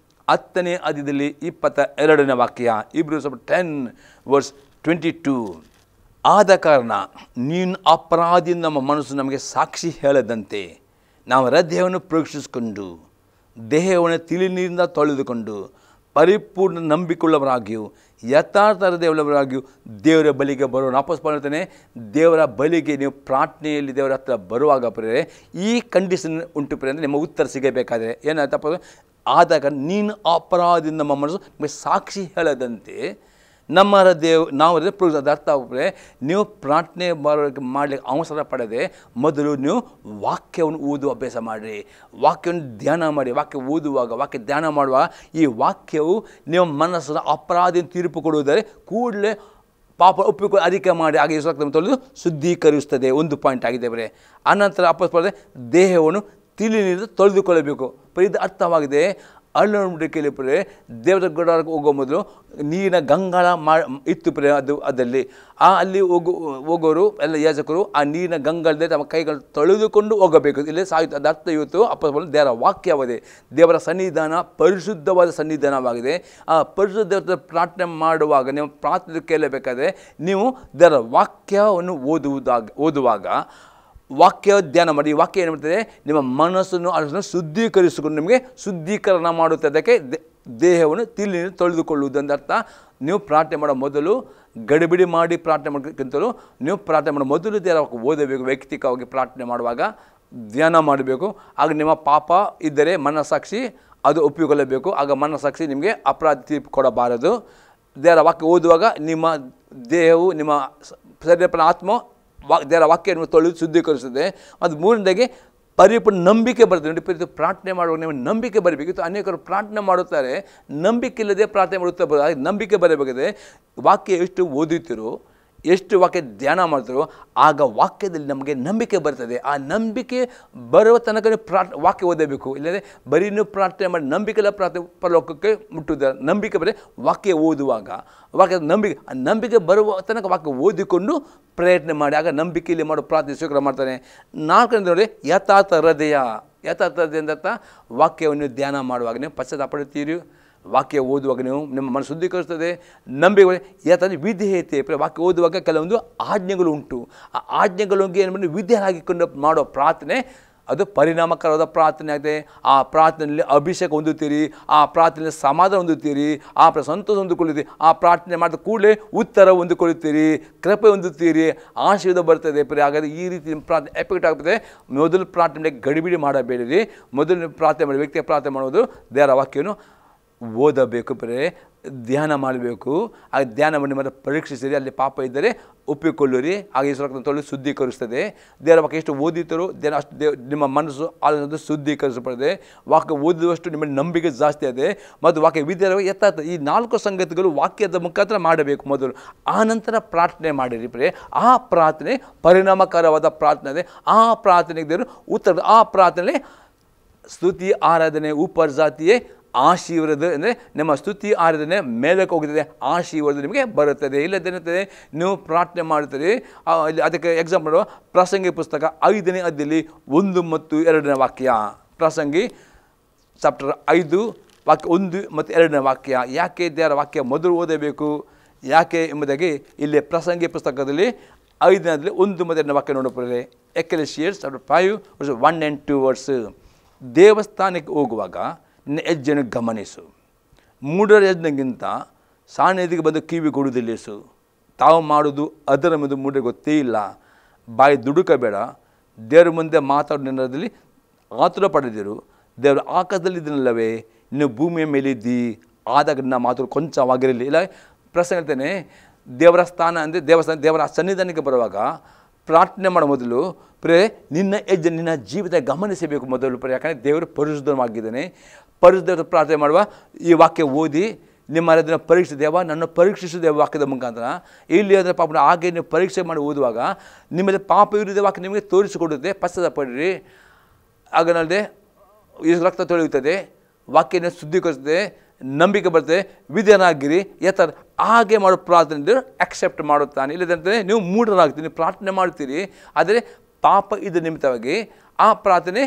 10ನೇ ಅಧ್ಯಾಯದಲ್ಲಿ 22ನೇ ವಾಕ್ಯ, Hebrews 10:22. ಆದ ಕಾರಣ ನೀನು ಅಪರಾಧಿಯಿಂದ ನಮ್ಮ ಮನಸ್ಸು ನಮಗೆ ಸಾಕ್ಷಿ ಹೇಳದಂತೆ ನಾವು ಹೃದಯವನ್ನು ಪರೀಕ್ಷಿಸಿಕೊಂಡು ದೇಹವನ್ನು ತಿಳಿ ನೀರಿಂದ ತೊಳೆದುಕೊಂಡು ಪರಿಪೂರ್ಣ ನಂಬಿಕೊಳ್ಳವರಾಗಿಯೂ ಯಥಾರ್ಥ ಹೃದಯವುಳ್ಳವರಾಗಿಯೂ ದೇವರ ಬಳಿಗೆ ಬರೋಣ. ವಾಪಸ್ ಮಾಡ್ತಾನೆ, ದೇವರ ಬಳಿಗೆ ನೀವು ಪ್ರಾರ್ಥನೆಯಲ್ಲಿ ದೇವರ ಹತ್ರ ಬರುವಾಗ ಪ್ರೇರೆ ಈ ಕಂಡೀಷನ್ ಉಂಟು ಪ್ರೇರೆ ಅಂದರೆ ನಿಮ್ಮ ಉತ್ತರ ಸಿಗಬೇಕಾದ್ರೆ ಏನಾಯ್ತಪ್ಪ, ಆದಾಗ ನೀನು ಅಪರಾಧದಿಂದ ನಮ್ಮ ಮನಸ್ಸು ನಿಮಗೆ ಸಾಕ್ಷಿ ಹೇಳದಂತೆ ನಮ್ಮ ನಾವು ಅದರ ಅರ್ಥ ಆಗ್ಬಿಟ್ರೆ ನೀವು ಪ್ರಾರ್ಥನೆ ಮಾಡಲಿಕ್ಕೆ ಅವಸರ ಪಡದೆ ಮೊದಲು ನೀವು ವಾಕ್ಯವನ್ನು ಓದುವ ಅಭ್ಯಾಸ ಮಾಡಿರಿ. ವಾಕ್ಯವನ್ನು ಧ್ಯಾನ ಮಾಡಿ. ವಾಕ್ಯ ಓದುವಾಗ, ವಾಕ್ಯ ಧ್ಯಾನ ಮಾಡುವಾಗ ಈ ವಾಕ್ಯವು ನಿಮ್ಮ ಮನಸ್ಸನ್ನು ಅಪರಾಧಿನ ತೀರ್ಪು ಕೊಡುವುದರೆ ಕೂಡಲೇ ಪಾಪ ಒಪ್ಪಿಕೊಂಡು ಅರಿಕೆ ಮಾಡಿ ಹಾಗೆ ತೊಳೆದು ಶುದ್ಧೀಕರಿಸ್ತದೆ. ಒಂದು ಪಾಯಿಂಟ್ ಆಗಿದೆ ಬರೇ. ಆನಂತರ ಅಪ್ಪಸ್ಪಡೆ ದೇಹವನ್ನು ತಿಳಿ ನೀರು ತೊಳೆದುಕೊಳ್ಳಬೇಕು. ಇದು ಅರ್ಥವಾಗಿದೆ. ಅಳ್ಳೊಂಬಿಕೆಯಲ್ಲಿ ಪ್ರೆ ದೇವರ ಗುಡಾರಕ್ಕೆ ಹೋಗೋ ಮೊದಲು ನೀರಿನ ಗಂಗಾಳ ಇತ್ತು ಪ್ರೆ ಅದರಲ್ಲಿ ಅಲ್ಲಿ ಹೋಗೋರು ಎಲ್ಲ ಯಾಜಕರು ಆ ನೀರಿನ ಗಂಗಾಳದೆ ತಮ್ಮ ಕೈಗಳು ತೊಳೆದುಕೊಂಡು ಹೋಗಬೇಕು. ಇಲ್ಲೇ ಸಾಯುತ್ತೆ. ಅದು ಅರ್ಥ ಇವತ್ತು ಅಪ್ಪಸ್ಪಡೆ ದೇವರ ವಾಕ್ಯವಾಗಿದೆ. ದೇವರ ಸನ್ನಿಧಾನ ಪರಿಶುದ್ಧವಾದ ಸನ್ನಿಧಾನವಾಗಿದೆ. ಆ ಪರಿಶುದ್ಧ ದೇವರ ಪ್ರಾರ್ಥನೆ ಮಾಡುವಾಗ ನೀವು ಪ್ರಾರ್ಥನೆ ಕೇಳಬೇಕಾದ್ರೆ ನೀವು ದೇವರ ವಾಕ್ಯವನ್ನು ಓದುವಾಗ ವಾಕ್ಯ ಧ್ಯಾನ ಮಾಡಿ. ವಾಕ್ಯ ಏನು ಮಾಡ್ತದೆ, ನಿಮ್ಮ ಮನಸ್ಸನ್ನು ಅದನ್ನು ಶುದ್ಧೀಕರಿಸಿಕೊಂಡು ನಿಮಗೆ ಶುದ್ಧೀಕರಣ ಮಾಡುತ್ತೆ. ಅದಕ್ಕೆ ದೇಹವನ್ನು ತಿಳಿ ತೊಳೆದುಕೊಳ್ಳುವುದು ಅಂದರ್ಥ. ನೀವು ಪ್ರಾರ್ಥನೆ ಮಾಡೋ ಮೊದಲು ಗಡಿಬಿಡಿ ಮಾಡಿ ಪ್ರಾರ್ಥನೆ ಮಾಡೋಕ್ಕಿಂತಲೂ ನೀವು ಪ್ರಾರ್ಥನೆ ಮಾಡೋ ಮೊದಲು ದೇವರ ಓದಬೇಕು. ವೈಯಕ್ತಿಕವಾಗಿ ಪ್ರಾರ್ಥನೆ ಮಾಡುವಾಗ ಧ್ಯಾನ ಮಾಡಬೇಕು. ಆಗ ನಿಮ್ಮ ಪಾಪ ಇದ್ದರೆ ಮನಸ್ಸಾಕ್ಷಿ ಅದು ಒಪ್ಪಿಕೊಳ್ಳಬೇಕು. ಆಗ ಮನಸ್ಸಾಕ್ಷಿ ನಿಮಗೆ ಅಪರಾಧ ತೀರ್ಪು ಕೊಡಬಾರದು. ದೇವರ ವಾಕ್ಯ ಓದುವಾಗ ನಿಮ್ಮ ದೇಹವು ನಿಮ್ಮ ಶರೀರ ಆತ್ಮ ದೇವರ ವಾಕ್ಯವನ್ನು ತೊಳೆದು ಶುದ್ಧೀಕರಿಸುತ್ತದೆ. ಮತ್ತು ಮೂರನೇದಾಗಿ ಪರಿಪೂರ್ಣ ನಂಬಿಕೆ ಬರ್ತದೆ. ನೋಡಿ, ಪ್ರಾರ್ಥನೆ ಮಾಡುವಾಗ ನಿಮಗೆ ನಂಬಿಕೆ ಬರಬೇಕಿತ್ತು. ಅನೇಕರು ಪ್ರಾರ್ಥನೆ ಮಾಡುತ್ತಾರೆ, ನಂಬಿಕೆ ಇಲ್ಲದೆ ಪ್ರಾರ್ಥನೆ ಮಾಡುತ್ತಾ ನಂಬಿಕೆ ಬರಬೇಕಾದ್ರೆ ವಾಕ್ಯ ಎಷ್ಟು ಓದುತ್ತೀರೋ, ಎಷ್ಟು ವಾಕ್ಯ ಧ್ಯಾನ ಮಾಡ್ತಾರೋ ಆಗ ವಾಕ್ಯದಲ್ಲಿ ನಮಗೆ ನಂಬಿಕೆ ಬರ್ತದೆ. ಆ ನಂಬಿಕೆ ಬರುವ ತನಕ ವಾಕ್ಯ ಓದಬೇಕು. ಇಲ್ಲದೆ ಬರೀ ನೀವು ಪ್ರಾರ್ಥನೆ ಮಾಡಿ ನಂಬಿಕೆಲ್ಲ ಪ್ರಾರ್ಥನೆ ಪರಲೋಕಕ್ಕೆ ಮುಟ್ಟುವುದ. ನಂಬಿಕೆ ಬರೀ ವಾಕ್ಯ ಓದುವಾಗ ವಾಕ್ಯದ ನಂಬಿಕೆ ಬರುವ ತನಕ ವಾಕ್ಯ ಓದಿಕೊಂಡು ಪ್ರಯತ್ನ ಮಾಡಿ. ಆಗ ನಂಬಿಕೆಯಲ್ಲಿ ಮಾಡೋ ಪ್ರಾರ್ಥನೆ ಸ್ವೀಕಾರ ಮಾಡ್ತಾನೆ. 4ನೇ ನೋಡಿ, ಯಥಾರ್ಥ ಹೃದಯ. ಯಥಾರ್ಥ ಹೃದಯ ಅಂತ ವಾಕ್ಯವನ್ನು ಧ್ಯಾನ ಮಾಡುವಾಗ ನೀವು ಪಶ್ಚಾತ್ತಾಪ ಪಡುತ್ತೀರಿ. ವಾಕ್ಯ ಓದುವಾಗ ನೀವು ನಿಮ್ಮ ಮನಸ್ಸು ಶುದ್ಧೀಕರಿಸ್ತದೆ, ನಂಬಿಕೆ ಯಾಕಂದರೆ ವಿಧೇಯತೆ. ವಾಕ್ಯ ಓದುವಾಗ ಕೆಲವೊಂದು ಆಜ್ಞೆಗಳು ಉಂಟು. ಆ ಆಜ್ಞೆಗಳಿಗೆ ಏನು ಮಾಡಿ ವಿಧೇಯರಾಗಿಕೊಂಡು ಮಾಡೋ ಪ್ರಾರ್ಥನೆ ಅದು ಪರಿಣಾಮಕರವಾದ ಪ್ರಾರ್ಥನೆ ಆಗಿದೆ. ಆ ಪ್ರಾರ್ಥನೆಯಲ್ಲಿ ಅಭಿಷೇಕ ಹೊಂದುತ್ತೀರಿ, ಆ ಪ್ರಾರ್ಥನೆಯಲ್ಲಿ ಸಮಾಧಾನ ಹೊಂದುತ್ತೀರಿ, ಆ ಸಂತೋಷ ಹೊಂದಿಕೊಳ್ಳುತ್ತೀರಿ. ಆ ಪ್ರಾರ್ಥನೆ ಮಾಡಿದ ಕೂಡಲೇ ಉತ್ತರ ಹೊಂದಿಕೊಳ್ಳುತ್ತೀರಿ, ಕೃಪೆ ಹೊಂದುತ್ತೀರಿ, ಆಶೀರ್ವಾದ ಬರ್ತದೆ. ಹಾಗಾದರೆ ಈ ರೀತಿ ನಿಮ್ಮ ಪ್ರಾರ್ಥನೆ ಎಫೆಕ್ಟ್ ಆಗ್ತದೆ. ಮೊದಲು ಪ್ರಾರ್ಥನೆ ಗಡಿಬಿಡಿ ಮಾಡಬೇಡಿರಿ. ಮೊದಲು ಪ್ರಾರ್ಥನೆ ಮಾಡಿ ವ್ಯಕ್ತಿಯ ಪ್ರಾರ್ಥನೆ ಮಾಡೋದು ದೇವರ ವಾಕ್ಯವನ್ನು ಓದಬೇಕು, ಧ್ಯಾನ ಮಾಡಬೇಕು. ಆ ಧ್ಯಾನ ಮಾಡಿ ಮತ್ತೆ ಪರೀಕ್ಷಿಸಿರಿ, ಅಲ್ಲಿ ಪಾಪ ಇದ್ದರೆ ಒಪ್ಪಿಕೊಳ್ಳಿರಿ. ಹಾಗೆ ಈಶ್ವರನ ತೊಳೆದು ಶುದ್ಧೀಕರಿಸ್ತದೆ. ದೇವರ ವಾಕ್ಯ ಎಷ್ಟು ಓದಿತರೋ ಧ್ಯಾನ ಅಷ್ಟು ನಿಮ್ಮ ಮನಸ್ಸು ಆನಂದ ಶುದ್ಧೀಕರಿಸಲ್ಪಡುತ್ತದೆ. ವಾಕ್ಯ ಓದುವಷ್ಟು ನಿಮ್ಮ ನಂಬಿಕೆ ಜಾಸ್ತಿ ಇದೆ ಮತ್ತು ವಾಕ್ಯ ವಿದ್ಯಾರ್ಥಿ ಎತ್ತಾಗ್ತದೆ. ಈ 4 ಸಂಗತಿಗಳು ವಾಕ್ಯದ ಮುಖಾಂತರ ಮಾಡಬೇಕು ಮೊದಲು, ಆನಂತರ ಪ್ರಾರ್ಥನೆ ಮಾಡಿರಿ. ಆ ಪ್ರಾರ್ಥನೆ ಪರಿಣಾಮಕಾರವಾದ ಪ್ರಾರ್ಥನೆ ಇದೆ. ಆ ಪ್ರಾರ್ಥನೆಗೆ ದೇವರು ಉತ್ತರ. ಆ ಪ್ರಾರ್ಥನೆ ಸ್ತುತಿ ಆರಾಧನೆ ಉಪಜಾತಿಯೇ ಆಶೀರ್ವಾದ ಅಂದರೆ ನಿಮ್ಮ ಸ್ತುತಿ ಆರಾಧನೆ ಮೇಲಕ್ಕೆ ಹೋಗುತ್ತದೆ, ಆಶೀರ್ವಾದ ನಿಮಗೆ ಬರುತ್ತದೆ. ಇಲ್ಲದೇನಿರ್ತದೆ ನೀವು ಪ್ರಾರ್ಥನೆ ಮಾಡ್ತೀರಿ. ಅದಕ್ಕೆ ಎಕ್ಸಾಂಪಲ್ ಪ್ರಸಂಗಿ ಪುಸ್ತಕ 5ನೇ ಅಧ್ಯಾಯದಲ್ಲಿ 1 ಮತ್ತು 2ನೇ ವಾಕ್ಯ. ಪ್ರಸಂಗಿ ಚಾಪ್ಟರ್ 5 ವಾಕ್ಯ 1 ಮತ್ತು 2ನೇ ವಾಕ್ಯ. ಯಾಕೆ ದೇವರ ವಾಕ್ಯ ಮೊದಲು ಓದಬೇಕು ಯಾಕೆ ಎಂಬುದಾಗಿ ಇಲ್ಲಿ ಪ್ರಸಂಗಿ ಪುಸ್ತಕದಲ್ಲಿ 5ನೇ ಅಧ್ಯಾಯದಲ್ಲಿ 1 ಮತ್ತು 2ನೇ ವಾಕ್ಯ ನೋಡಬಹುದು. ಎಕ್ಲೆಸಿಯಸ್ ಚಾಪ್ಟರ್ 5 verse 1 and 2 ವರ್ಸ್. ದೇವಸ್ಥಾನಕ್ಕೆ ಹೋಗುವಾಗ ನಿನ್ನ ಹೆಜ್ಜೆಯನ್ನು ಗಮನಿಸು, ಮೂಢರ ಯಜ್ಞಕ್ಕಿಂತ ಸಾನ್ನಿಧ್ಯಕ್ಕೆ ಬಂದು ಕಿವಿ ಕೊಡುವುದಿಲ್ಲಿಸು. ತಾವು ಮಾಡುವುದು ಅದರ ಮುಂದೆ ಮೂಢರಿಗೆ ಗೊತ್ತೇ ಇಲ್ಲ. ಬಾಯಿ ದುಡುಕಬೇಡ, ದೇವರ ಮುಂದೆ ಮಾತಾಡೋ ನಿರ್ಣಯದಲ್ಲಿ ಆತುರ ಪಡೆದಿರು. ದೇವರು ಆಕಾಶದಲ್ಲಿದ್ದನಲ್ಲವೇ, ಇನ್ನು ಭೂಮಿಯ ಮೇಲಿದ್ದಿ, ಆದಾಗ ನನ್ನ ಮಾತು ಕೊಂಚವಾಗಿರಲಿ. ಇಲ್ಲ ಪ್ರಶ್ನೆ ಹೇಳ್ತೇನೆ, ದೇವರ ಸ್ಥಾನ ಅಂದರೆ ದೇವರ ಸನ್ನಿಧಾನಕ್ಕೆ ಬರುವಾಗ ಪ್ರಾರ್ಥನೆ ಮಾಡೋ ಮೊದಲು ನಿನ್ನ ಹೆಜ್ಜೆ ನಿನ್ನ ಜೀವಿತ ಗಮನಿಸಬೇಕು ಮೊದಲು. ಯಾಕಂದರೆ ದೇವರು ಪರಿಶುದ್ಧವಾಗಿದ್ದಾನೆ. ಪರಿಶುದ್ಧ ಪ್ರಾರ್ಥನೆ ಮಾಡುವ ಈ ವಾಕ್ಯ ಓದಿ ನಿಮ್ಮ ಅದನ್ನು ಪರೀಕ್ಷೆ ದೇವ ನನ್ನ ಪರೀಕ್ಷಿಸಿದ ವಾಕ್ಯದ ಮುಖಾಂತರ. ಇಲ್ಲಿ ಅದರ ಪಾಪ ಹಾಗೆ ನೀವು ಪರೀಕ್ಷೆ ಮಾಡಿ ಓದುವಾಗ ನಿಮ್ಮಲ್ಲಿ ಪಾಪ ಇರುವುದೇ ವಾಕ್ಯ ನಿಮಗೆ ತೋರಿಸಿಕೊಡುತ್ತೆ. ಪಶ್ಚಾತ್ತಾಪಡಿರಿ. ಆಗನಲ್ಲದೆ ಈ ರಕ್ತ ತೊಳೆಯುತ್ತದೆ, ವಾಕ್ಯನ ಶುದ್ಧೀಕರಿಸುತ್ತದೆ, ನಂಬಿಕೆ ಬರ್ತದೆ, ವಿಧೇಯರಾಗಿರಿ. ಯಾತರ ಹಾಗೆ ಮಾಡೋ ಪ್ರಾರ್ಥನೆ ಅಕ್ಸೆಪ್ಟ್ ಮಾಡುತ್ತಾನೆ. ಇಲ್ಲದಂತೆ ನೀವು ಮೂಢರಾಗ್ತೀರಿ, ಪ್ರಾರ್ಥನೆ ಮಾಡ್ತೀರಿ, ಆದರೆ ಪಾಪ ಇದ್ದ ನಿಮಿತ್ತವಾಗಿ ಆ ಪ್ರಾರ್ಥನೆ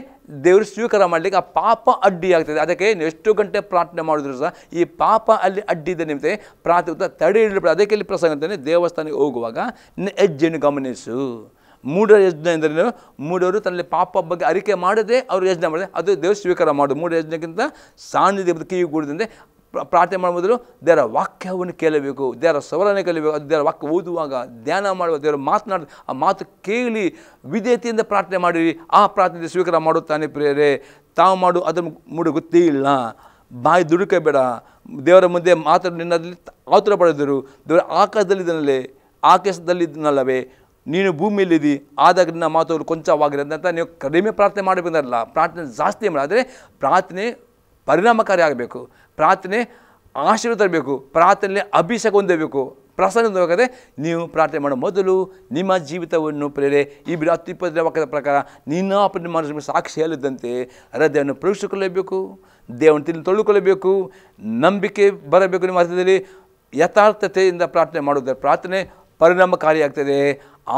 ದೇವರು ಸ್ವೀಕಾರ ಮಾಡಲಿಕ್ಕೆ ಆ ಪಾಪ ಅಡ್ಡಿ ಆಗ್ತದೆ. ಅದಕ್ಕೆ ನೀವು ಎಷ್ಟು ಗಂಟೆ ಪ್ರಾರ್ಥನೆ ಮಾಡಿದ್ರು ಸಹ ಈ ಪಾಪ ಅಲ್ಲಿ ಅಡ್ಡಿದ ನಿಮಿತ್ತ ಪ್ರಾರ್ಥನೆ ತಡೆ ಹಿಡಿದು. ಅದಕ್ಕೆ ಇಲ್ಲಿ ಪ್ರಸಂಗ ಅಂತಾನೆ, ದೇವಸ್ಥಾನಕ್ಕೆ ಹೋಗುವಾಗ ನಿನ್ನ ಹೆಜ್ಜೆಯನ್ನು ಗಮನಿಸು. ಮೂಢರ ಯಜ್ಞ ಎಂದರೆ ಮೂಢರು ತನ್ನಲ್ಲಿ ಪಾಪ ಬಗ್ಗೆ ಅರಿಕೆ ಮಾಡದೆ ಅವರು ಯಜ್ಞ ಮಾಡಿದೆ, ಅದು ದೇವರು ಸ್ವೀಕಾರ ಮಾಡೋದು. ಮೂಢ ಯಜ್ಞಕ್ಕಿಂತ ಸಾನ್ನಿಧ್ಯ ಕಿವಿ ಕೂಡದಂತೆ ಪ್ರಾರ್ಥನೆ ಮಾಡುವ ಮೊದಲು ದೇವರ ವಾಕ್ಯವನ್ನು ಕೇಳಬೇಕು, ದೇವರ ಸ್ವರನೇ ಕೇಳಬೇಕು. ಅದು ದೇವರ ವಾಕ್ಯ ಓದುವಾಗ ಧ್ಯಾನ ಮಾಡುವ ದೇವರ ಮಾತನಾಡಿ ಆ ಮಾತು ಕೇಳಿ ವಿಧೇಯತೆಯಿಂದ ಪ್ರಾರ್ಥನೆ ಮಾಡಿರಿ. ಆ ಪ್ರಾರ್ಥನೆ ಸ್ವೀಕಾರ ಮಾಡುತ್ತಾನೆ. ಪ್ರಿಯರೇ, ತಾವು ಮಾಡು ಅದನ್ನು ಮೂಢ ಗೊತ್ತೇ ಇಲ್ಲ. ಬಾಯಿ ದುಡುಕಬೇಡ, ದೇವರ ಮುಂದೆ ಮಾತಾಡಿ ನಿನ್ನಲ್ಲಿ ಆತುರ ಪಡೆದರು. ದೇವರ ಆಕಾಶದಲ್ಲಿದ್ದನಲ್ಲವೇ, ನೀನು ಭೂಮಿಯಲ್ಲಿದ್ದಿ, ಆದಾಗ ನಿನ್ನ ಮಾತು ಕೊಂಚವಾಗಿರೋದು ಅಂತ ನೀವು ಕಡಿಮೆ ಪ್ರಾರ್ಥನೆ ಮಾಡಬೇಕಲ್ಲ, ಪ್ರಾರ್ಥನೆ ಜಾಸ್ತಿ ಮಾಡಿ. ಆದರೆ ಪ್ರಾರ್ಥನೆ ಪರಿಣಾಮಕಾರಿ ಆಗಬೇಕು, ಪ್ರಾರ್ಥನೆ ಆಶೀರ್ವಾದ ತರಬೇಕು, ಪ್ರಾರ್ಥನೆಯಲ್ಲಿ ಅಭಿಷೇಕ ಹೊಂದಬೇಕು, ಪ್ರಸನ್ನ ಹೊಂದಬೇಕಾದ್ರೆ ನೀವು ಪ್ರಾರ್ಥನೆ ಮಾಡೋ ಮೊದಲು ನಿಮ್ಮ ಜೀವಿತವನ್ನು ಈ 10-20 ವಾಕ್ಯದ ಪ್ರಕಾರ ನಿಮ್ಮ ಮನಸ್ಸು ಸಾಕ್ಷಿ ಹೇಳಿದಂತೆ ಹೃದಯವನ್ನು ಪರೀಕ್ಷಿಸಿಕೊಳ್ಳಬೇಕು, ದೇವರನ್ನು ತೊಳೆದುಕೊಳ್ಳಬೇಕು, ನಂಬಿಕೆ ಬರಬೇಕು. ನಿಮ್ಮ ಅರ್ಥದಲ್ಲಿ ಯಥಾರ್ಥತೆಯಿಂದ ಪ್ರಾರ್ಥನೆ ಮಾಡೋದು ಪ್ರಾರ್ಥನೆ ಪರಿಣಾಮಕಾರಿಯಾಗ್ತದೆ,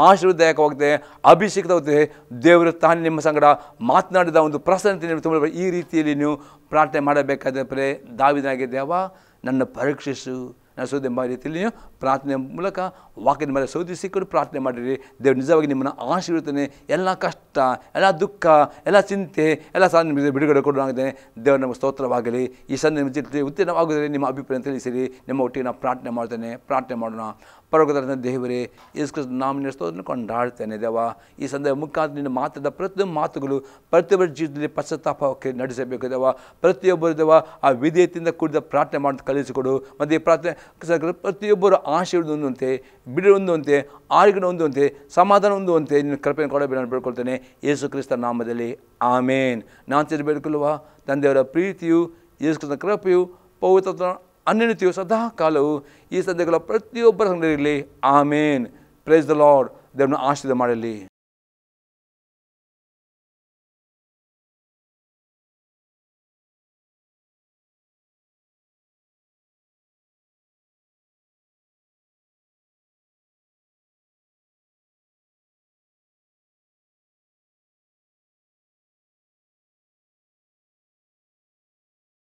ಆಶೀರ್ವಾದದಾಯಕವಾಗ್ತದೆ, ಅಭಿಷೇಕವಾಗ್ತದೆ. ದೇವರು ತಾನೇ ನಿಮ್ಮ ಸಂಗಡ ಮಾತನಾಡಿದ ಒಂದು ಪ್ರಸನ್ನತೆ ನೀವು ತುಂಬ. ಈ ರೀತಿಯಲ್ಲಿ ನೀವು ಪ್ರಾರ್ಥನೆ ಮಾಡಬೇಕಾದ್ರೆ ದಾವೀದನಾಗಿ, ದೇವ ನನ್ನ ಪರೀಕ್ಷಿಸು, ನಾನು ಶೋಧನೆ ಎಂಬ ರೀತಿಯಲ್ಲಿ ನೀವು ಪ್ರಾರ್ಥನೆ ಮೂಲಕ ವಾಕ್ಯದ ಮೇಲೆ ಶೋಧಿಸಿಕೊಂಡು ಪ್ರಾರ್ಥನೆ ಮಾಡಿರಿ. ದೇವರು ನಿಜವಾಗಿ ನಿಮ್ಮನ್ನು ಆಶೀರ್ವದಿಸುತ್ತಾನೆ. ಎಲ್ಲ ಕಷ್ಟ, ಎಲ್ಲ ದುಃಖ, ಎಲ್ಲ ಚಿಂತೆ ಎಲ್ಲ ಸಹ ನಿಮಗೆ ಬಿಡುಗಡೆ ಕೊಡಲಾಗಿದೆ. ದೇವರು ನಮಗೆ ಸ್ತೋತ್ರವಾಗಲಿ. ಈ ಸಂದೇಶ ನಿಮ್ಮ ಜೊತೆ ಉತ್ತೀರ್ಣವಾಗುತ್ತದೆ. ನಿಮ್ಮ ಅಭಿಪ್ರಾಯ ತಿಳಿಸಿರಿ. ನಿಮ್ಮ ಒಟ್ಟಿಗೆ ನಾನು ಪ್ರಾರ್ಥನೆ ಮಾಡ್ತೇನೆ. ಪ್ರಾರ್ಥನೆ ಮಾಡೋಣ. ಪರಲೋಕದ ದೇವರೇ, ಯೇಸು ಕ್ರಿಸ್ತನ ನಾಮದಲ್ಲಿ ಸ್ತೋತ್ರವನ್ನು ಕೊಂಡಾಡ್ತೇನೆ. ದೇವ, ಈ ಸಂದೇಶ ಮುಖಾಂತರ ನಿನ್ನ ಮಾತಾದ ಪ್ರತಿಯೊಂದು ಮಾತುಗಳು ಪ್ರತಿಯೊಬ್ಬರ ಜೀವಿತದಲ್ಲಿ ಪಶ್ಚಾತ್ತಾಪಕ್ಕೆ ನಡೆಸಬೇಕು. ದೇವ, ಪ್ರತಿಯೊಬ್ಬರು ದೇವ ಆ ವಿಧೇಯತೆಯಿಂದ ಕೂಡಿದ ಪ್ರಾರ್ಥನೆ ಮಾಡೋದು ಕಲಿಸಿಕೊಡು. ಮತ್ತು ಈ ಪ್ರಾರ್ಥನೆ ಪ್ರತಿಯೊಬ್ಬರು ಆಶೀರ್ವಾದ ಹೊಂದುವಂತೆ, ಬಿಡು ಹೊಂದುವಂತೆ, ಆರೋಗ್ಯ ಹೊಂದುವಂತೆ, ಸಮಾಧಾನ ಹೊಂದುವಂತೆ ನಿನ್ನ ಕೃಪೆಯನ್ನು ಕೊಡಬೇಡ ಅಂತ ಬೇಡ್ಕೊಳ್ತೇನೆ ಯೇಸು ಕ್ರಿಸ್ತನ ನಾಮದಲ್ಲಿ. ಆಮೇನ್. ನಾನು ತಿಳಿಬೇಕಲ್ವ, ತಂದೆಯವರ ಪ್ರೀತಿಯು, ಯೇಸು ಕ್ರಿಸ್ತನ ಕೃಪೆಯು, ಪವಿತ್ರ ಅನ್ಯನತೆಯು ಸದಾ ಕಾಲವು ಈ ಸಂದೇಹಗಳ ಪ್ರತಿಯೊಬ್ಬರ ಸಂಗಡದಲ್ಲಿ. ಆಮೇನ್. Praise the Lord. ದೇವರನ್ನು ಆಶೀರ್ವಾದ ಮಾಡಲಿ.